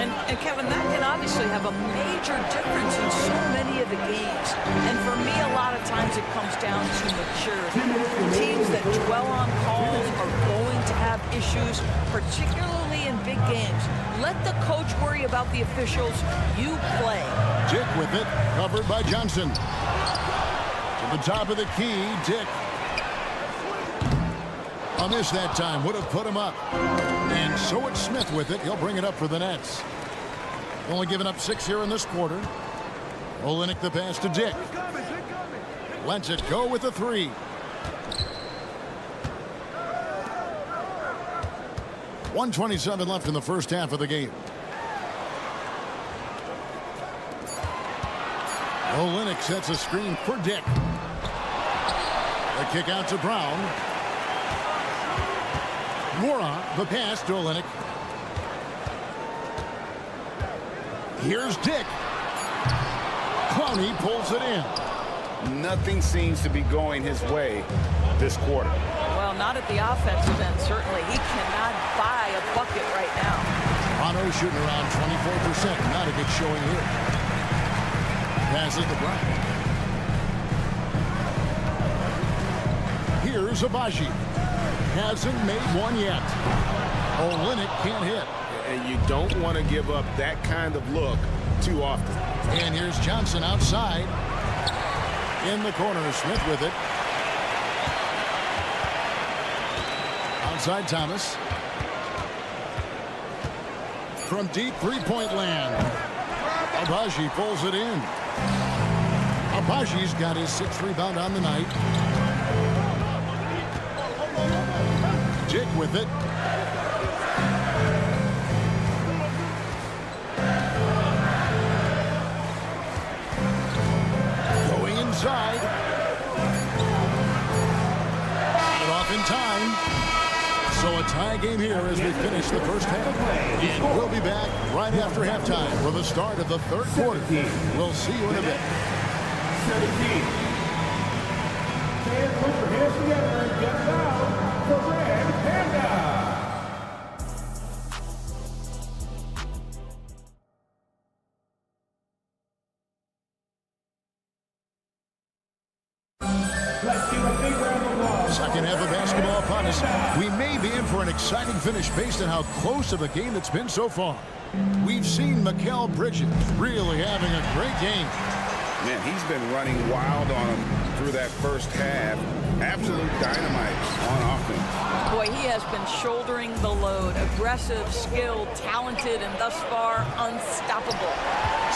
And Kevin, that can obviously have a major difference in so many of the games. And for me, a lot of times it comes down to maturity. Teams that dwell on calls are going to have issues, particularly in big games. Let the coach worry about the officials. You play. Dick with it, covered by Johnson. To the top of the key, Dick. A miss that time would have put him up. And so it's Smith with it. He'll bring it up for the Nets. Only giving up 6 here in this quarter. Olynyk the pass to Dick. Lets it go with the 3. .127 left in the first half of the game. Olynyk sets a screen for Dick. The kick out to Brown. Nwora, the pass to Olynyk. Here's Dick. Clowney pulls it in. Nothing seems to be going his way this quarter. Well, not at the offensive end, certainly. He cannot buy a bucket right now. Toronto shooting around 24%. Not a good showing here. Passes to Brown. Here's Abaji. Hasn't made one yet. Olynyk can't hit. And you don't want to give up that kind of look too often. And here's Johnson outside. In the corner, Smith with it. outside Thomas. From deep three-point land. Abaji pulls it in. Abaji's got his 6th rebound on the night. Dick with it. Going inside. Got it off in time. So a tie game here as we finish the first half. And we'll be back right after halftime for the start of the 3rd quarter. We'll see you in a bit. 17. Fans, put your hands together and get down for Red Panda. Second half of basketball upon us. We may be in for an exciting finish based on how close of a game it's been so far. We've seen Mikal Bridges really having a great game. Man, he's been running wild on him through that first half. Absolute dynamite on offense. Boy, he has been shouldering the load. Aggressive, skilled, talented, and thus far, unstoppable.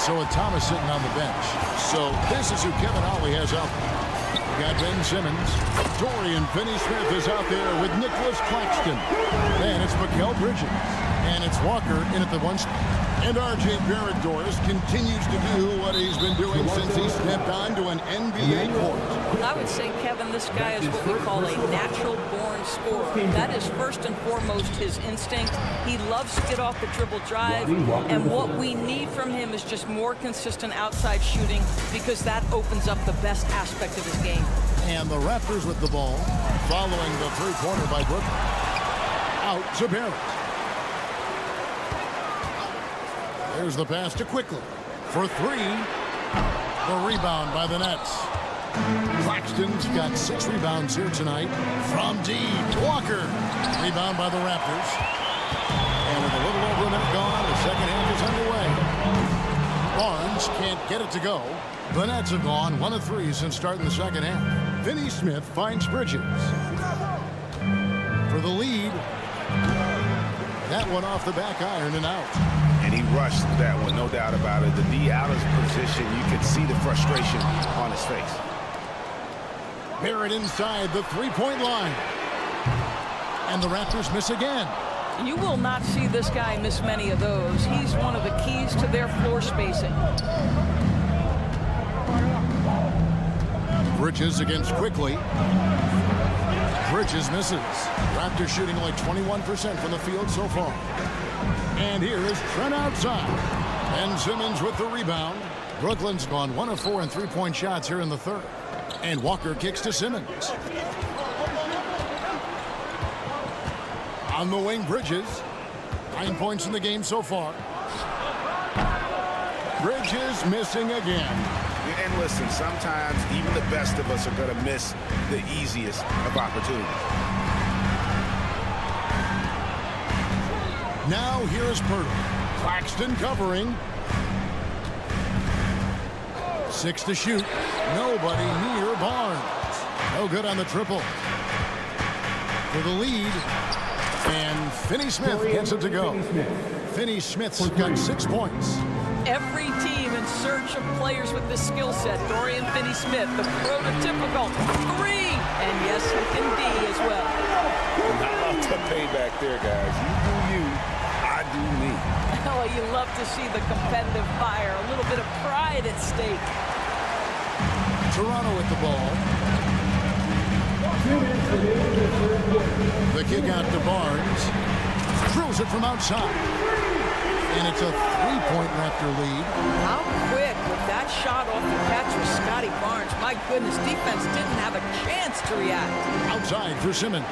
So with Thomas sitting on the bench. So this is who Kevin Ollie has out there. We got Ben Simmons. Dorian Finney-Smith is out there with Nicholas Claxton. And it's Mikal Bridges. And it's Walker in at the 1 spot. And R.J. Barrett, Doris, continues to do what he's been doing since he stepped onto an NBA court. I would say, Kevin, this guy is what we call a natural-born scorer. That is first and foremost his instinct. He loves to get off the dribble drive, and what we need from him is just more consistent outside shooting because that opens up the best aspect of his game. And the Raptors with the ball, following the three-pointer by Brooklyn. Out to Barrett. There's the pass to Quickly for 3. The rebound by the Nets. Claxton's got 6 rebounds here tonight. From deep, Walker. Rebound by the Raptors. And with a little over a minute gone, the second half is underway. Barnes can't get it to go. The Nets have gone 1 of 3 since starting the second half. Finney-Smith finds Bridges. For the lead. That one off the back iron and out. And he rushed that one, no doubt about it. The D out of position, you could see the frustration on his face. Barrett inside the three-point line. And the Raptors miss again. You will not see this guy miss many of those. He's one of the keys to their floor spacing. Bridges against Quickly. Bridges misses. Raptors shooting only 21% from the field so far. And here is Trent outside. Ben Simmons with the rebound. Brooklyn's gone 1 of 4 in three-point shots here in the 3rd. And Walker kicks to Simmons. On the wing, Bridges. 9 points in the game so far. Bridges missing again. And listen, sometimes even the best of us are going to miss the easiest of opportunities. Now here is Pirtle. Claxton covering. 6 to shoot. Nobody near Barnes. No good on the triple. For the lead. And Finney-Smith gets it to go. Finney-Smith's got 6 points. Every team in search of players with this skill set. Dorian Finney-Smith, the prototypical 3. And yes, he can D as well. Not to pay back there, guys. You do you, I do me. Oh, you love to see the competitive fire. A little bit of pride at stake. Toronto with the ball. The kick out to Barnes. Drills it from outside. And it's a 3-point Raptor lead. How quick with that shot off the catch with Scotty Barnes. My goodness, defense didn't have a chance to react. Outside for Simmons.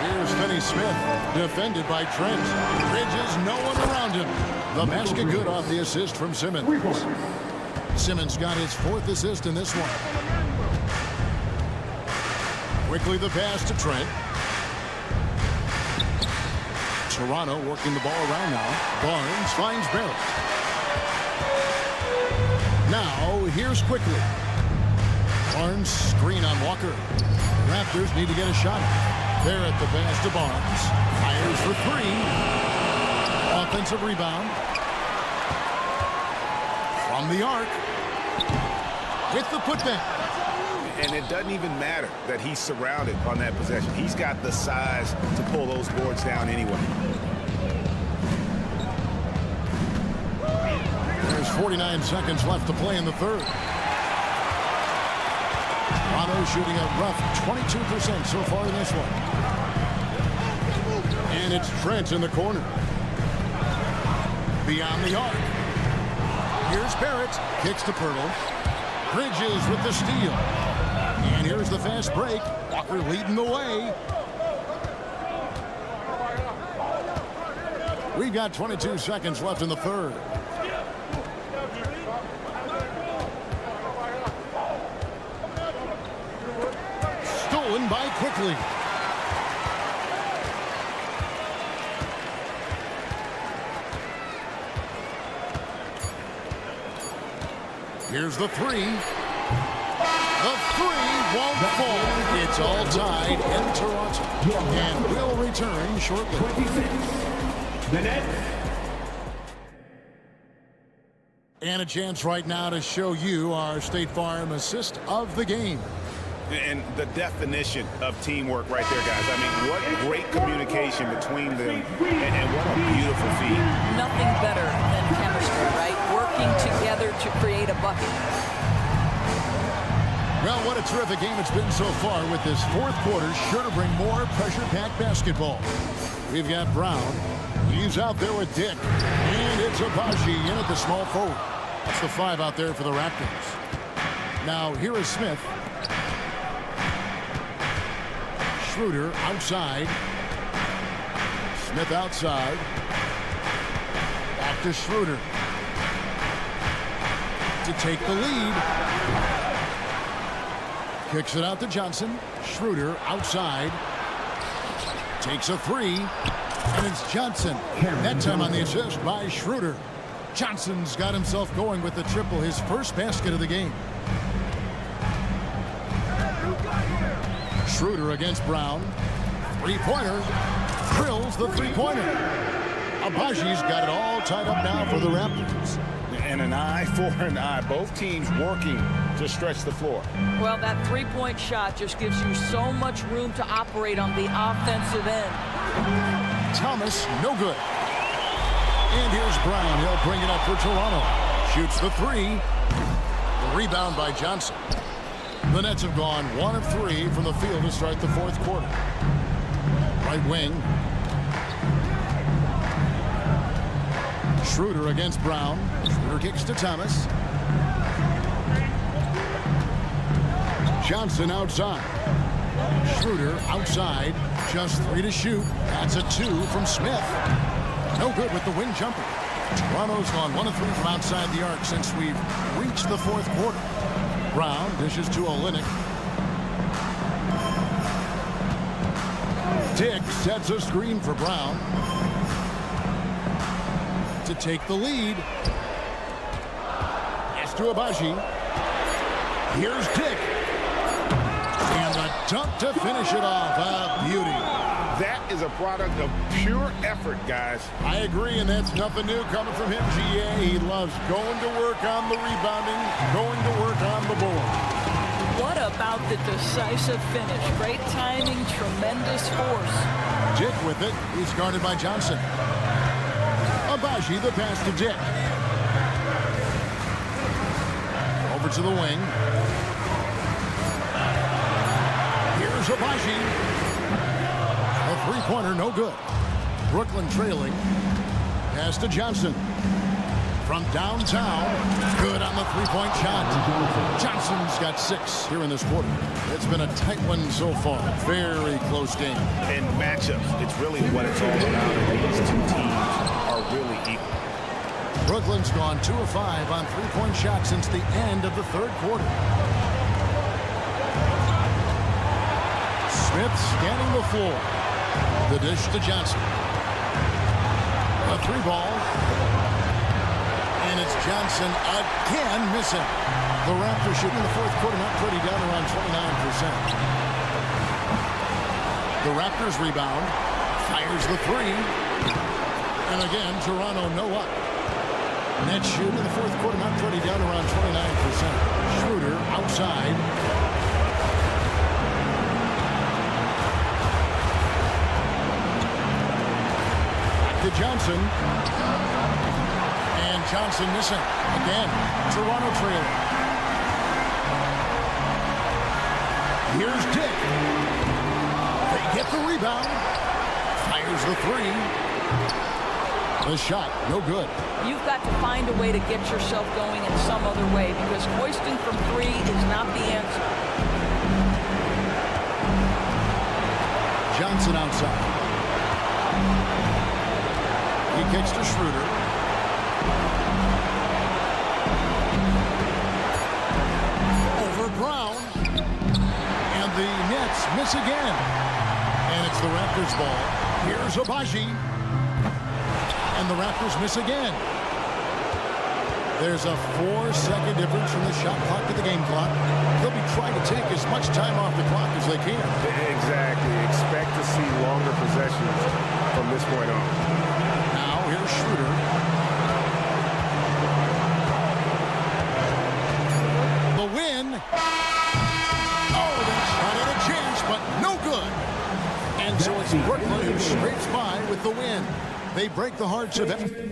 Here's Finney-Smith, defended by Trent. Bridges, no one around him. The basket good off the assist from Simmons. Simmons got his 4th assist in this one. Quickly the pass to Trent. Toronto working the ball around now. Barnes finds Barrett. Now here's Quickly. Barnes screen on Walker. Raptors need to get a shot. They're at the pass to Barnes. Fires for three. Offensive rebound. From the arc. With the putback. And it doesn't even matter that he's surrounded on that possession. He's got the size to pull those boards down anyway. There's 49 seconds left to play in the third. Toronto shooting a rough 22% so far in this one. And it's Trent in the corner. Beyond the arc. Here's Barrett. Kicks to Pirtle. Bridges with the steal. And here's the fast break. Walker leading the way. We've got 22 seconds left in the third. Stolen by Quickly. Here's the three. The three won't fall. It's all tied in Toronto. And will return shortly. 26. The Nets. And a chance right now to show you our State Farm assist of the game. And the definition of teamwork right there, guys. I mean, what great communication between them, and what a beautiful feed. Nothing better than chemistry, right? Working together to create a bucket. Well, what a terrific game it's been so far with this fourth quarter. Sure to bring more pressure-packed basketball. We've got Brown. He's out there with Dick. And it's Abaji in at the small forward. That's the 5 out there for the Raptors. Now, here is Smith. Schroeder outside. Smith outside. Back to Schroeder. To take the lead. Kicks it out to Johnson. Schroeder outside. Takes a three. And it's Johnson. That time on the assist by Schroeder. Johnson's got himself going with the triple, his first basket of the game. Schroeder against Brown. Three-pointer. Drills the three-pointer. Abaji's got it all tied up now for the Raptors. And an eye for an eye. Both teams working to stretch the floor. Well, that three-point shot just gives you so much room to operate on the offensive end. Thomas, no good. And here's Brown. He'll bring it up for Toronto. Shoots the three. The rebound by Johnson. The Nets have gone 1 of 3 from the field to start the fourth quarter. Right wing. Schroeder against Brown. Schroeder kicks to Thomas. Johnson outside. Schroeder outside. Just 3 to shoot. That's a 2 from Smith. No good with the wing jumper. Toronto's gone 1 of 3 from outside the arc since we've reached the fourth quarter. Brown dishes to Olynyk. Dick sets a screen for Brown. To take the lead. It's to Abaji. Here's Dick. And the dunk to finish it off. A beauty. That is a product of pure effort, guys. I agree, and that's nothing new coming from him, GA. He loves going to work on the rebounding, going to work on the board. What about the decisive finish? Great timing, tremendous force. Dick with it. He's guarded by Johnson. Abaji, the pass to Dick. Over to the wing. Here's Abaji. A three-pointer, no good. Brooklyn trailing. Pass to Johnson. From downtown. Good on the three-point shot. Johnson's got 6 here in this quarter. It's been a tight one so far. Very close game. And matchups, it's really what it's all about. These two teams are really equal. Brooklyn's gone 2 of 5 on three-point shots since the end of the third quarter. Smith scanning the floor. The dish to Johnson. A 3-ball. And it's Johnson again missing. The Raptors shooting the fourth quarter not pretty, down around 29%. The Raptors rebound. Fires the three. And again, Toronto no up. Net shoot in the fourth quarter, not pretty, down around 29%. Schroeder outside. Back to Johnson. And Johnson missing. Again, Toronto trailing. Here's Dick. They get the rebound. Fires the three. The shot, no good. You've got to find a way to get yourself going in some other way because hoisting from three is not the answer. Johnson outside. He kicks to Schroeder. Over Brown. And the Nets miss again. And it's the Raptors ball. Here's Abaji. And the Raptors miss again. There's a 4-second difference from the shot clock to the game clock. They'll be trying to take as much time off the clock as they can. Exactly. Expect to see longer possessions from this point on. Now here's Schroeder. The win. Oh, they shot at a chance, but no good. And so it's Brooklyn who scrapes by with the win. They break the hearts of everyone.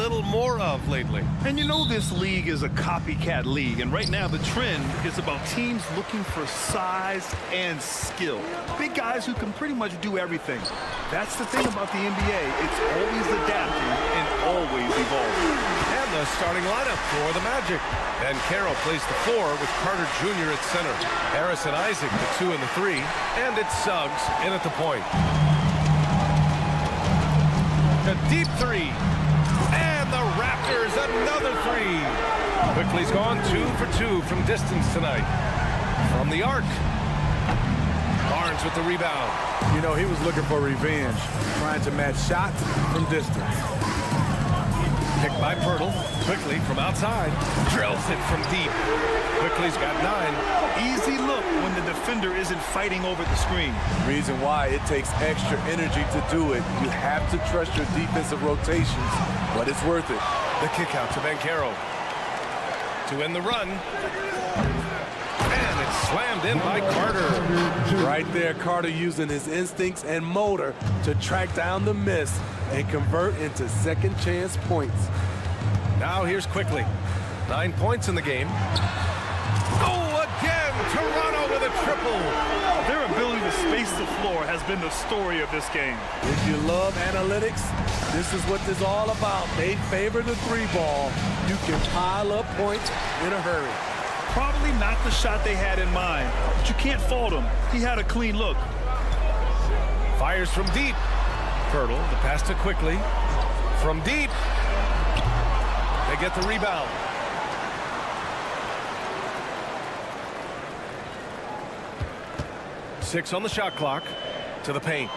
little more of lately. And you know this league is a copycat league, and right now the trend is about teams looking for size and skill. Big guys who can pretty much do everything. That's the thing about the NBA. It's always adapting and always evolving. And the starting lineup for the Magic. And Carroll plays the 4 with Carter Jr. at center. Harris and Isaac, the 2 and the 3. And it's Suggs in at the point. A deep 3. And the Raptors, another 3. Quickly's gone 2 for 2 from distance tonight. From the arc. Barnes with the rebound. You know, he was looking for revenge, trying to match shots from distance. Picked by Pirtle. Quickly from outside. Drills it from deep. Quickly's got 9. Easy look when the defender isn't fighting over the screen. Reason why it takes extra energy to do it. You have to trust your defensive rotations, but it's worth it. The kick out to Banchero. To end the run. And it's slammed in by Carter. Right there, Carter using his instincts and motor to track down the miss and convert into second chance points. Now here's Quickly. 9 points in the game. Oh, again! Toronto with a triple. Their ability to space the floor has been the story of this game. If you love analytics, this is what this is all about. They favor the 3-ball. You can pile up points in a hurry. Probably not the shot they had in mind, but you can't fault him. He had a clean look. Fires from deep. Pirtle, the pass to Quickly. From deep. They get the rebound. Six on the shot clock. To the paint.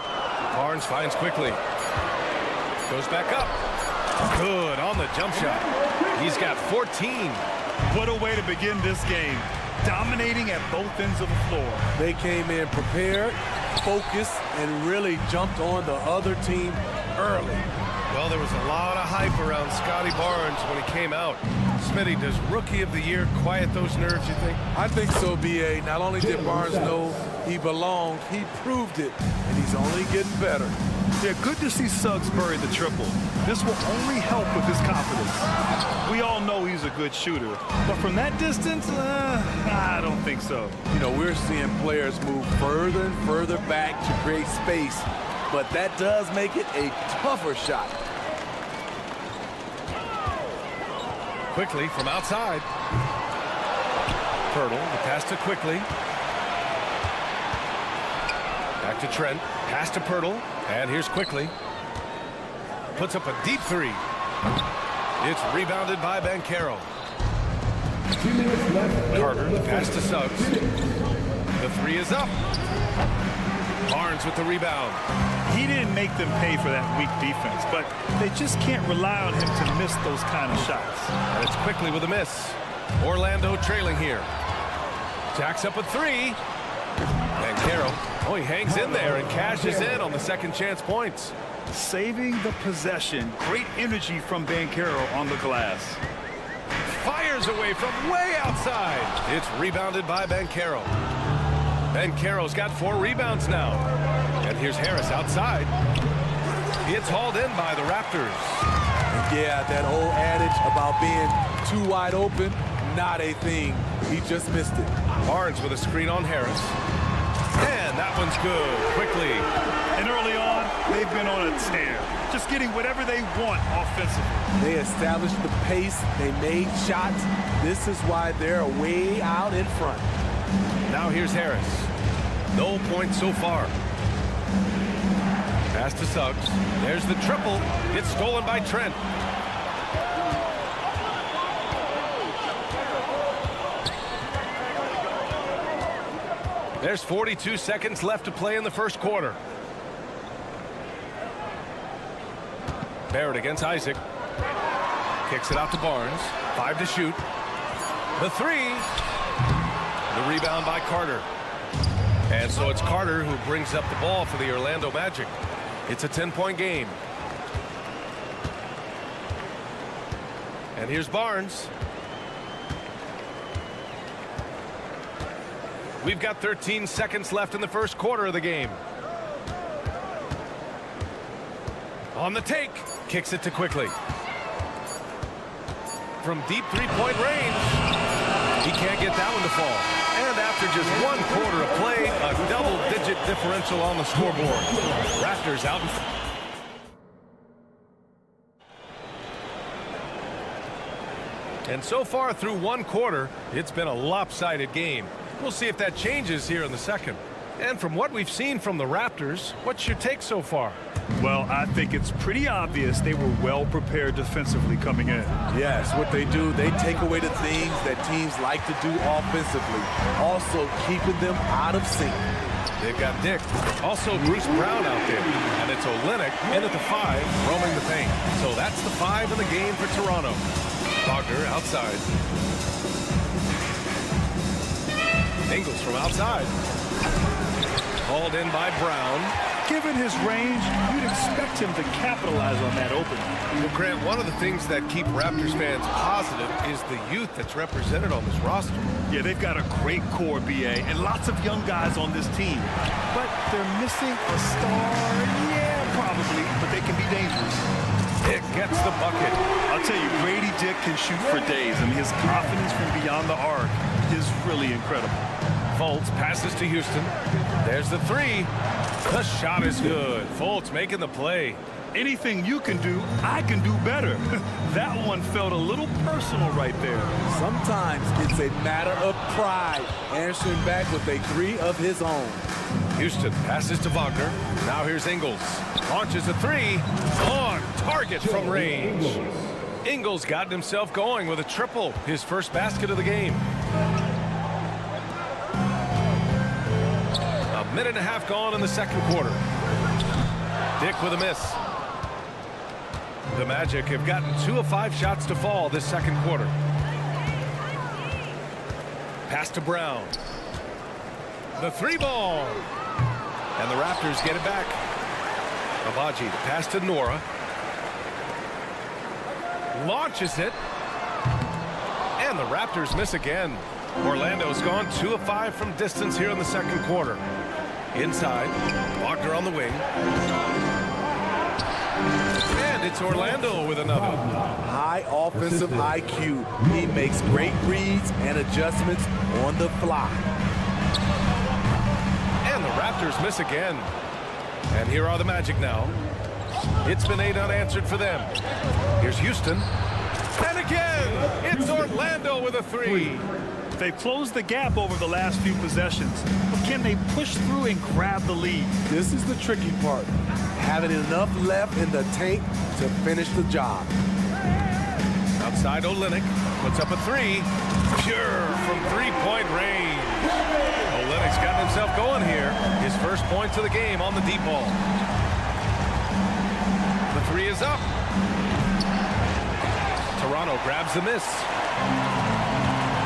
Barnes finds Quickly. Goes back up. Good on the jump shot. He's got 14. What a way to begin this game. Dominating at both ends of the floor. They came in prepared, focused, and really jumped on the other team early. Well, there was a lot of hype around Scotty Barnes when he came out. Smitty, does Rookie of the Year quiet those nerves, you think? I think so, B.A. Not only did Barnes know he belonged, he proved it, and he's only getting better. Yeah, good to see Suggs bury the triple. This will only help with his confidence. We all know he's a good shooter, but from that distance, I don't think so. You know, we're seeing players move further and further back to create space, but that does make it a tougher shot. Quickly from outside. Pirtle, the pass to Quickly. Back to Trent. Pass to Pirtle. And here's Quickly. Puts up a deep 3. It's rebounded by Banchero. Carter, the pass to Suggs. The 3 is up. Barnes with the rebound. He didn't make them pay for that weak defense, but they just can't rely on him to miss those kind of shots. And it's Quickly with a miss. Orlando trailing here. Jacks up a 3. Banchero, he hangs in there and cashes in on the second chance points. Saving the possession. Great energy from Banchero on the glass. Fires away from way outside. It's rebounded by Banchero. Banchero's got 4 rebounds now. And here's Harris outside. It's hauled in by the Raptors. Yeah, that old adage about being too wide open, not a thing. He just missed it. Barnes with a screen on Harris. And that one's good. Quickly. And early on, they've been on a tear. Just getting whatever they want offensively. They established the pace. They made shots. This is why they're way out in front. Now here's Harris. No points so far. Pass to Suggs. There's the triple. It's stolen by Trent. There's 42 seconds left to play in the first quarter. Barrett against Isaac. Kicks it out to Barnes. 5 to shoot. The 3. The rebound by Carter. And so it's Carter who brings up the ball for the Orlando Magic. It's a 10-point game. And here's Barnes. We've got 13 seconds left in the first quarter of the game. On the take. Kicks it to Quickly. from deep three-point range. He can't get that one to fall. And after just 1 quarter of play, a double-digit differential on the scoreboard. Raptors out in front. And so far through 1 quarter, it's been a lopsided game. We'll see if that changes here in the second. And from what we've seen from the Raptors, what's your take so far? Well, I think it's pretty obvious they were well prepared defensively coming in. Yes, what they do, they take away the things that teams like to do offensively, also keeping them out of sync. They've got Dick, also Bruce Brown out there, and it's Olynyk in at the 5, roaming the paint. So that's the 5 in the game for Toronto. Wagner outside. Ingles from outside. Hauled in by Brown. Given his range, you'd expect him to capitalize on that opening. Well, Grant, one of the things that keep Raptors fans positive is the youth that's represented on this roster. Yeah, they've got a great core, BA, and lots of young guys on this team. But they're missing a star. Yeah, probably, but they can be dangerous. Dick gets the bucket. I'll tell you, Grady Dick can shoot for days, and his confidence from beyond the arc is really incredible. Fultz passes to Houston. There's the 3. The shot is good. Fultz making the play. Anything you can do, I can do better. That one felt a little personal right there. Sometimes it's a matter of pride, answering back with a 3 of his own. Houston passes to Wagner. Now here's Ingles. Launches a 3. On target from range. Ingles got himself going with a triple. His first basket of the game. A minute and a half gone in the second quarter. Dick with a miss. The Magic have gotten 2 of 5 shots to fall this second quarter. Pass to Brown. The 3 ball. And the Raptors get it back. Abaji, the pass to Nora. Launches it. And the Raptors miss again. Orlando's gone 2 of 5 from distance here in the second quarter. Inside, Wagner on the wing. And it's Orlando with another. High offensive IQ. He makes great reads and adjustments on the fly. And the Raptors miss again. And here are the Magic now. It's been 8 unanswered for them. Here's Houston. And again, it's Orlando with a 3. They've closed the gap over the last few possessions. But can they push through and grab the lead? This is the tricky part. Having enough left in the tank to finish the job. Outside Olynyk puts up a 3. Pure from 3-point range. Olynyk's got himself going here. His first points of the game on the deep ball. The 3 is up. Toronto grabs the miss.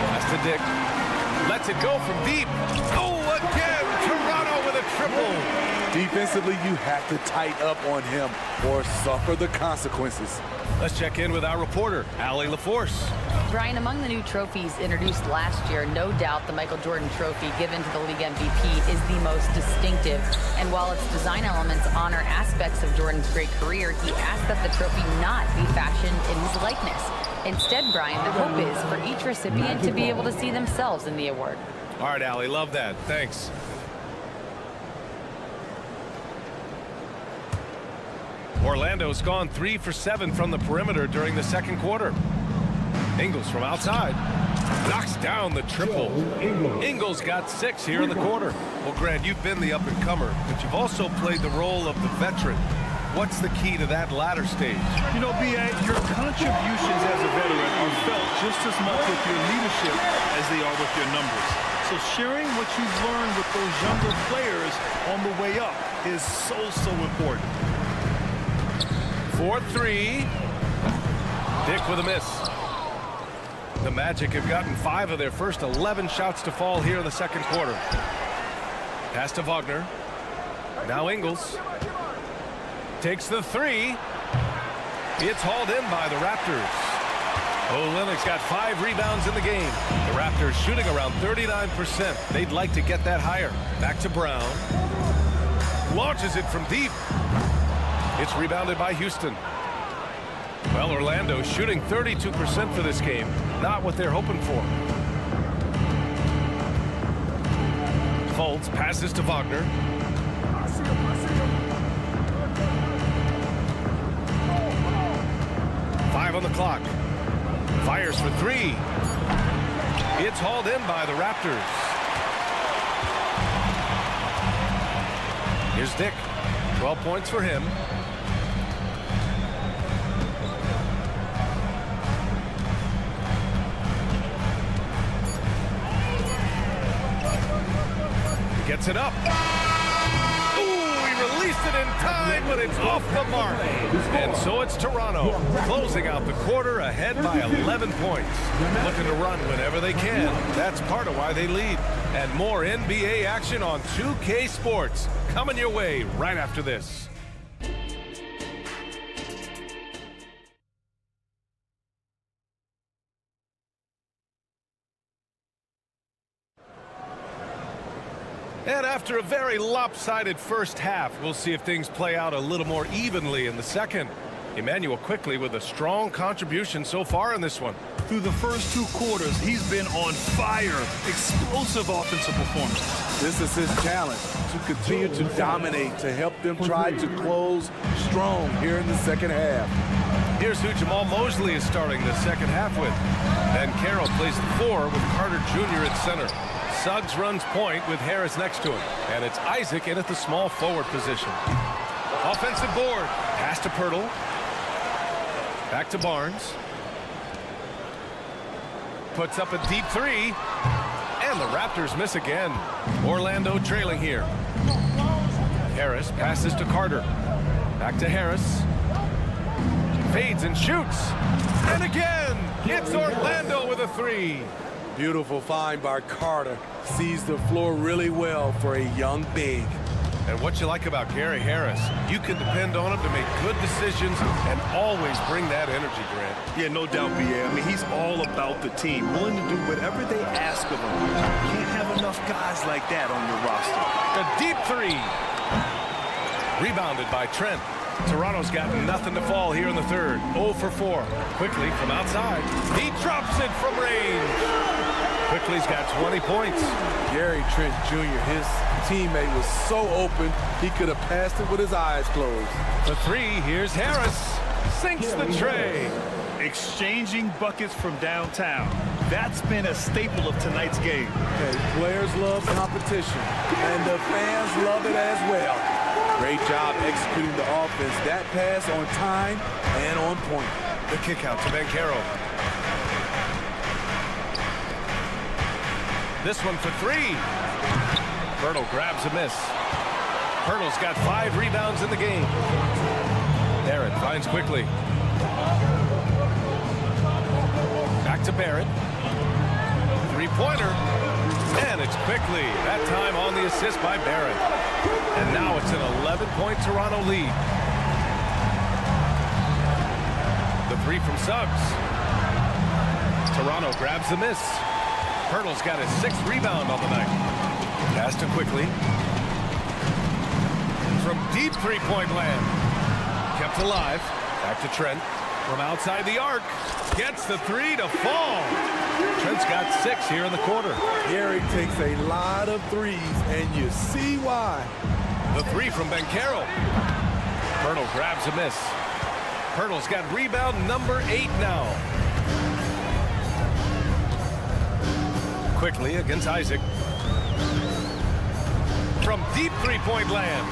Pass to Dick. Lets it go from deep. Oh, again! Toronto with a triple. Defensively, you have to tighten up on him or suffer the consequences. Let's check in with our reporter, Allie LaForce. Brian, among the new trophies introduced last year, no doubt the Michael Jordan Trophy given to the league MVP is the most distinctive. And while its design elements honor aspects of Jordan's great career, he asked that the trophy not be fashioned in his likeness. Instead, Brian, the hope is for each recipient to be able to see themselves in the award. All right, Allie, love that. Thanks. Orlando's gone 3 for 7 from the perimeter during the second quarter. Ingles from outside. Knocks down the triple. Ingles got 6 here in the quarter. Well, Grant, you've been the up-and-comer, but you've also played the role of the veteran. What's the key to that latter stage? You know, B.A., your contributions as a veteran are felt just as much with your leadership as they are with your numbers. So sharing what you've learned with those younger players on the way up is so important. 4-3. Dick with a miss. The Magic have gotten 5 of their first 11 shots to fall here in the second quarter. Pass to Wagner. Now Ingles. Takes the 3. It's hauled in by the Raptors. Olynyk's got 5 rebounds in the game. The Raptors shooting around 39%. They'd like to get that higher. Back to Brown. Launches it from deep. It's rebounded by Houston. Well, Orlando shooting 32% for this game. Not what they're hoping for. Folds, passes to Wagner. Five on the clock. Fires for three. It's hauled in by the Raptors. Here's Dick. 12 points for him. Gets it up. Ooh, he released it in time, but it's off the mark. And so it's Toronto, closing out the quarter ahead by 11 points. Looking to run whenever they can. That's part of why they lead. And more NBA action on 2K Sports. Coming your way right after this. And after a very lopsided first half, we'll see if things play out a little more evenly in the second. Emmanuel quickly with a strong contribution so far in this one. Through the first 2 quarters, he's been on fire. Explosive offensive performance. This is his challenge, to continue to dominate, to help them try to close strong here in the second half. Here's who Jamal Mosley is starting the second half with. Then Carroll plays the 4 with Carter Jr. at center. Suggs runs point with Harris next to him. And it's Isaac in at the small forward position. Offensive board. Pass to Pirtle. Back to Barnes. Puts up a deep 3. And the Raptors miss again. Orlando trailing here. Harris passes to Carter. Back to Harris. Fades and shoots. And again, it's Orlando with a 3. Beautiful find by Carter. Sees the floor really well for a young big. And what you like about Gary Harris, you can depend on him to make good decisions and always bring that energy, Grant. Yeah, no doubt, B.A. I mean, he's all about the team, willing to do whatever they ask of him. You can't have enough guys like that on your roster. A deep 3. Rebounded by Trent. Toronto's got nothing to fall here in the third. 0 for 4. Quickly from outside. He drops it from range. Quickly's got 20 points. Gary Trent Jr., his teammate was so open, he could have passed it with his eyes closed. The 3, here's Harris. Sinks the tray. Exchanging buckets from downtown. That's been a staple of tonight's game. Okay, players love competition, and the fans love it as well. Great job executing the offense. That pass on time and on point. The kick out to Bankero. This one for 3. Pirtle grabs a miss. Pirtle's got 5 rebounds in the game. Barrett finds quickly. Back to Barrett. 3-pointer. And it's quickly. That time on the assist by Barrett. And now it's an 11-point Toronto lead. The 3 from Suggs. Toronto grabs the miss. Pirtle's got his 6th rebound on the night. Pass to quickly. From deep 3-point land. Kept alive. Back to Trent. From outside the arc. Gets the 3 to fall. Trent's got 6 here in the quarter. Gary takes a lot of threes, and you see why. The 3 from Bankero. Pirtle grabs a miss. Pirtle's got rebound number 8 now. Quickly against Isaac. From deep 3-point land.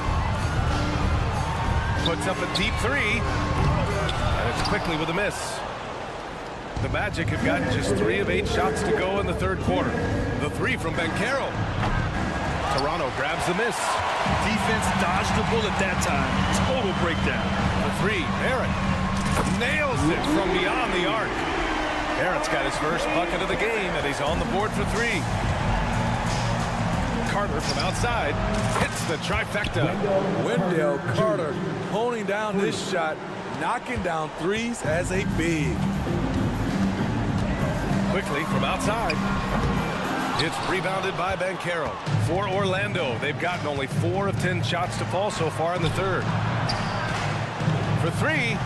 Puts up a deep 3. And it's quickly with a miss. The Magic have gotten just 3 of 8 shots to go in the third quarter. The 3 from Bankero. Toronto grabs the miss. Defense dodged the bullet that time. Total breakdown. The 3, Barrett nails it from beyond the arc. Barrett's got his first bucket of the game, and he's on the board for 3. Carter from outside hits the trifecta. Wendell Carter honing down this shot, knocking down threes as a big. Quickly from outside. It's rebounded by Bankero. For Orlando, they've gotten only 4 of 10 shots to fall so far in the third. For 3,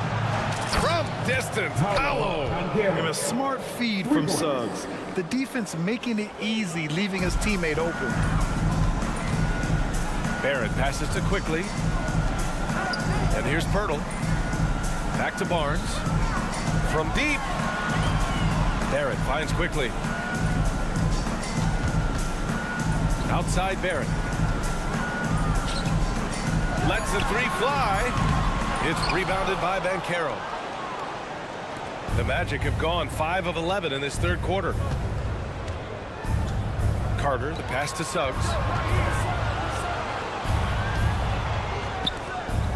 from distance. Paolo. And a smart feed from Suggs. The defense making it easy, leaving his teammate open. Barrett passes to Quickly. And here's Pirtle. Back to Barnes. From deep. Barrett finds Quickly. Outside Barrett. Lets the three fly. It's rebounded by Banchero. The Magic have gone 5 of 11 in this third quarter. Carter, the pass to Suggs.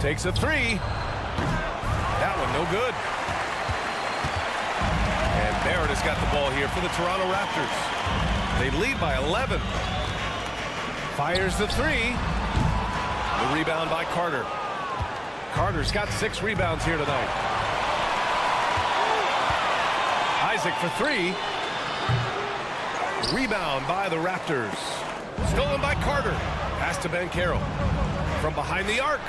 Takes a three. That one no good. And Barrett has got the ball here for the Toronto Raptors. They lead by 11. Fires the three. The rebound by Carter. Carter's got 6 rebounds here tonight. Isaac for 3. Rebound by the Raptors. Stolen by Carter. Pass to Banchero. From behind the arc.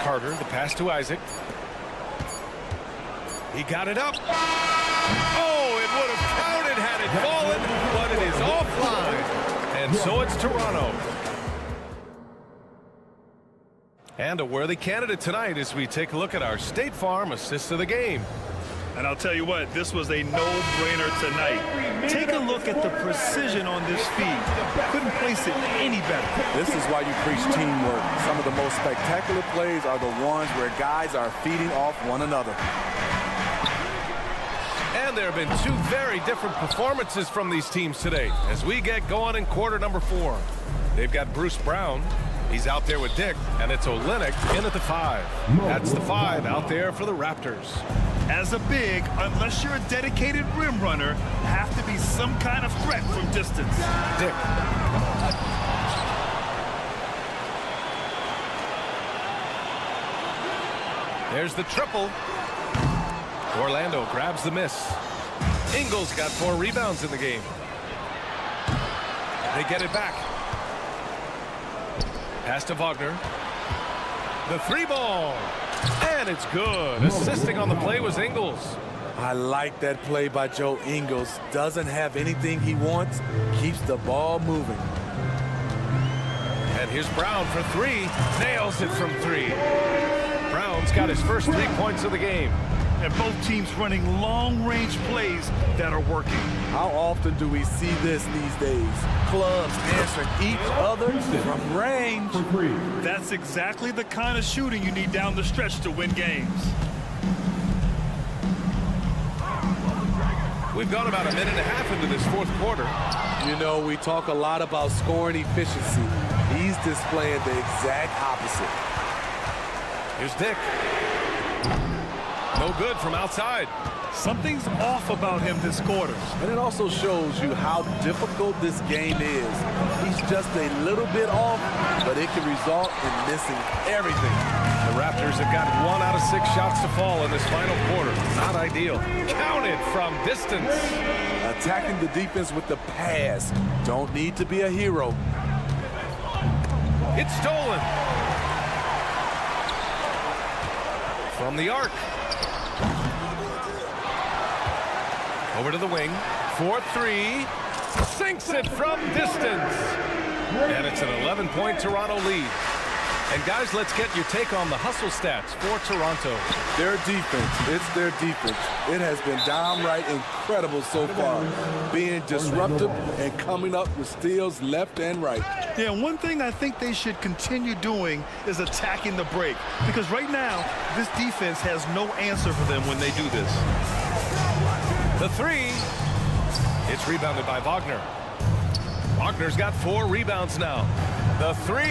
Carter, the pass to Isaac. He got it up. Oh, it would have counted had it fallen, but it is offline. And so it's Toronto. And a worthy candidate tonight as we take a look at our State Farm assist of the game. And I'll tell you what, this was a no-brainer tonight. Take a look at the precision on this feed. Couldn't place it any better. This is why you preach teamwork. Some of the most spectacular plays are the ones where guys are feeding off one another. And there have been 2 very different performances from these teams today as we get going in quarter number 4. They've got Bruce Brown. He's out there with Dick, and it's Olynyk in at the 5. That's the 5 out there for the Raptors. As a big, unless you're a dedicated rim runner, have to be some kind of threat from distance. Dick. There's the triple. Orlando grabs the miss. Ingles got 4 rebounds in the game. They get it back. Pass to Wagner. The 3 ball. And it's good. Assisting on the play was Ingles. I like that play by Joe Ingles. Doesn't have anything he wants. Keeps the ball moving. And here's Brown for 3. Nails it from 3. Brown's got his first 3 points of the game. And both teams running long-range plays that are working. How often do we see this these days? Clubs answering each other from range. That's exactly the kind of shooting you need down the stretch to win games. We've gone about a minute and a half into this fourth quarter. You know, we talk a lot about scoring efficiency. He's displaying the exact opposite. Here's Dick. No good from outside. Something's off about him this quarter. And it also shows you how difficult this game is. He's just a little bit off, but it can result in missing everything. The Raptors have got 1 out of 6 shots to fall in this final quarter. Not ideal. Counted from distance. Attacking the defense with the pass. Don't need to be a hero. It's stolen. From the arc. Over to the wing. 4-3. Sinks it from distance. And it's an 11-point Toronto lead. And guys, let's get your take on the hustle stats for Toronto. Their defense, it's their defense. It has been downright incredible so far. Being disruptive and coming up with steals left and right. Yeah, one thing I think they should continue doing is attacking the break. Because right now, this defense has no answer for them when they do this. The 3. It's rebounded by Wagner. Wagner's got 4 rebounds now. The 3.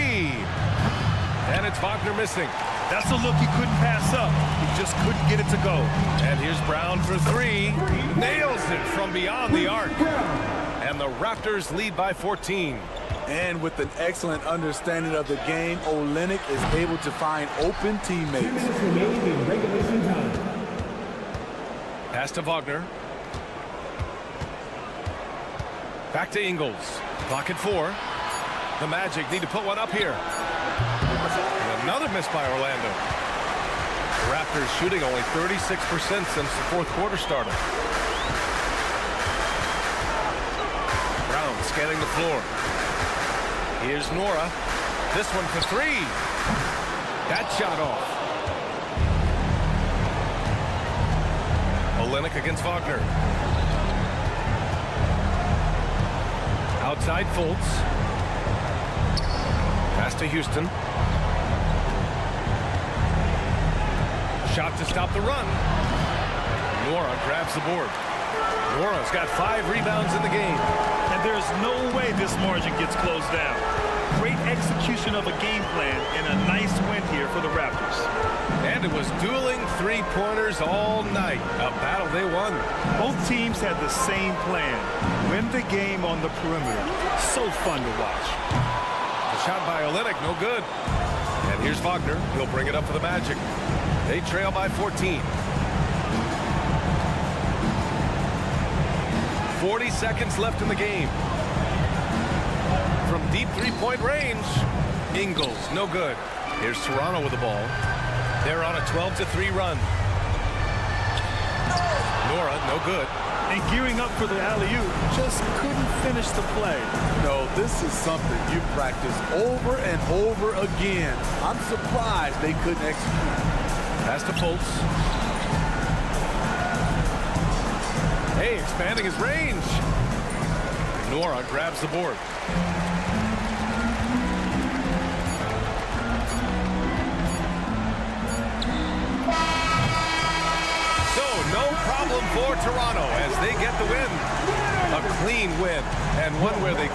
And it's Wagner missing. That's a look he couldn't pass up. He just couldn't get it to go. And here's Brown for 3. Nails it from beyond the arc. And the Raptors lead by 14. And with an excellent understanding of the game, Olynyk is able to find open teammates. Pass to Wagner. Back to Ingles. Clock at 4. The Magic need to put one up here. And another miss by Orlando. The Raptors shooting only 36% since the fourth quarter started. Brown scanning the floor. Here's Nora. This one for three. That shot off. Olenek against Wagner. Outside Fultz. Pass to Houston. Shot to stop the run. Nora grabs the board. Nora's got 5 rebounds in the game. And there's no way this margin gets closed down. Great execution of a game plan and a nice win here for the Raptors. And it was dueling three-pointers all night. A battle they won. Both teams had the same plan. Win the game on the perimeter. So fun to watch. The shot by Olenek, no good. And here's Wagner. He'll bring it up for the Magic. They trail by 14. 40 seconds left in the game. From deep three-point range, Ingles, no good. Here's Toronto with the ball. They're on a 12-3 run. Nora, no good. And gearing up for the alley-oop, just couldn't finish the play. No, this is something you practice over and over again. I'm surprised they couldn't execute. Pass to Fultz. Hey, expanding his range. Nora grabs the board. No problem for Toronto as they get the win. A clean win, and one where they